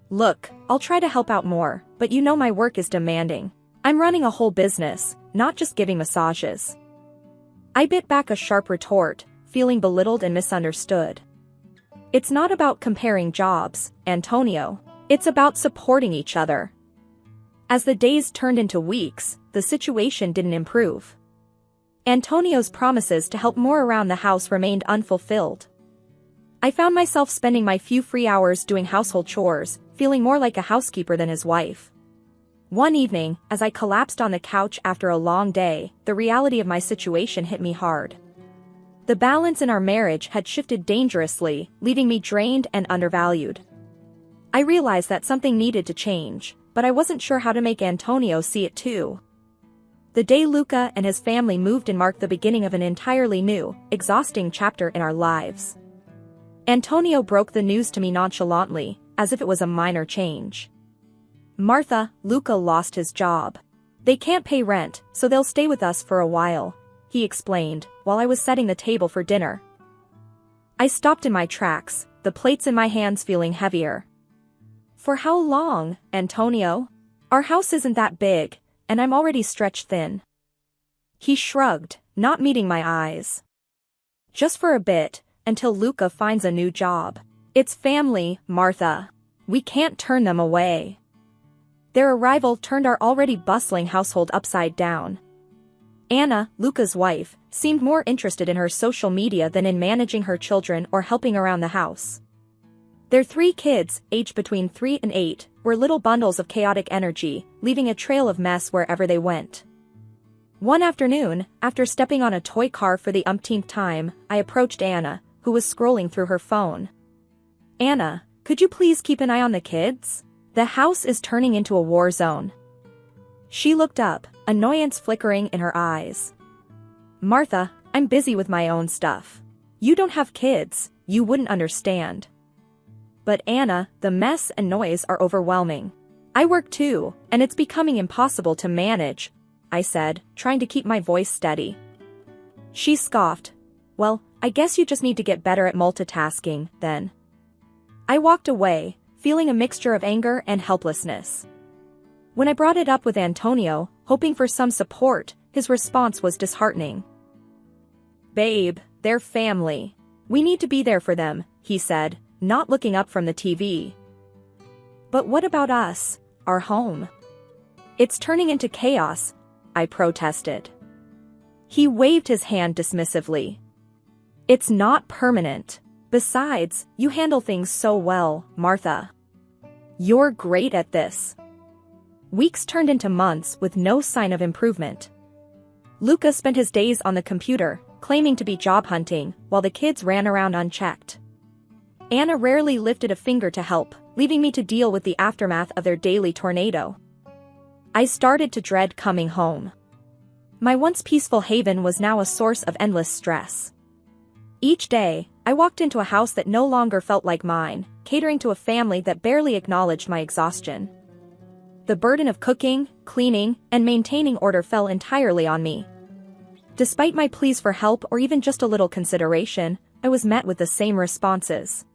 Look, I'll try to help out more, but you know my work is demanding. I'm running a whole business, not just giving massages. I bit back a sharp retort, feeling belittled and misunderstood. It's not about comparing jobs, Antonio. It's about supporting each other. As the days turned into weeks, the situation didn't improve. Antonio's promises to help more around the house remained unfulfilled. I found myself spending my few free hours doing household chores, feeling more like a housekeeper than his wife. One evening, as I collapsed on the couch after a long day, the reality of my situation hit me hard. The balance in our marriage had shifted dangerously, leaving me drained and undervalued. I realized that something needed to change, but I wasn't sure how to make Antonio see it too. The day Luca and his family moved in marked the beginning of an entirely new, exhausting chapter in our lives. Antonio broke the news to me nonchalantly, as if it was a minor change. Martha, Luca lost his job. They can't pay rent, so they'll stay with us for a while, he explained, while I was setting the table for dinner. I stopped in my tracks, the plates in my hands feeling heavier. For how long, Antonio? Our house isn't that big, and I'm already stretched thin. He shrugged, not meeting my eyes. Just for a bit, until Luca finds a new job. It's family, Martha. We can't turn them away. Their arrival turned our already bustling household upside down. Anna, Luca's wife, seemed more interested in her social media than in managing her children or helping around the house. Their 3 kids, aged between 3 and 8, were little bundles of chaotic energy, leaving a trail of mess wherever they went. One afternoon, after stepping on a toy car for the umpteenth time, I approached Anna, who was scrolling through her phone. Anna, could you please keep an eye on the kids? The house is turning into a war zone. She looked up, annoyance flickering in her eyes. Martha, I'm busy with my own stuff. You don't have kids, you wouldn't understand. But Anna, the mess and noise are overwhelming. I work too, and it's becoming impossible to manage, I said, trying to keep my voice steady. She scoffed. Well, I guess you just need to get better at multitasking, then. I walked away, feeling a mixture of anger and helplessness. When I brought it up with Antonio, hoping for some support, his response was disheartening. Babe, they're family. We need to be there for them, he said, not looking up from the TV. But what about us, our home? It's turning into chaos, I protested. He waved his hand dismissively. It's not permanent. Besides, you handle things so well, Martha. You're great at this. Weeks turned into months with no sign of improvement. Luca spent his days on the computer, claiming to be job hunting, while the kids ran around unchecked. Anna rarely lifted a finger to help, leaving me to deal with the aftermath of their daily tornado. I started to dread coming home. My once peaceful haven was now a source of endless stress. Each day, I walked into a house that no longer felt like mine, catering to a family that barely acknowledged my exhaustion. The burden of cooking, cleaning, and maintaining order fell entirely on me. Despite my pleas for help or even just a little consideration, I was met with the same responses.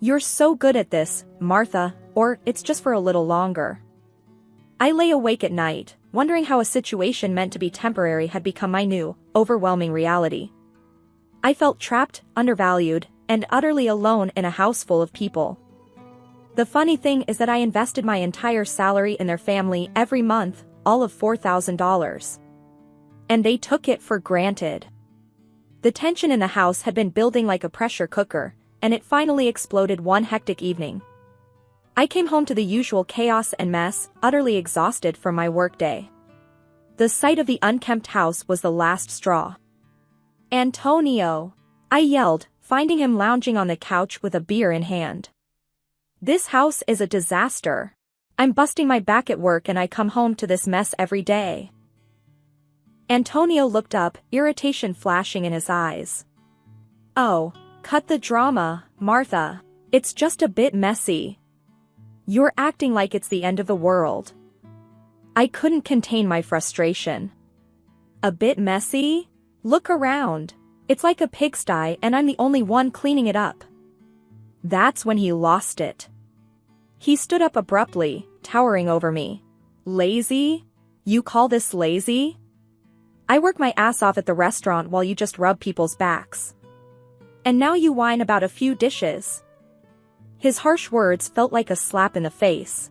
You're so good at this, Martha, or it's just for a little longer. I lay awake at night, wondering how a situation meant to be temporary had become my new, overwhelming reality. I felt trapped, undervalued, and utterly alone in a house full of people. The funny thing is that I invested my entire salary in their family every month, all of $4,000. And they took it for granted. The tension in the house had been building like a pressure cooker, and it finally exploded one hectic evening. I came home to the usual chaos and mess, utterly exhausted from my workday. The sight of the unkempt house was the last straw. Antonio! I yelled, finding him lounging on the couch with a beer in hand. This house is a disaster. I'm busting my back at work and I come home to this mess every day. Antonio looked up, irritation flashing in his eyes. Oh, cut the drama, Martha. It's just a bit messy. You're acting like it's the end of the world. I couldn't contain my frustration. A bit messy? Look around. It's like a pigsty and I'm the only one cleaning it up. That's when he lost it. He stood up abruptly, towering over me. Lazy? You call this lazy? I work my ass off at the restaurant while you just rub people's backs. And now you whine about a few dishes. His harsh words felt like a slap in the face.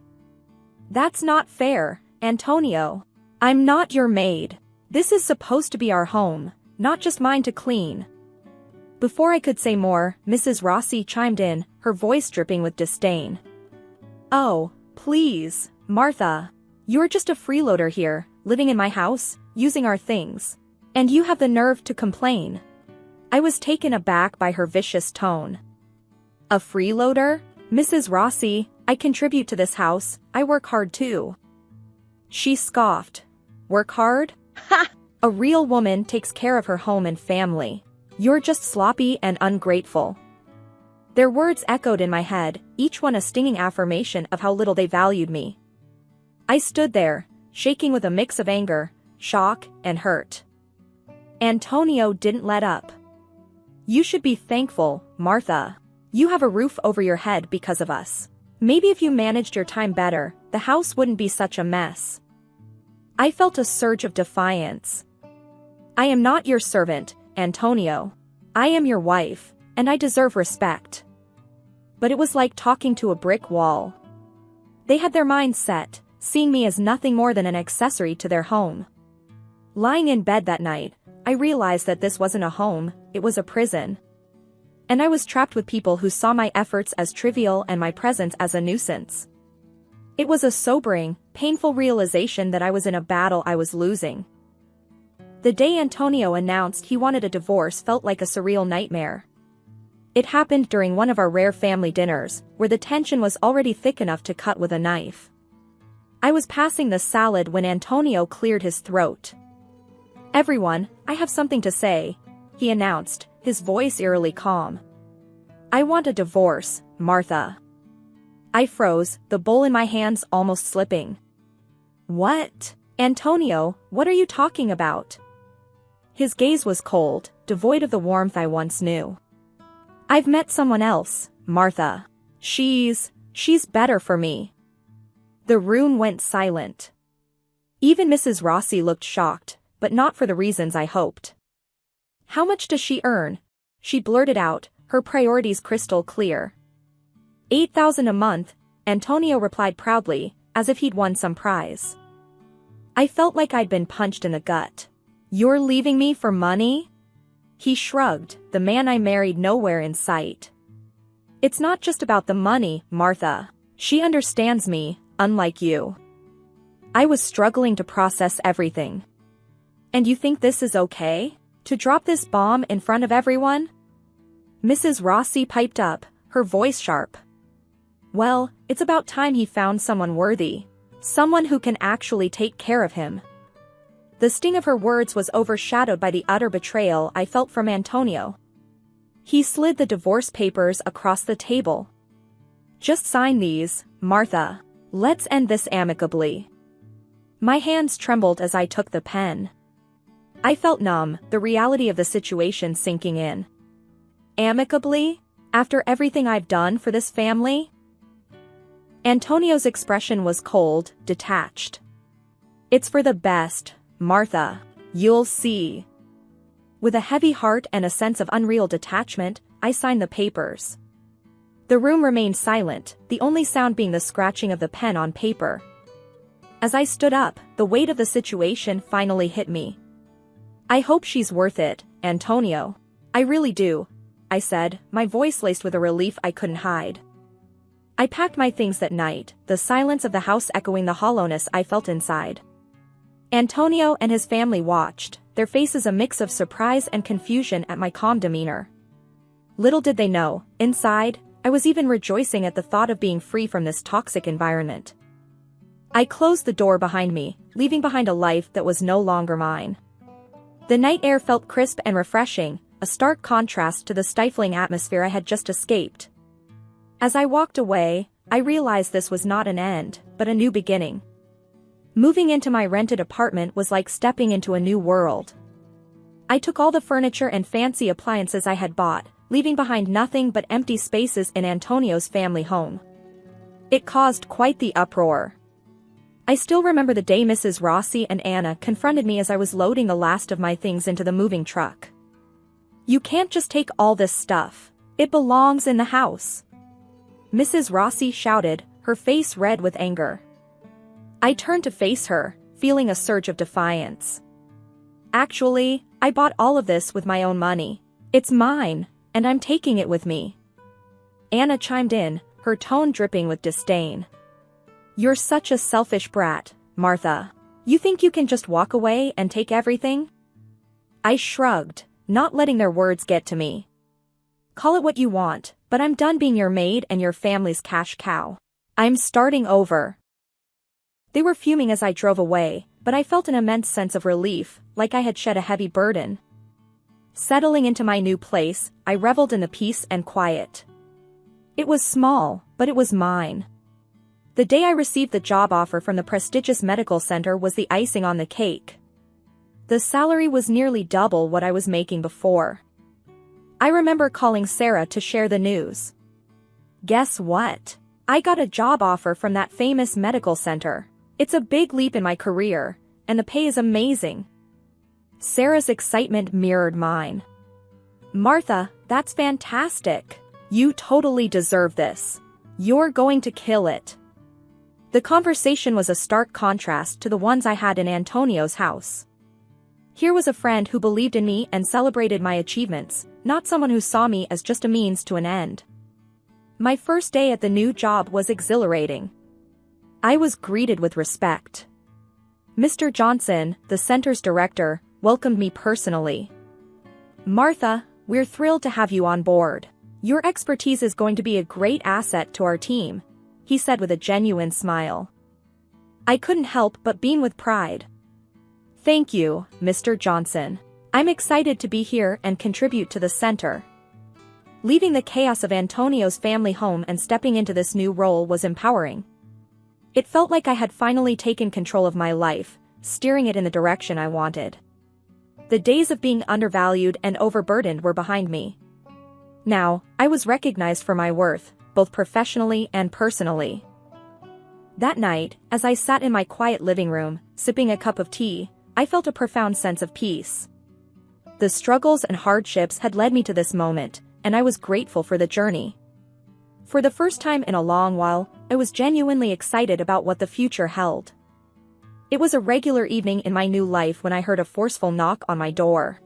That's not fair, Antonio. I'm not your maid. This is supposed to be our home, not just mine to clean. Before I could say more, Mrs. Rossi chimed in, her voice dripping with disdain. Oh, please, Martha. You're just a freeloader here, living in my house, using our things. And you have the nerve to complain. I was taken aback by her vicious tone. A freeloader? Mrs. Rossi, I contribute to this house, I work hard too. She scoffed. Work hard? Ha! A real woman takes care of her home and family. You're just sloppy and ungrateful. Their words echoed in my head, each one a stinging affirmation of how little they valued me. I stood there, shaking with a mix of anger, shock, and hurt. Antonio didn't let up. You should be thankful, Martha. You have a roof over your head because of us. Maybe if you managed your time better, the house wouldn't be such a mess. I felt a surge of defiance. I am not your servant, Antonio. I am your wife, and I deserve respect. But it was like talking to a brick wall. They had their minds set, seeing me as nothing more than an accessory to their home. Lying in bed that night, I realized that this wasn't a home, it was a prison. And I was trapped with people who saw my efforts as trivial and my presence as a nuisance. It was a sobering, painful realization that I was in a battle I was losing. The day Antonio announced he wanted a divorce felt like a surreal nightmare. It happened during one of our rare family dinners, where the tension was already thick enough to cut with a knife. I was passing the salad when Antonio cleared his throat. Everyone, I have something to say, he announced, his voice eerily calm. I want a divorce, Martha. I froze, the bowl in my hands almost slipping. What? Antonio, what are you talking about? His gaze was cold, devoid of the warmth I once knew. I've met someone else, Martha. She's better for me. The room went silent. Even Mrs. Rossi looked shocked, but not for the reasons I hoped. How much does she earn? She blurted out, her priorities crystal clear. $8,000 a month, Antonio replied proudly, as if he'd won some prize. I felt like I'd been punched in the gut. You're leaving me for money? He shrugged, the man I married nowhere in sight. It's not just about the money, Martha. She understands me, unlike you. I was struggling to process everything. And you think this is okay? To drop this bomb in front of everyone? Mrs. Rossi piped up, her voice sharp. Well, it's about time he found someone worthy. Someone who can actually take care of him. The sting of her words was overshadowed by the utter betrayal I felt from Antonio. He slid the divorce papers across the table. Just sign these, Martha. Let's end this amicably. My hands trembled as I took the pen. I felt numb, the reality of the situation sinking in. Amicably? After everything I've done for this family? Antonio's expression was cold, detached. It's for the best, Martha. You'll see. With a heavy heart and a sense of unreal detachment, I signed the papers. The room remained silent, the only sound being the scratching of the pen on paper. As I stood up, the weight of the situation finally hit me. I hope she's worth it, Antonio. I really do, I said, my voice laced with a relief I couldn't hide. I packed my things that night, the silence of the house echoing the hollowness I felt inside. Antonio and his family watched, their faces a mix of surprise and confusion at my calm demeanor. Little did they know, inside, I was even rejoicing at the thought of being free from this toxic environment. I closed the door behind me, leaving behind a life that was no longer mine. The night air felt crisp and refreshing, a stark contrast to the stifling atmosphere I had just escaped. As I walked away, I realized this was not an end, but a new beginning. Moving into my rented apartment was like stepping into a new world. I took all the furniture and fancy appliances I had bought, leaving behind nothing but empty spaces in Antonio's family home. It caused quite the uproar. I still remember the day Mrs. Rossi and Anna confronted me as I was loading the last of my things into the moving truck. "You can't just take all this stuff. It belongs in the house," Mrs. Rossi shouted, her face red with anger. I turned to face her, feeling a surge of defiance. "Actually, I bought all of this with my own money. It's mine, and I'm taking it with me," Anna chimed in, her tone dripping with disdain. "You're such a selfish brat, Martha. You think you can just walk away and take everything?" I shrugged, not letting their words get to me. "Call it what you want, but I'm done being your maid and your family's cash cow. I'm starting over." They were fuming as I drove away, but I felt an immense sense of relief, like I had shed a heavy burden. Settling into my new place, I reveled in the peace and quiet. It was small, but it was mine. The day I received the job offer from the prestigious medical center was the icing on the cake. The salary was nearly double what I was making before. I remember calling Sarah to share the news. "Guess what? I got a job offer from that famous medical center. It's a big leap in my career, and the pay is amazing." Sarah's excitement mirrored mine. "Martha, that's fantastic. You totally deserve this. You're going to kill it." The conversation was a stark contrast to the ones I had in Antonio's house. Here was a friend who believed in me and celebrated my achievements, not someone who saw me as just a means to an end. My first day at the new job was exhilarating. I was greeted with respect. Mr. Johnson, the center's director, welcomed me personally. "Martha, we're thrilled to have you on board. Your expertise is going to be a great asset to our team," he said with a genuine smile. I couldn't help but beam with pride. "Thank you, Mr. Johnson. I'm excited to be here and contribute to the center." Leaving the chaos of Antonio's family home and stepping into this new role was empowering. It felt like I had finally taken control of my life, steering it in the direction I wanted. The days of being undervalued and overburdened were behind me. Now, I was recognized for my worth, both professionally and personally. That night, as I sat in my quiet living room, sipping a cup of tea, I felt a profound sense of peace. The struggles and hardships had led me to this moment, and I was grateful for the journey. For the first time in a long while, I was genuinely excited about what the future held. It was a regular evening in my new life when I heard a forceful knock on my door.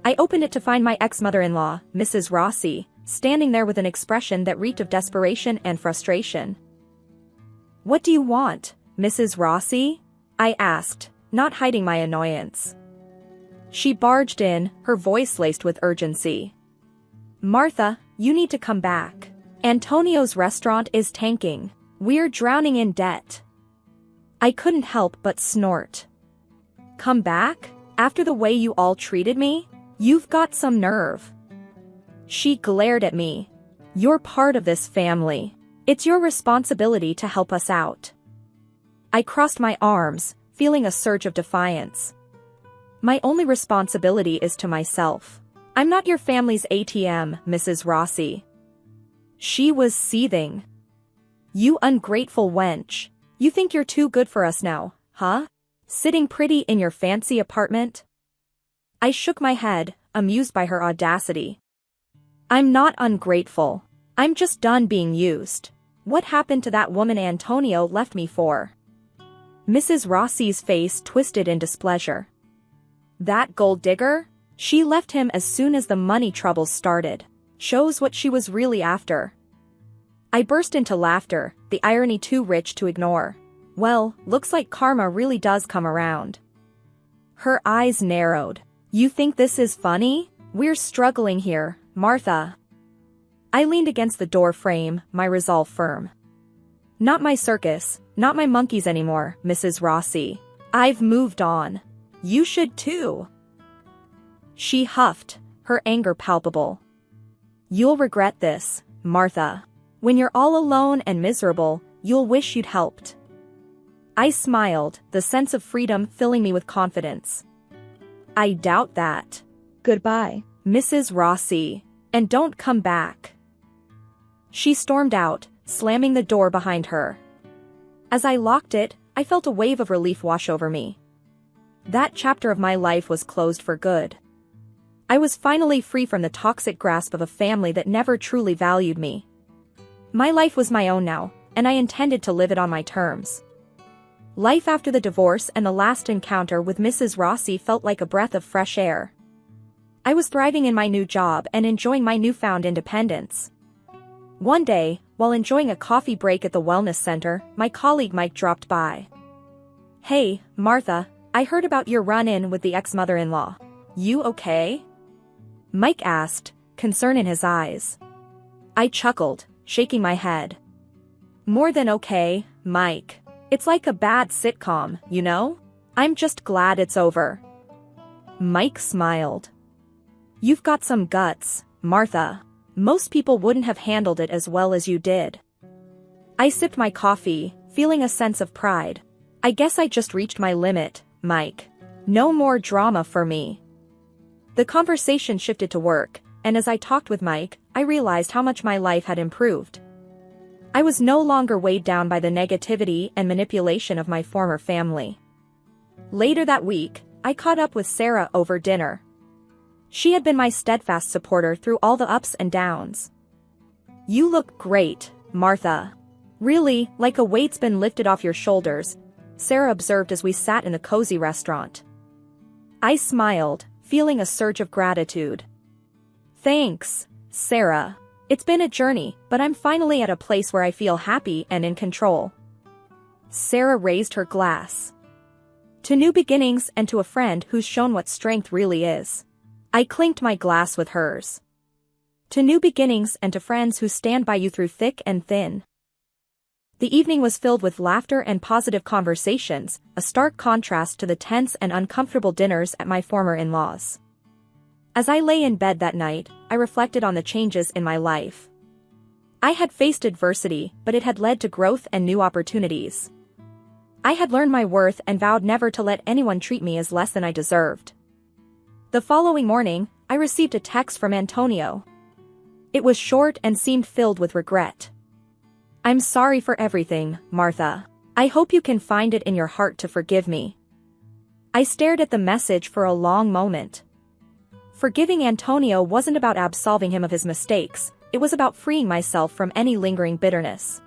I opened it to find my ex-mother-in-law, Mrs. Rossi, standing there with an expression that reeked of desperation and frustration. "What do you want, Mrs. Rossi?" I asked, not hiding my annoyance. She barged in, her voice laced with urgency. "Martha, you need to come back. Antonio's restaurant is tanking. We're drowning in debt." I couldn't help but snort. "Come back? After the way you all treated me? You've got some nerve." She glared at me. "You're part of this family. It's your responsibility to help us out." I crossed my arms, feeling a surge of defiance. "My only responsibility is to myself. I'm not your family's ATM, Mrs. Rossi." She was seething. "You ungrateful wench. You think you're too good for us now, huh? Sitting pretty in your fancy apartment?" I shook my head, amused by her audacity. "I'm not ungrateful. I'm just done being used. What happened to that woman Antonio left me for?" Mrs. Rossi's face twisted in displeasure. "That gold digger? She left him as soon as the money troubles started. Shows what she was really after." I burst into laughter, the irony too rich to ignore. Well, looks like karma really does come around. Her eyes narrowed. "You think this is funny? We're struggling here, Martha." I leaned against the door frame, my resolve firm. "Not my circus, not my monkeys anymore, Mrs. Rossi. I've moved on. You should too." She huffed, her anger palpable. "You'll regret this, Martha. When you're all alone and miserable, you'll wish you'd helped." I smiled, the sense of freedom filling me with confidence. I doubt that. Goodbye, Mrs. Rossi. And don't come back. She stormed out, slamming the door behind her. As I locked it, I felt a wave of relief wash over me. That chapter of my life was closed for good. I was finally free from the toxic grasp of a family that never truly valued me. My life was my own now, and I intended to live it on my terms. Life after the divorce and the last encounter with Mrs. Rossi felt like a breath of fresh air. I was thriving in my new job and enjoying my newfound independence. One day, while enjoying a coffee break at the wellness center, my colleague Mike dropped by. "Hey, Martha, I heard about your run-in with the ex-mother-in-law. You okay?" Mike asked, concern in his eyes. I chuckled, shaking my head. "More than okay, Mike. It's like a bad sitcom, you know? I'm just glad it's over." Mike smiled. "You've got some guts, Martha. Most people wouldn't have handled it as well as you did." I sipped my coffee, feeling a sense of pride. "I guess I just reached my limit, Mike. No more drama for me." The conversation shifted to work, and as I talked with Mike, I realized how much my life had improved. I was no longer weighed down by the negativity and manipulation of my former family. Later that week, I caught up with Sarah over dinner. She had been my steadfast supporter through all the ups and downs. "You look great, Martha. Really, like a weight's been lifted off your shoulders," Sarah observed as we sat in a cozy restaurant. I smiled, feeling a surge of gratitude. "Thanks, Sarah. It's been a journey, but I'm finally at a place where I feel happy and in control." Sarah raised her glass. "To new beginnings and to a friend who's shown what strength really is." I clinked my glass with hers. "To new beginnings and to friends who stand by you through thick and thin." The evening was filled with laughter and positive conversations, a stark contrast to the tense and uncomfortable dinners at my former in-laws. As I lay in bed that night, I reflected on the changes in my life. I had faced adversity, but it had led to growth and new opportunities. I had learned my worth and vowed never to let anyone treat me as less than I deserved. The following morning, I received a text from Antonio. It was short and seemed filled with regret. "I'm sorry for everything, Martha. I hope you can find it in your heart to forgive me." I stared at the message for a long moment. Forgiving Antonio wasn't about absolving him of his mistakes, it was about freeing myself from any lingering bitterness.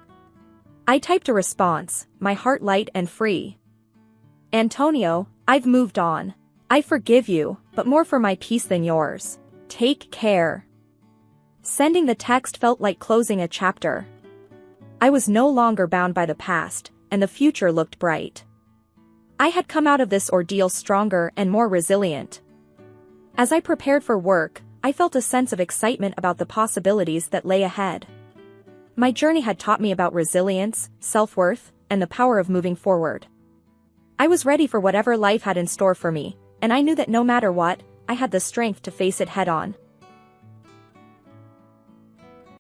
I typed a response, my heart light and free. "Antonio, I've moved on. I forgive you, but more for my peace than yours. Take care." Sending the text felt like closing a chapter. I was no longer bound by the past, and the future looked bright. I had come out of this ordeal stronger and more resilient. As I prepared for work, I felt a sense of excitement about the possibilities that lay ahead. My journey had taught me about resilience, self-worth, and the power of moving forward. I was ready for whatever life had in store for me, and I knew that no matter what, I had the strength to face it head-on.